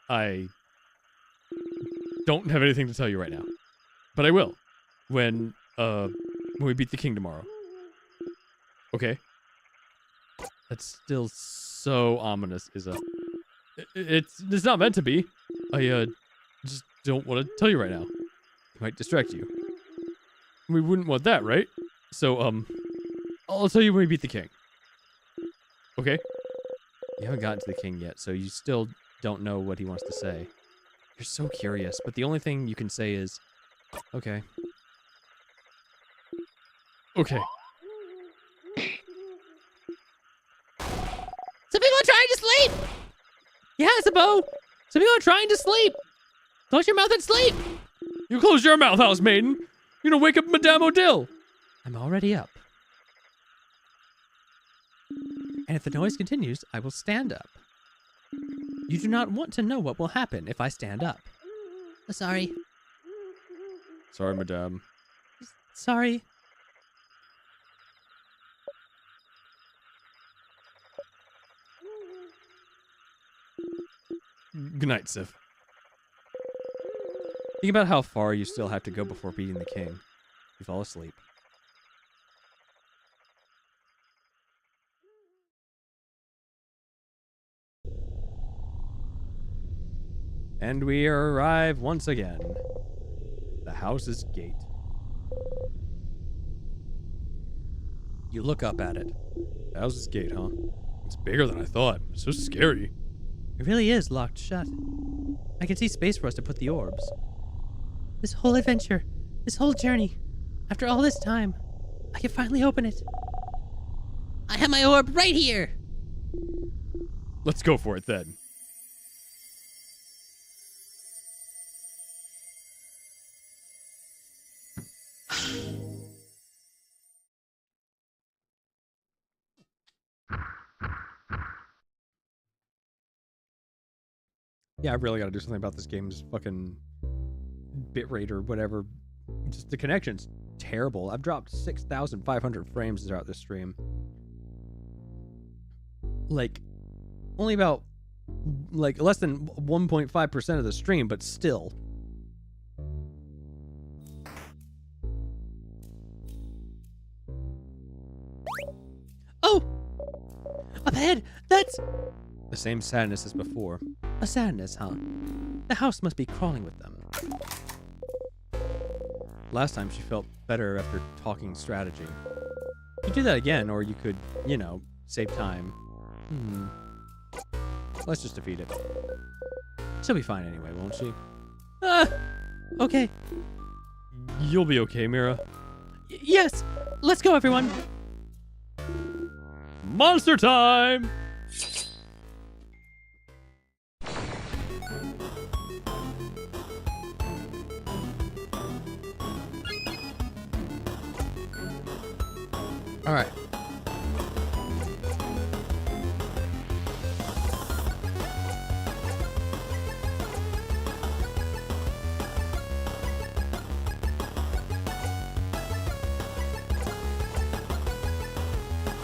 I don't have anything to tell you right now. But I will. When we beat the king tomorrow. Okay? That's still so ominous, Isa. It's not meant to be. I just don't want to tell you right now. It might distract you. We wouldn't want that, right? So, I'll tell you when we beat the king. Okay? You haven't gotten to the king yet, so you still don't know what he wants to say. You're so curious, but the only thing you can say is, okay. Okay. Some people are trying to sleep. Yeah, Isabeau. Some people are trying to sleep. Close your mouth and sleep. You close your mouth, house maiden. You're gonna wake up Madame Odile. I'm already up. And if the noise continues, I will stand up. You do not want to know what will happen if I stand up. Sorry. Sorry, Madame. Sorry. Good night, Sif. Think about how far you still have to go before beating the king. You fall asleep. And we arrive once again. The house's gate. You look up at it. The house's gate, huh? It's bigger than I thought. It's so scary. It really is locked shut. I can see space for us to put the orbs. This whole adventure, this whole journey, after all this time, I can finally open it. I have my orb right here! Let's go for it then. Yeah, I really got to do something about this game's fucking bitrate or whatever. Just the connection's terrible. I've dropped 6,500 frames throughout this stream. Like, only about, like, less than 1.5% of the stream, but still. Oh! Up ahead! That's... The same sadness as before. A sadness, huh? The house must be crawling with them. Last time she felt better after talking strategy. You could do that again, or you could, you know, save time. Let's just defeat it. She'll be fine anyway, won't she? Ah! Okay. You'll be okay, Mira. Yes! Let's go, everyone! Monster time! All right.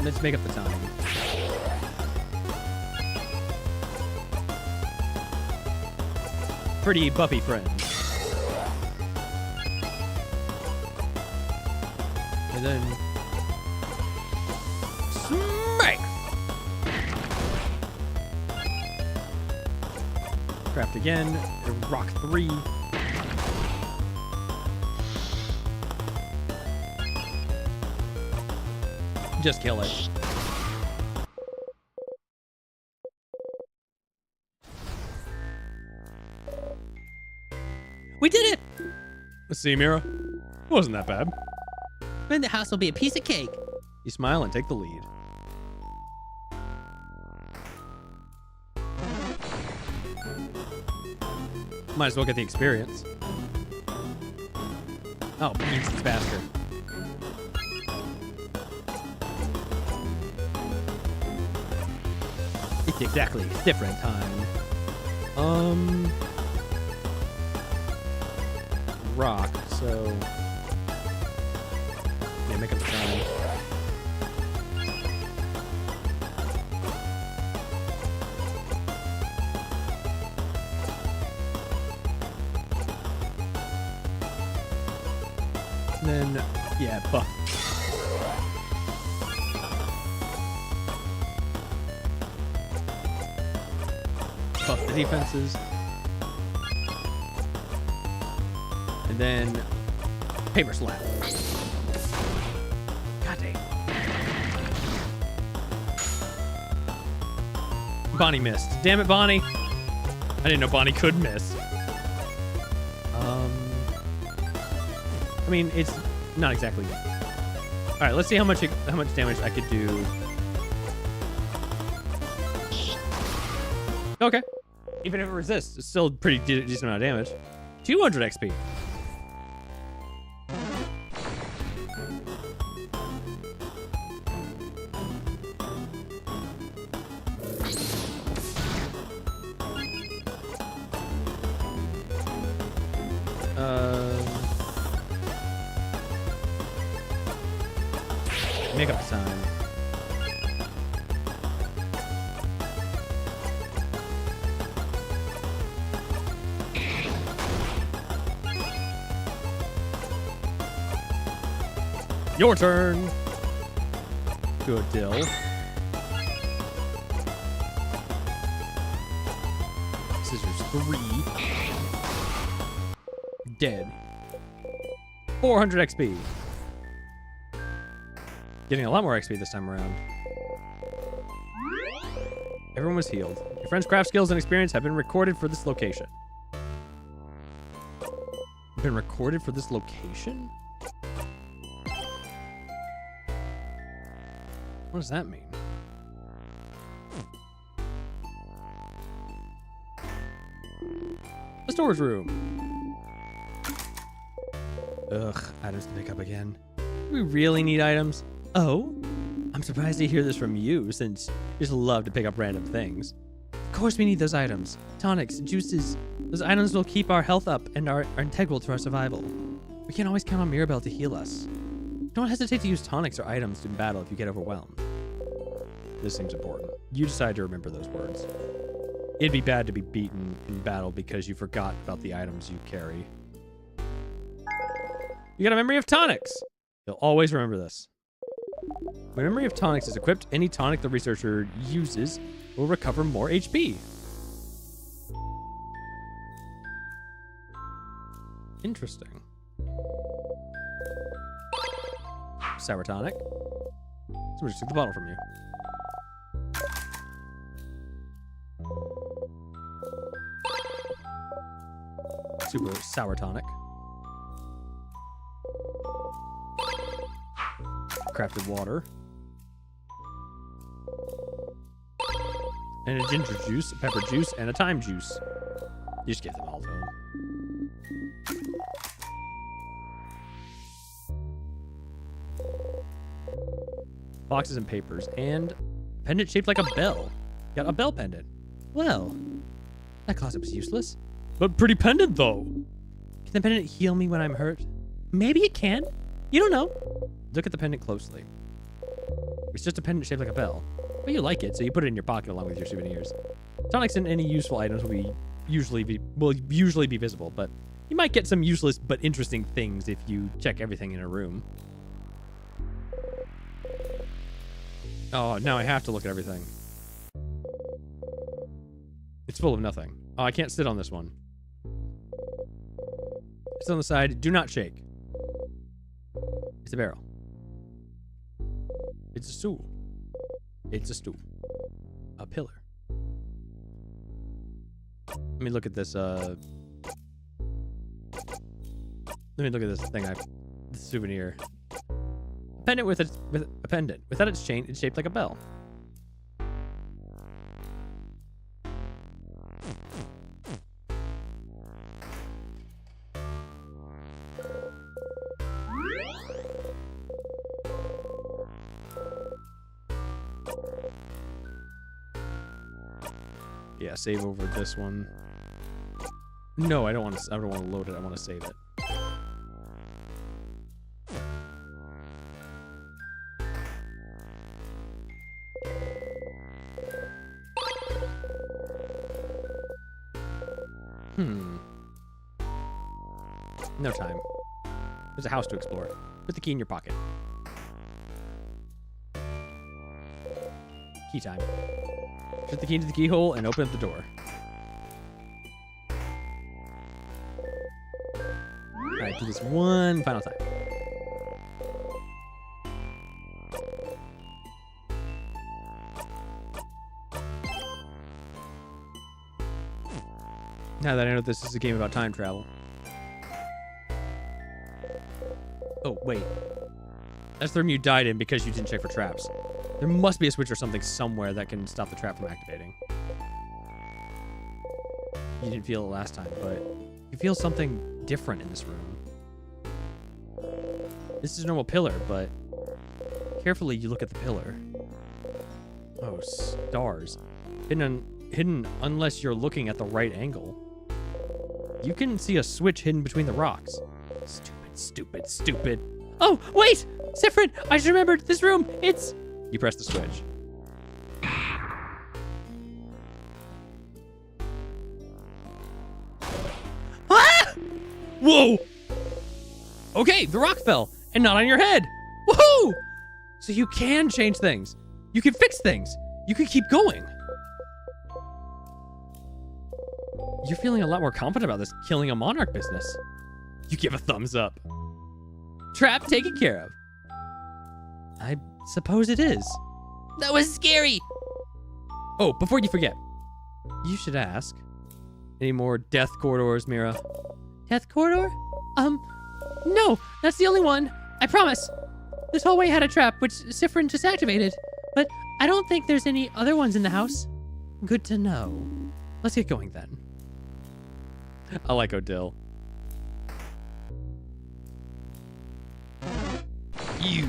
Let's make up the time. Pretty Buffy friends. And then smack. Craft again. Rock 3. Just kill it. We did it! Let's see, Mira. It wasn't that bad. Then the house will be a piece of cake. You smile and take the lead. Might as well get the experience. Oh, means it's faster. It's exactly different time. Rock, so yeah, make up the time. And then, yeah, buff. Buff the defenses. And then paper slap. God dang. Bonnie missed. Damn it, Bonnie. I didn't know Bonnie could miss. I mean, it's not exactly. All right, let's see how much damage I could do. Okay. Even if it resists, it's still pretty decent amount of damage. 200 XP. Make up the time. Your turn. Good deal. Scissors 3. Dead. 400 XP. Getting a lot more XP this time around. Everyone was healed. Your friend's craft skills and experience have been recorded for this location. Been recorded for this location? What does that mean? The storage room. Ugh, items to pick up again. Do we really need items? Oh, I'm surprised to hear this from you, since you just love to pick up random things. Of course we need those items. Tonics, juices. Those items will keep our health up and are integral to our survival. We can't always count on Mirabelle to heal us. Don't hesitate to use tonics or items in battle if you get overwhelmed. This seems important. You decide to remember those words. It'd be bad to be beaten in battle because you forgot about the items you carry. You got a memory of tonics. You'll always remember this. When memory of tonics is equipped, any tonic the researcher uses will recover more HP. Interesting. Sour tonic. Someone just took the bottle from you. Super sour tonic. Crafted water. And a ginger juice, a pepper juice, and a thyme juice. You just give them all to him. Boxes and papers, and a pendant shaped like a bell. Got a bell pendant. Well, that closet was useless. But pretty pendant, though. Can the pendant heal me when I'm hurt? Maybe it can. You don't know. Look at the pendant closely. It's just a pendant shaped like a bell. But you like it, so you put it in your pocket along with your souvenirs. Tonics and any useful items will usually be visible, but you might get some useless but interesting things if you check everything in a room. Oh, now I have to look at everything. It's full of nothing. Oh, I can't sit on this one. It's on the side. Do not shake. It's a barrel. It's a stool. It's a stool. A pillar. Let me look at this, Let me look at this thing this souvenir. Pendant with a pendant. Without its chain, it's shaped like a bell. Yeah, save over this one. No, I don't want to load it. I want to save it. No time. There's a house to explore. Put the key in your pocket. Key time. Put the key into the keyhole and open up the door. Alright, do this one final time. Now that I know this is a game about time travel. Oh, wait. That's the room you died in because you didn't check for traps. There must be a switch or something somewhere that can stop the trap from activating. You didn't feel it last time, but you feel something different in this room. This is a normal pillar, but carefully you look at the pillar. Oh, stars. Hidden unless you're looking at the right angle. You can see a switch hidden between the rocks. Stupid. Oh, wait! Siffrin, I just remembered this room. It's... You press the switch. Ah! Whoa! Okay, the rock fell, and not on your head. Woohoo! So you can change things. You can fix things. You can keep going. You're feeling a lot more confident about this killing a monarch business. You give a thumbs up. Trap taken care of. I suppose it is. That was scary. Oh, before you forget, you should ask. Any more death corridors, Mira? Death corridor? No, that's the only one. I promise. This hallway had a trap, which Siffrin just activated. But I don't think there's any other ones in the house. Good to know. Let's get going then. I like Odile. You.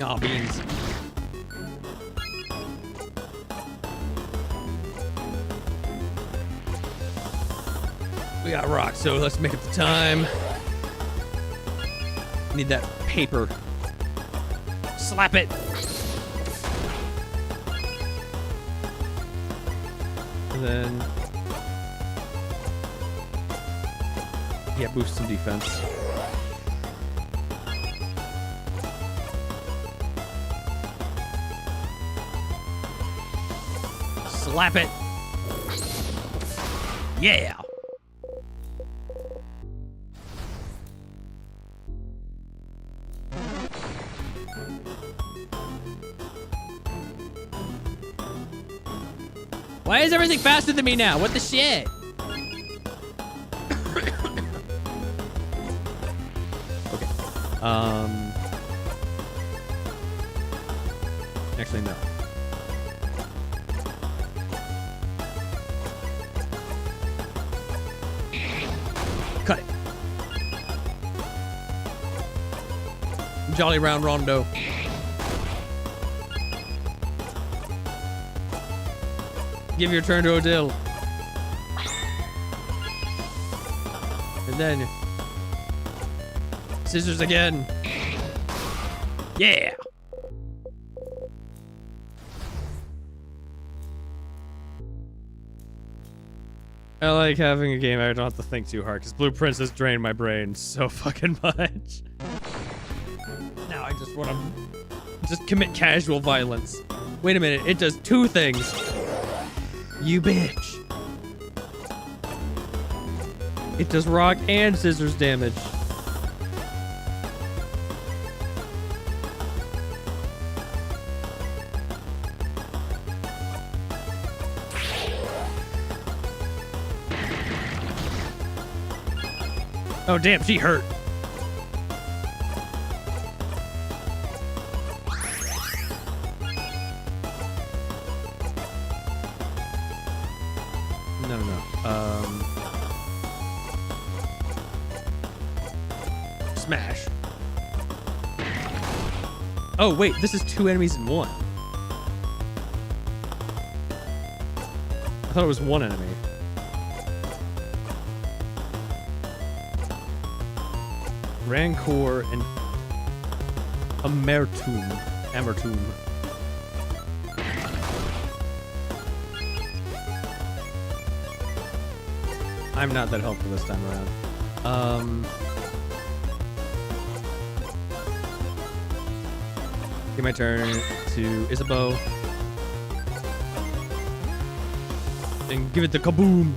Aw, beans. We got rocks, so let's make up the time. Need that paper. Slap it. And then, yeah, boost some defense. Slap it. Yeah. Why is everything faster than me now? What the shit? Okay. Actually, no. Cut it. Jolly round rondo. Give your turn to Odile. And then scissors again. Yeah. I like having a game I don't have to think too hard because Blueprints has drained my brain so fucking much. Now I just want to just commit casual violence. Wait a minute, it does two things. You bitch. It does rock and scissors damage. Oh damn, she hurt. No. Smash. Oh, wait, this is two enemies in one. I thought it was one enemy. Rancor and Amertum. I'm not that helpful this time around. Give my turn to Isabeau. And give it the kaboom.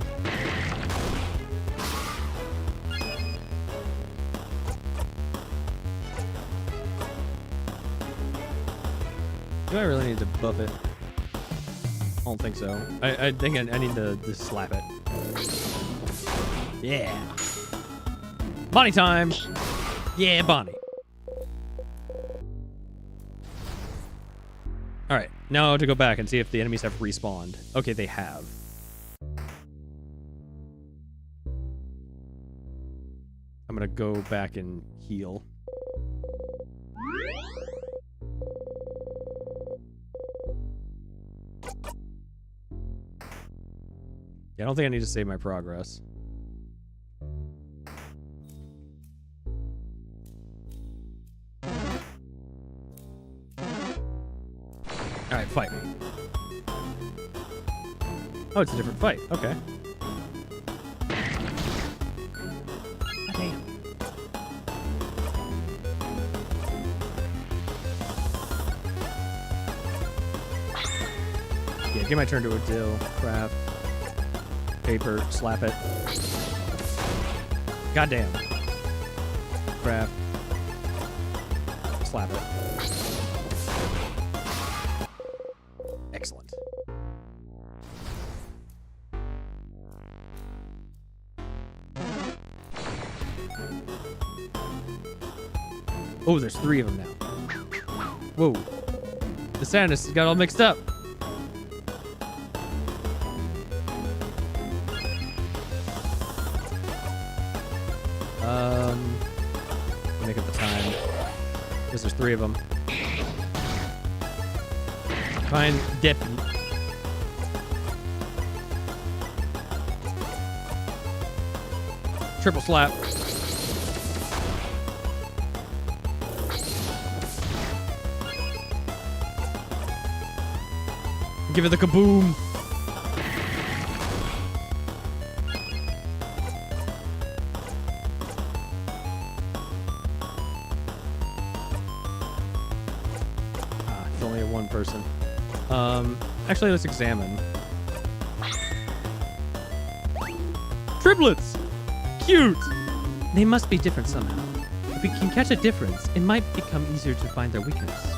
Do I really need to buff it? I don't think so. I think I need to just slap it. Yeah. Bonnie time. Yeah, Bonnie. All right, now to go back and see if the enemies have respawned. Okay, they have. I'm gonna go back and heal. Yeah, I don't think I need to save my progress. Alright, fight me. Oh, it's a different fight. Okay. God damn. Yeah, give my turn to Odile. Craft. Paper. Slap it. Goddamn. Craft. Slap it. Excellent. Oh, there's 3 of them now. Whoa. The sadness got all mixed up. Make up the time. Because there's 3 of them. Fine, dip. Triple slap. Give it the kaboom. It's only a one person. Actually, let's examine. Triplets! Cute! They must be different somehow. If we can catch a difference, it might become easier to find their weakness.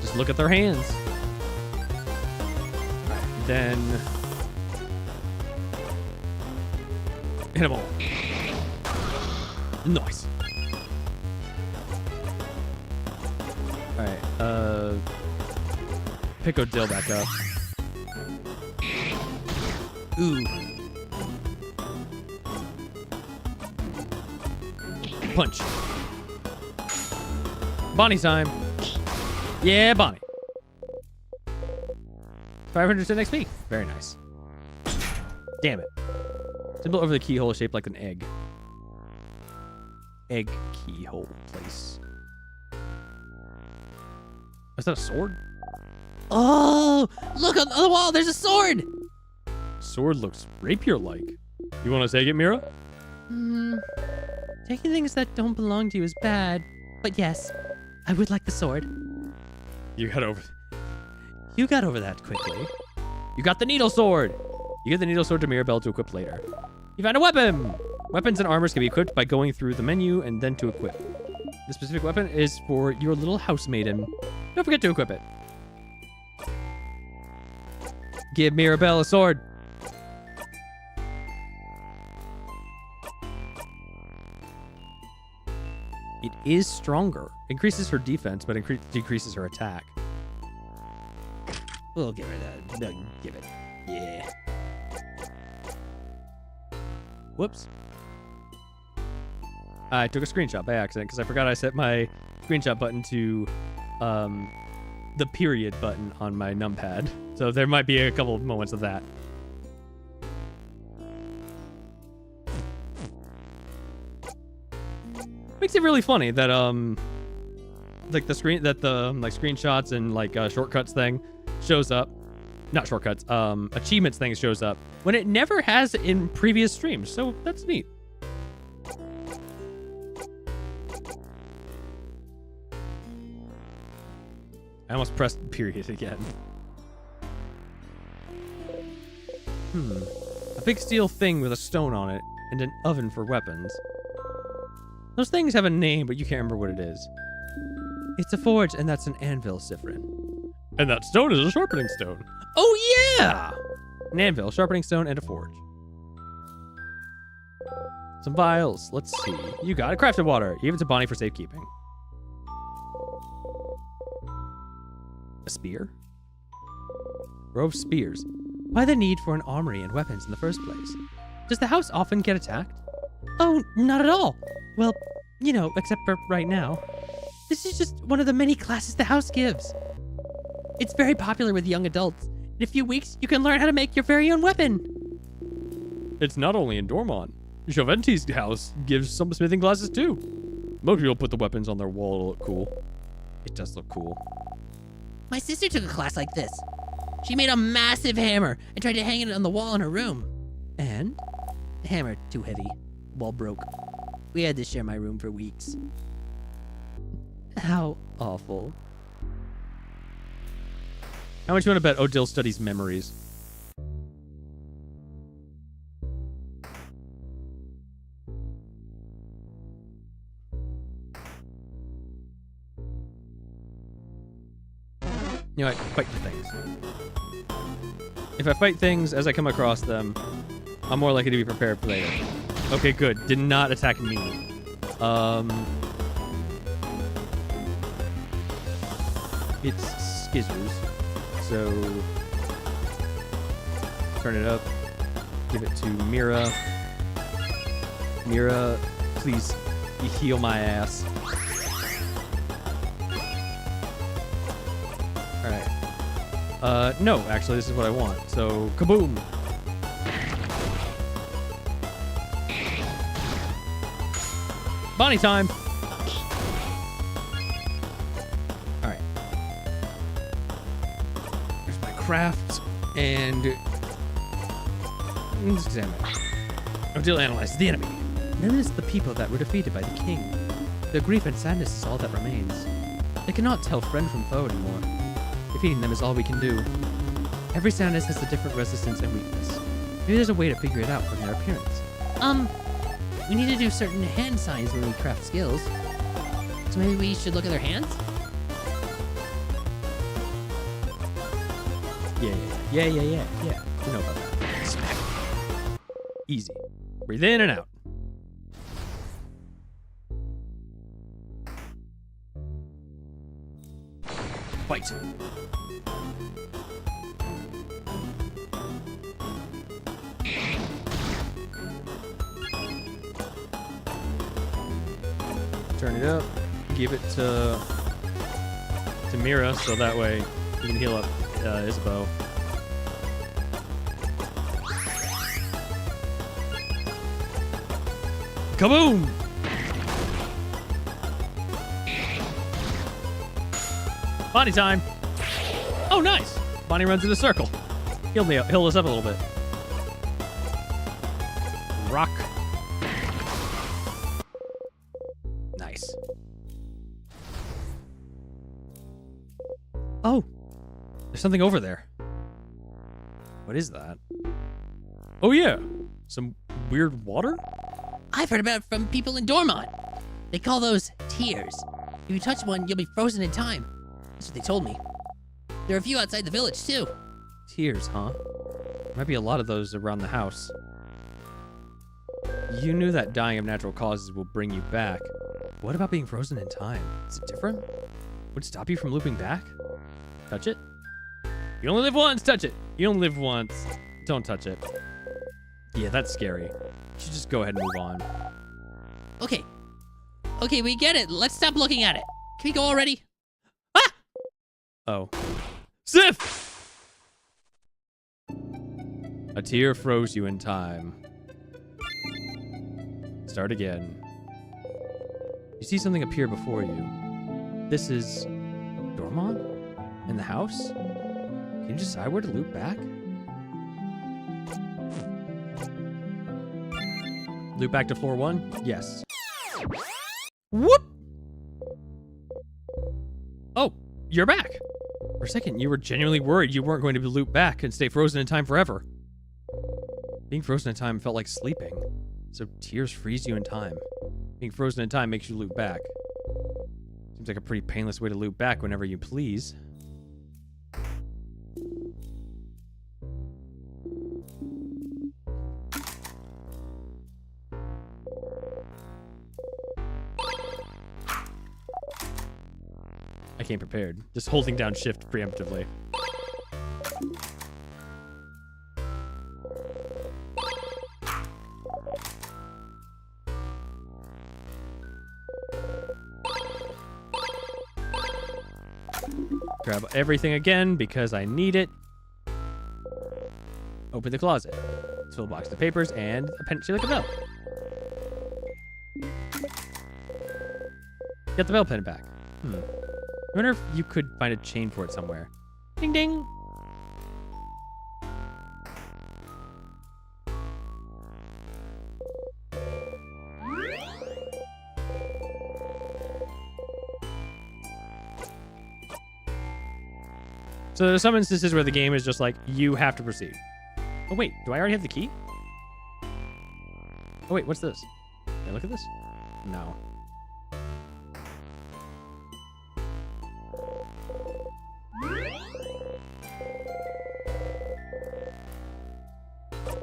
Just look at their hands. Alright, then... hit them all. Nice. Alright, pick Odile back up. Ooh. Punch. Bonnie's time. Yeah, Bonnie. 510 XP. Very nice. Damn it. Symbol over the keyhole shaped like an egg. Egg keyhole place. Is that a sword? Oh, look on the wall. There's a sword. Sword looks rapier-like. You want to take it, Mira? Taking things that don't belong to you is bad. But yes, I would like the sword. You got over that quickly. You got the needle sword. You get the needle sword to Mirabelle to equip later. You found a weapon. Weapons and armors can be equipped by going through the menu and then to equip. The specific weapon is for your little house maiden. Don't forget to equip it. Give Mirabelle a sword. It is stronger. Increases her defense, but decreases her attack. We'll give her that. No, give it. Yeah. Whoops. I took a screenshot by accident because I forgot I set my screenshot button to the period button on my numpad. So there might be a couple of moments of that. Makes it really funny that like the screenshots and like shortcuts thing shows up. Not shortcuts, achievements thing shows up when it never has in previous streams. So that's neat. I almost pressed period again. A big steel thing with a stone on it and an oven for weapons. Those things have a name, but you can't remember what it is. It's a forge, and that's an anvil, Siffrin. And that stone is a sharpening stone. Oh, yeah! An anvil, sharpening stone, and a forge. Some vials. Let's see. You got it. Crafted water. Give it to Bonnie for safekeeping. A spear? Row of spears. Why the need for an armory and weapons in the first place? Does the house often get attacked? Oh, not at all. Well, you know, except for right now. This is just one of the many classes the house gives. It's very popular with young adults. In a few weeks, you can learn how to make your very own weapon. It's not only in Dormont. Joventi's house gives some smithing classes too. Most people put the weapons on their wall to look cool. It does look cool. My sister took a class like this. She made a massive hammer and tried to hang it on the wall in her room. And? The hammer, too heavy. Wall broke. We had to share my room for weeks. How awful. How much you want to bet Odile studies memories? You know, I fight the things. If I fight things as I come across them, I'm more likely to be prepared for later. Okay, good. Did not attack me. It's Skizzers. So... Turn it up. Give it to Mira. Mira, please heal my ass. Alright. No, actually, this is what I want. So, kaboom! Bonnie time! Alright. There's my craft, and... let's examine it. Odile analyzes the enemy. Notice the people that were defeated by the king. Their grief and sadness is all that remains. They cannot tell friend from foe anymore. Defeating them is all we can do. Every sadness has a different resistance and weakness. Maybe there's a way to figure it out from their appearance. We need to do certain hand signs when we craft skills. So maybe we should look at their hands? Yeah. You know about that. Smack. Easy. Breathe in and out. Fight. Turn it up. Give it to Mira, so that way you can heal up Isabeau. Kaboom! Bonnie time! Oh, nice! Bonnie runs in a circle. Heal us up a little bit. Rock. Nice. Oh! There's something over there. What is that? Oh, yeah! Some weird water? I've heard about it from people in Dormont. They call those tears. If you touch one, you'll be frozen in time. That's what they told me. There are a few outside the village, too. Tears, huh? Might be a lot of those around the house. You knew that dying of natural causes will bring you back. What about being frozen in time? Is it different? Would it stop you from looping back? Touch it? You only live once, touch it! You only live once. Don't touch it. Yeah, that's scary. You should just go ahead and move on. Okay. Okay, we get it. Let's stop looking at it. Can we go already? Ah! Oh. Sif! A tear froze you in time. Start again. You see something appear before you. This is Dormont? In the house? Can you decide where to loop back? Loop back to floor 1? Yes. Whoop! Oh, you're back. For a second, you were genuinely worried you weren't going to be looped back and stay frozen in time forever. Being frozen in time felt like sleeping, so tears freeze you in time. Being frozen in time makes you loop back. Seems like a pretty painless way to loop back whenever you please. I came prepared. Just holding down shift preemptively. Grab everything again because I need it. Open the closet. Fill a box of papers and a pen shaped like a bell. Get the bell pen back. I wonder if you could find a chain for it somewhere. Ding ding! So there's some instances where the game is just like, you have to proceed. Oh wait, do I already have the key? Oh wait, what's this? Can I look at this? No.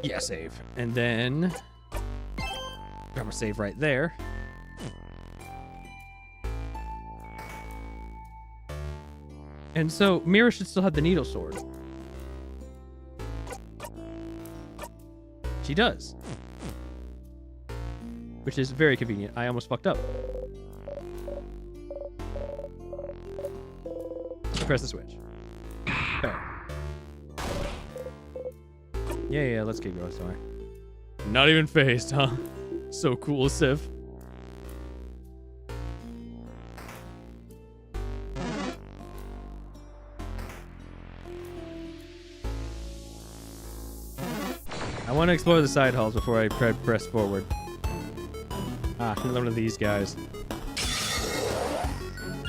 Yeah, save. And then grab my save right there. And so Mira should still have the needle sword. She does. Which is very convenient. I almost fucked up. Press the switch. Bam. Yeah, let's keep going, sorry. Not even phased, huh? So cool, Civ. I want to explore the side halls before I press forward. Ah, another one of these guys.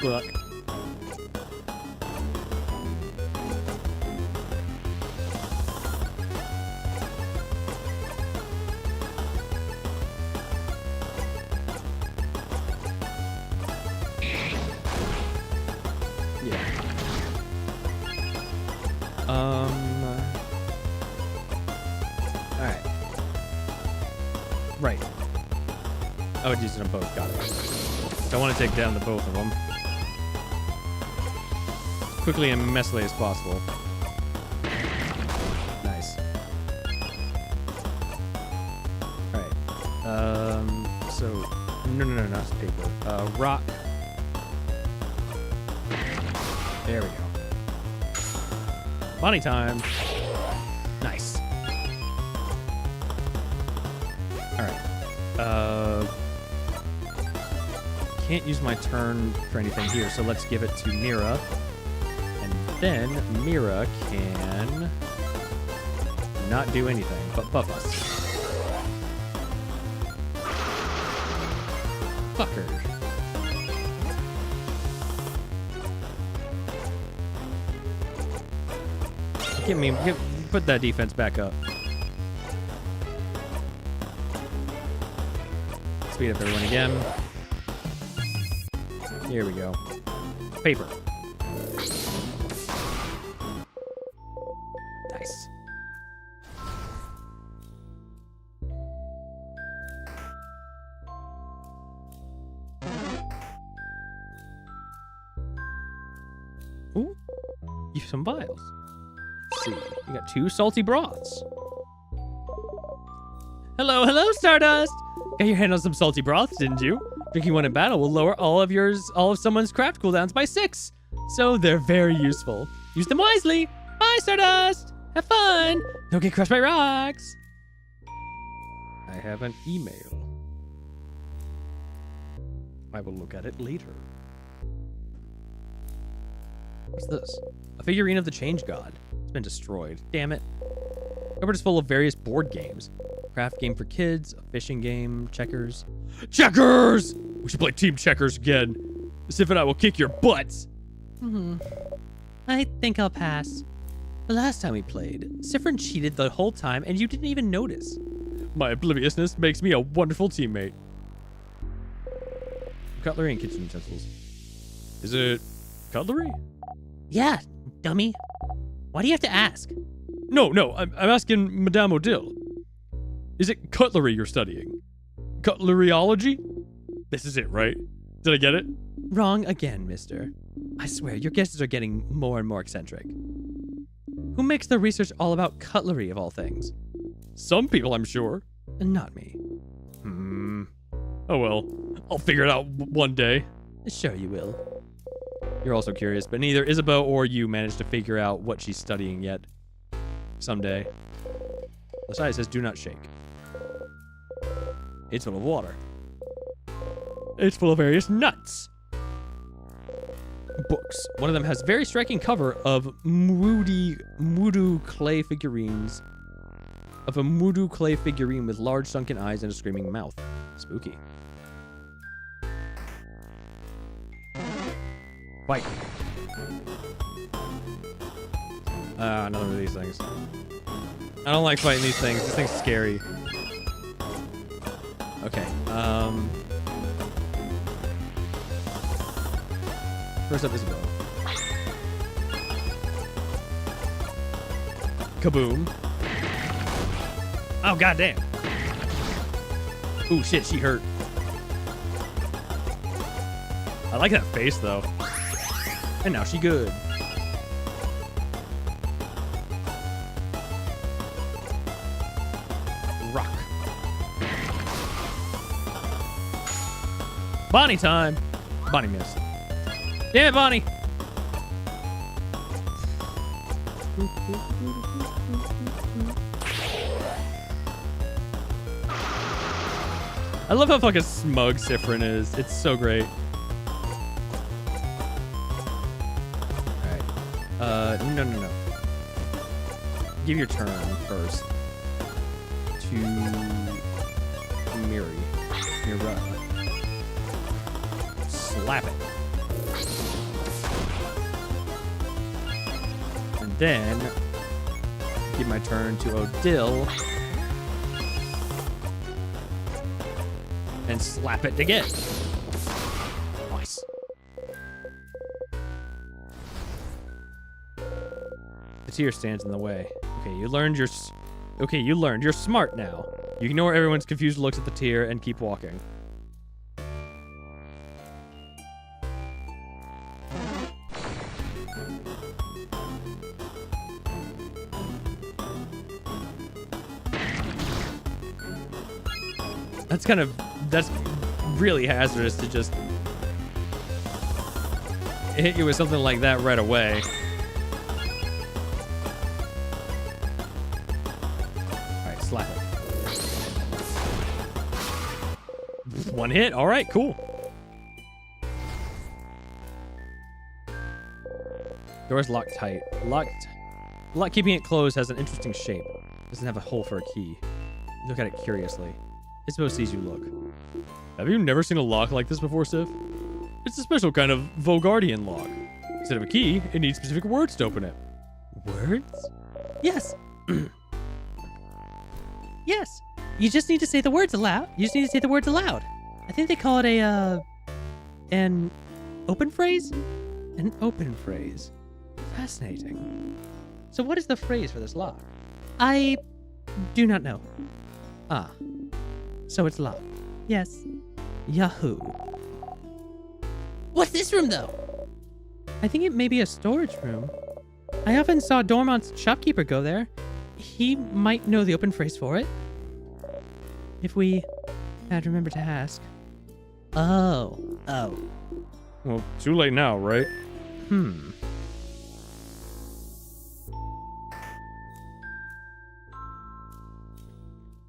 Good luck. Alright. Right. I would use it on both. Got it. I want to take down the both of them. Quickly and messily as possible. Nice. Alright. So... No, not paper. Rock. There we go. Money time. Nice. Alright. Can't use my turn for anything here, so let's give it to Mira. And then Mira can not do anything but buff us. Fucker. Put that defense back up. Speed up everyone again. Here we go. Paper. Nice. Ooh. You have some vials. Let's see. You got 2 salty broths. Hello, Stardust! Got your hand on some salty broths, didn't you? Drinking one in battle will lower all of someone's craft cooldowns by 6. So they're very useful. Use them wisely. Bye, Stardust! Have fun! Don't get crushed by rocks! I have an email. I will look at it later. What's this? A figurine of the Change God. It's been destroyed. Damn it. Cupboard is full of various board games. Craft game for kids, a fishing game, checkers. Checkers! We should play team checkers again. Sif and I will kick your butts. I think I'll pass. The last time we played, Sifrin cheated the whole time and you didn't even notice. My obliviousness makes me a wonderful teammate. Cutlery and kitchen utensils. Is it cutlery? Yeah, dummy. Why do you have to ask? No, I'm asking Madame Odile. Is it cutlery you're studying? Cutleryology? This is it, right? Did I get it? Wrong again, mister. I swear, your guesses are getting more and more eccentric. Who makes the research all about cutlery, of all things? Some people, I'm sure. Not me. Oh well. I'll figure it out one day. Sure you will. You're also curious, but neither Isabeau or you managed to figure out what she's studying yet. Someday. The side says, do not shake. It's full of water. It's full of various nuts. Books. One of them has very striking cover of Mudu clay figurines. Of a Mudu clay figurine with large sunken eyes and a screaming mouth. Spooky. Fight. Another one of these things. I don't like fighting these things. This thing's scary. Okay. First up is a bow. Kaboom. Oh, goddamn. Ooh, shit, she hurt. I like that face, though. And now she good. Bonnie time. Bonnie missed. Damn it, Bonnie. I love how fucking smug Sifrin is. It's so great. Alright. No. Give your turn first. To Mira. Slap it. And then give my turn to Odile. And slap it again. Nice. The tear stands in the way. Okay, you learned you're smart now. You ignore everyone's confused looks at the tear and keep walking. That's really hazardous to just hit you with something like that right away. Alright, slap it. One hit. Alright, cool. Door's locked tight. Keeping it closed has an interesting shape. Doesn't have a hole for a key. Look at it curiously. Isabel sees you look. Have you never seen a lock like this before, Sif? It's a special kind of Vogardian lock. Instead of a key, it needs specific words to open it. Words? Yes. Yes. You just need to say the words aloud. I think they call it an open phrase? An open phrase. Fascinating. So what is the phrase for this lock? I do not know. Ah. So it's locked. Yes. Yahoo. What's this room, though? I think it may be a storage room. I often saw Dormont's shopkeeper go there. He might know the open phrase for it. If we had remembered to ask. Oh. Well, too late now, right?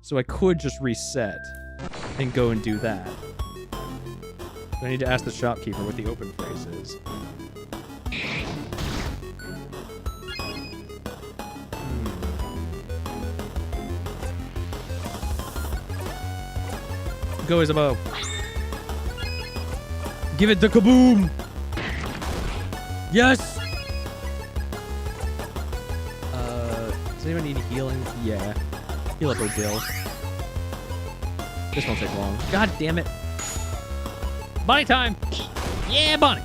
So I could just reset and go and do that. But I need to ask the shopkeeper what the open phrase is. Go, Isabeau. Give it the kaboom! Yes! Does anyone need healing? Yeah. Heal up Odile. This won't take long. God damn it. Bonnie time! Yeah, Bonnie!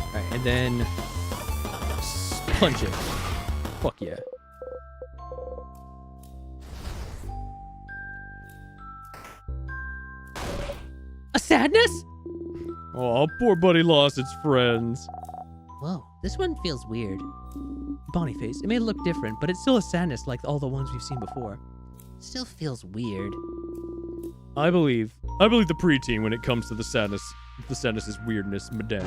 Alright, and then punch it. Fuck yeah. A sadness? Oh, poor buddy lost its friends. Whoa, this one feels weird. Boniface, it may look different, but it's still a sadness like all the ones we've seen before. Still feels weird. I believe the preteen when it comes to the sadness. The sadness is weirdness, madame.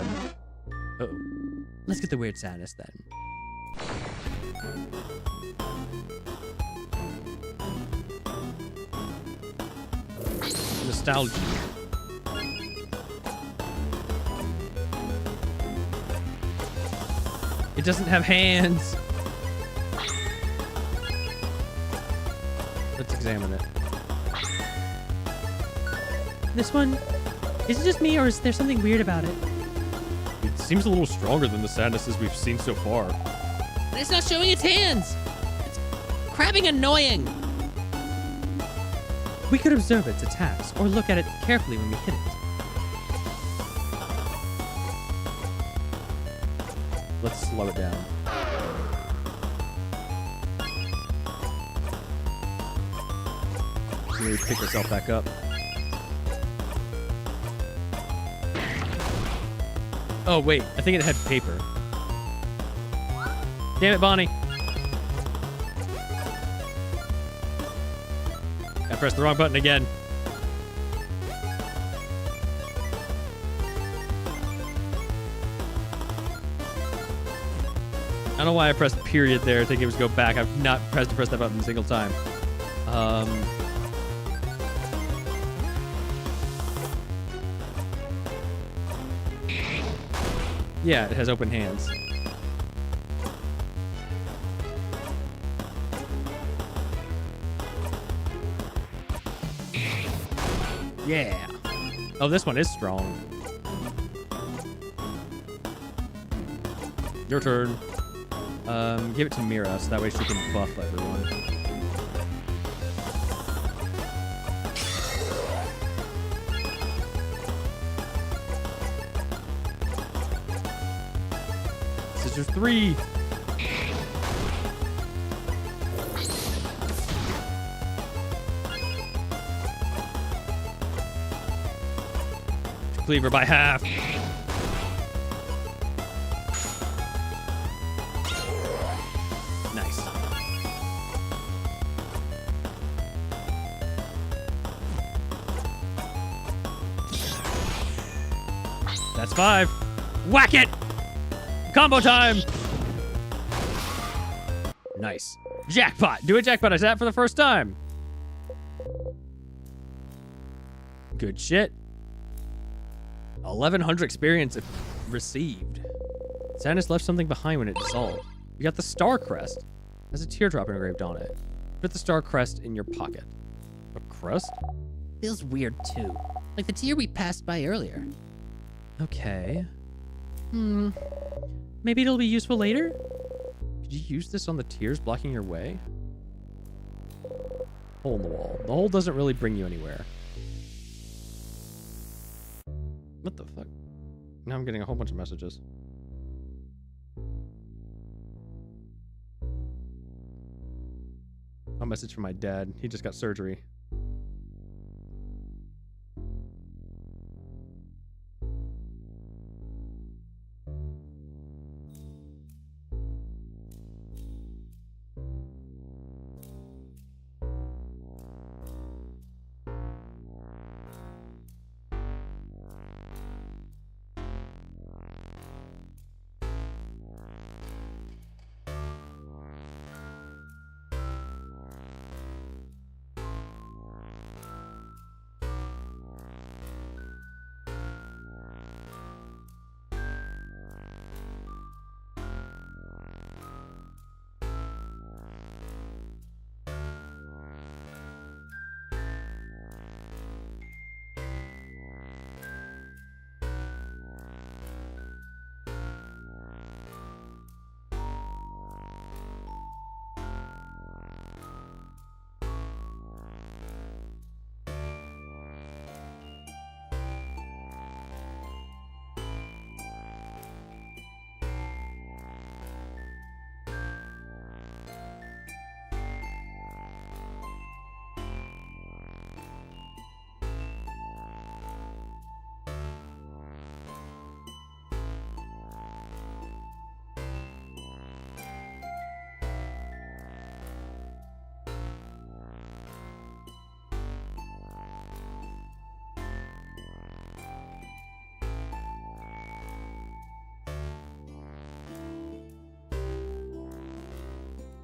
Uh-oh. Let's get the weird sadness then. Nostalgia. It doesn't have hands. Let's examine it. This one, is it just me or is there something weird about it? It seems a little stronger than the sadnesses we've seen so far. But it's not showing its hands. It's crabbing annoying. We could observe its attacks or look at it carefully when we hit it. Let's slow it down. Maybe pick herself back up. Oh, wait. I think it had paper. Damn it, Bonnie. I pressed the wrong button again. don't know why I pressed period there, thinking it was go back. I've not pressed that button a single time. Yeah, it has open hands. Yeah. Oh, this one is strong. Your turn. Give it to Mira so that way she can buff everyone. Scissor 3. Cleaver by half. Nice. That's 5. Whack it! Combo time! Nice. Jackpot! Do a jackpot. I said that for the first time. Good shit. 1100 experience received. Sadness left something behind when it dissolved. You got the star crest. There's a teardrop engraved on it. Put the star crest in your pocket. A crest? Feels weird too. Like the tier we passed by earlier. Okay. Maybe it'll be useful later? Could you use this on the tiers blocking your way? Hole in the wall. The hole doesn't really bring you anywhere. What the fuck? Now I'm getting a whole bunch of messages. A message from my dad. He just got surgery.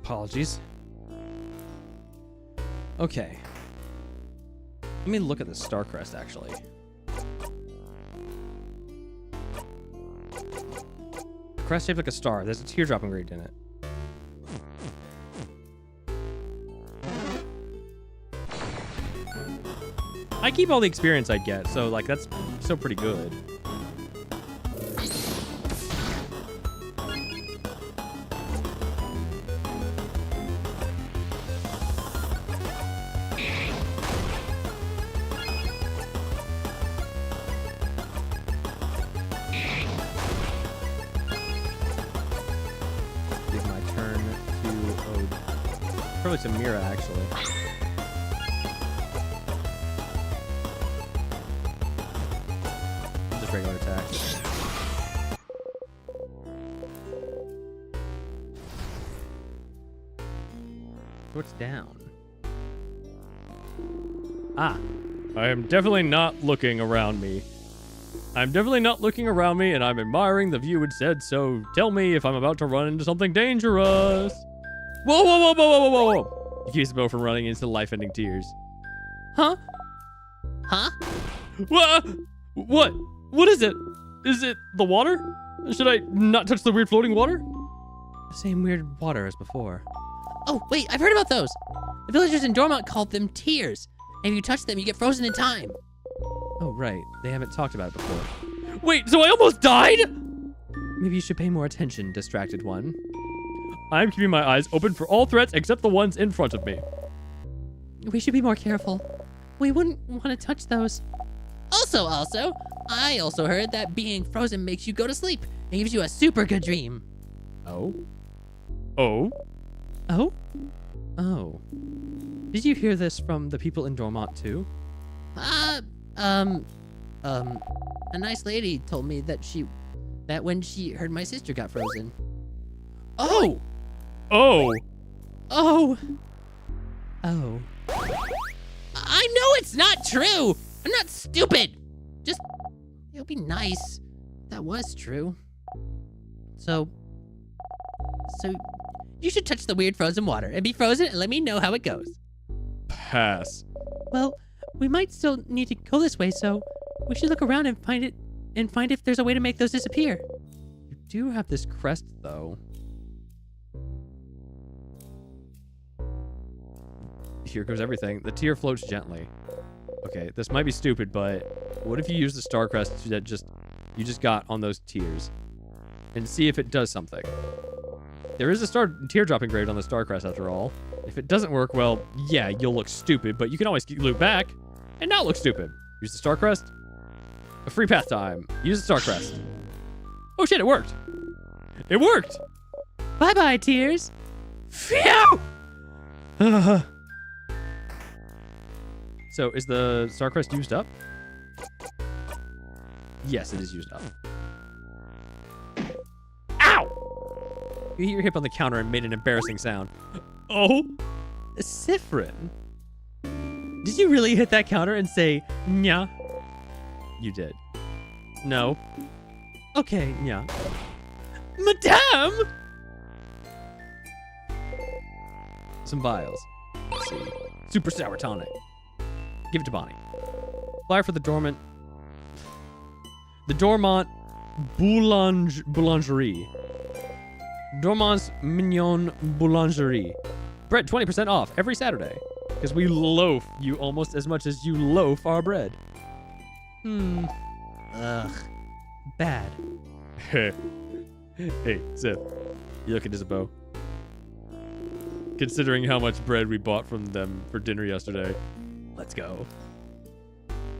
Apologies. Okay. Let me look at the star crest, actually. Crest shaped like a star. There's a teardrop engraved in it. I keep all the experience I get, so, like, that's still pretty good. Probably to Mira, actually. Just regular attacks. What's down? Ah. I am definitely not looking around me. I'm definitely not looking around me, and I'm admiring the view instead, so tell me if I'm about to run into something dangerous. Whoa, whoa, whoa, whoa, whoa, whoa, whoa. He keeps Bo from running into life-ending tears. Huh? Huh? What? What is it? Is it the water? Should I not touch the weird floating water? The same weird water as before. Oh, wait, I've heard about those. The villagers in Dormont called them tears. And if you touch them, you get frozen in time. Oh, right. They haven't talked about it before. Wait, so I almost died? Maybe you should pay more attention, distracted one. I'm keeping my eyes open for all threats except the ones in front of me. We should be more careful. We wouldn't want to touch those. Also, I also heard that being frozen makes you go to sleep and gives you a super good dream. Oh? Oh? Oh? Oh. Did you hear this from the people in Dormont too? A nice lady told me that when she heard my sister got frozen. Oh! Oh! Oh! Oh. I know it's not true! I'm not stupid! Just, it would be nice if that was true. So, you should touch the weird frozen water and be frozen and let me know how it goes. Pass. Well, we might still need to go this way, so we should look around and find if there's a way to make those disappear. You do have this crest, though. Here goes everything. The tear floats gently. Okay, this might be stupid, but what if you use the star crest that you just got on those tears and see if it does something? There is a teardrop engraved on the star crest after all. If it doesn't work, well, yeah, you'll look stupid, but you can always loop back and not look stupid. Use the star crest. A free path time. Use the star crest. Oh shit, it worked. It worked. Bye-bye, tears. Phew! So, is the star crest used up? Yes, it is used up. Ow! You hit your hip on the counter and made an embarrassing sound. Oh? Sifrin. Did you really hit that counter and say, nya? You did. No. Okay, nya. Madame! Some vials. Let's see. Super sour tonic. Give it to Bonnie. Flyer for the Dormont Boulangerie. Dormont's Mignon Boulangerie. Bread 20% off every Saturday. Because we loaf you almost as much as you loaf our bread. Ugh. Bad. Hey, Seth. You looking as a bow? Considering how much bread we bought from them for dinner yesterday. Let's go.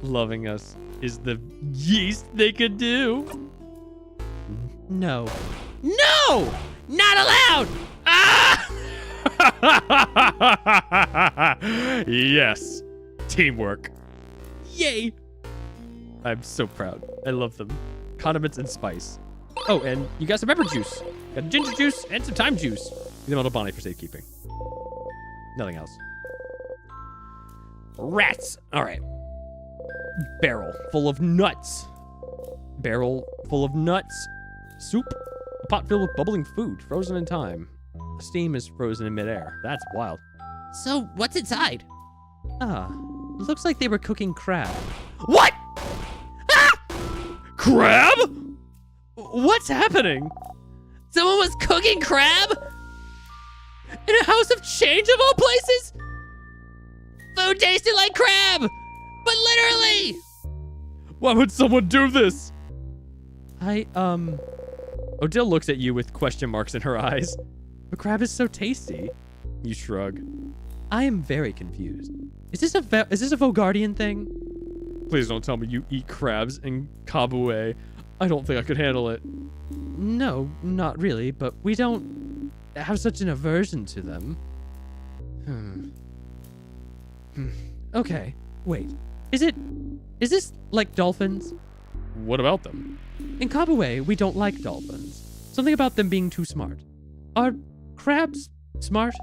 Loving us is the yeast they could do. No. No! Not allowed! Ah! Yes. Teamwork. Yay! I'm so proud. I love them. Condiments and spice. Oh, and you got some pepper juice. Got ginger juice and some thyme juice. Give them all to Bonnie for safekeeping. Nothing else. Rats. All right. Barrel full of nuts. Barrel full of nuts. Soup. A pot filled with bubbling food, frozen in time. The steam is frozen in midair. That's wild. So, what's inside? Looks like they were cooking crab. What? Ah! Crab? What's happening? Someone was cooking crab? In a house of change of all places? Food tasted like crab! But literally! Why would someone do this? Odile looks at you with question marks in her eyes. The crab is so tasty. You shrug. I am very confused. Is this a Vogardian thing? Please don't tell me you eat crabs in Kabue. I don't think I could handle it. No, not really, but we don't have such an aversion to them. Okay, wait. Is this like dolphins? What about them? In Kabue, we don't like dolphins. Something about them being too smart. Are crabs smart?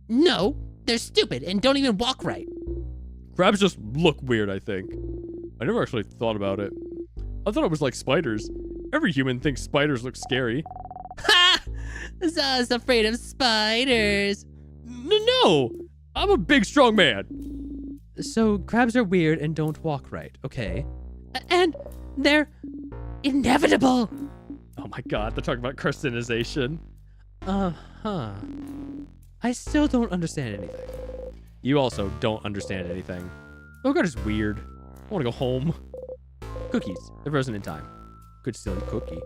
No, they're stupid and don't even walk right. Crabs just look weird, I think. I never actually thought about it. I thought it was like spiders. Every human thinks spiders look scary. Ha! Za's afraid of spiders. No! I'm a big, strong man. So crabs are weird and don't walk right, okay? And they're inevitable. Oh my god, they're talking about carcinization. Uh-huh. I still don't understand anything. You also don't understand anything. Bogart is weird. I want to go home. Cookies. They're frozen in time. Good silly cookie.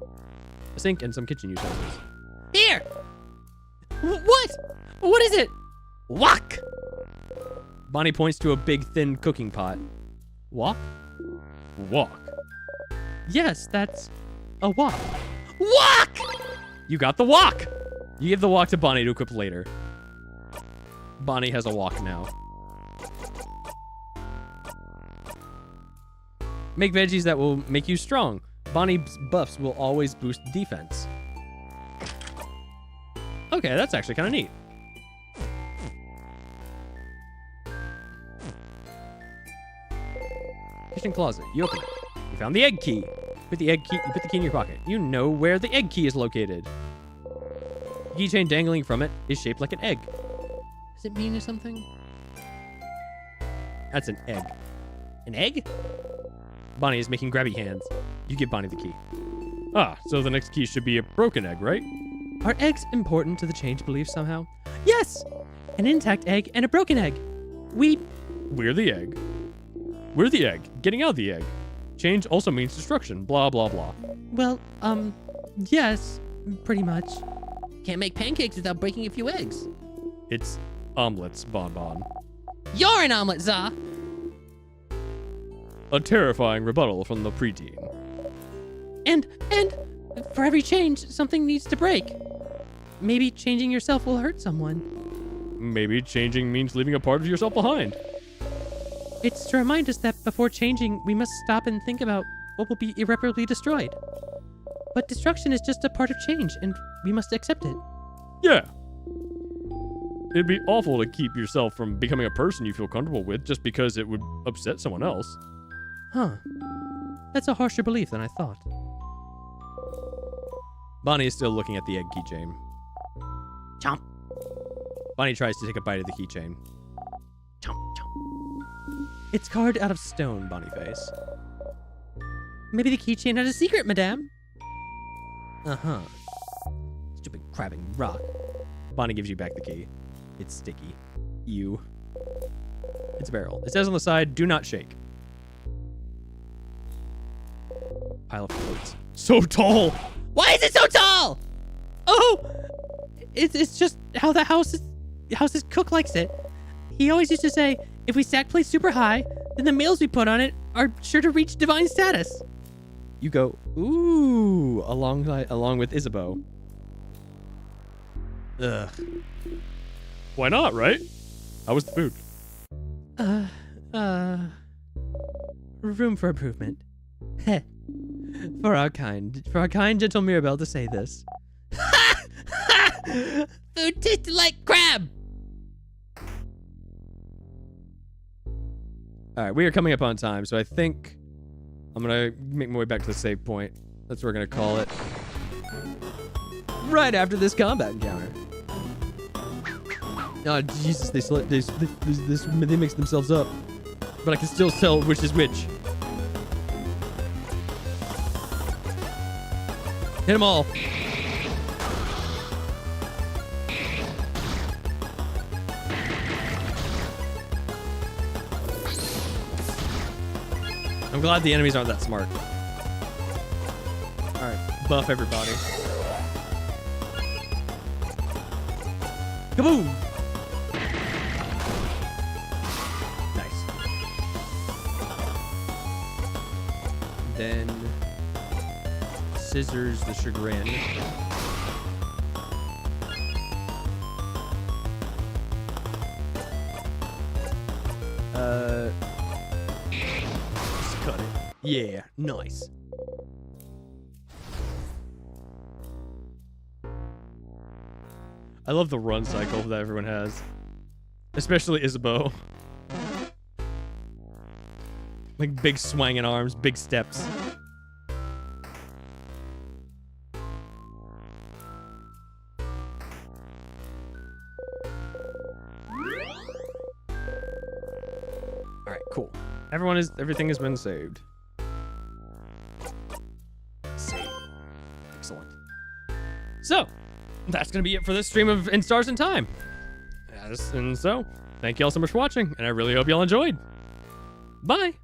A sink and some kitchen utensils. Here! What? What is it? Wok! Bonnie points to a big, thin cooking pot. Wok? Wok. Yes, that's a wok. Wok! You got the wok! You give the wok to Bonnie to equip later. Bonnie has a wok now. Make veggies that will make you strong. Bonnie's buffs will always boost defense. Okay, that's actually kind of neat. Kitchen closet. You open it. You found the egg key. Put the egg key. You put the key in your pocket. You know where the egg key is located. The keychain dangling from it is shaped like an egg. Does it mean something? That's an egg. An egg? Bonnie is making grabby hands. You give Bonnie the key. Ah, so the next key should be a broken egg, right? Are eggs important to the change belief somehow? Yes! An intact egg and a broken egg. We're the egg. We're the egg. Getting out of the egg. Change also means destruction. Blah, blah, blah. Well, yes, pretty much. Can't make pancakes without breaking a few eggs. It's omelets, Bon Bon. You're an omelet, Za! A terrifying rebuttal from the preteen. And for every change, something needs to break. Maybe changing yourself will hurt someone. Maybe changing means leaving a part of yourself behind. It's to remind us that before changing, we must stop and think about what will be irreparably destroyed. But destruction is just a part of change, and we must accept it. Yeah. It'd be awful to keep yourself from becoming a person you feel comfortable with just because it would upset someone else. Huh. That's a harsher belief than I thought. Bonnie is still looking at the egg keychain. Chomp. Bonnie tries to take a bite of the keychain. Chomp, chomp. It's carved out of stone, Bonnie face. Maybe the keychain had a secret, madame. Uh-huh. Stupid crabbing rock. Bonnie gives you back the key. It's sticky. You. It's a barrel. It says on the side, do not shake. Pile of floats. So tall! Why is it so tall? Oh! It's just how the house's cook likes it. He always used to say, if we stack plates super high, then the meals we put on it are sure to reach divine status. You go, ooh, along with Isabeau. Ugh. Why not, right? How was the food? Room for improvement. Heh. For our kind gentle Mirabelle to say this. Food tasted like crab! Alright, we are coming up on time, so I think I'm gonna make my way back to the save point. That's what we're gonna call it. Right after this combat encounter. Oh, Jesus, they mix themselves up. But I can still tell which is which. Hit them all. I'm glad the enemies aren't that smart. Alright, buff everybody. Kaboom! Nice. Then scissors the chagrin. Just cut it. Yeah, nice. I love the run cycle that everyone has. Especially Isabeau. Like big swinging arms, big steps. All right, cool. Everything has been saved. Save. Excellent. So, that's gonna be it for this stream of In Stars in Time. And so, thank you all so much for watching, and I really hope y'all enjoyed. Bye.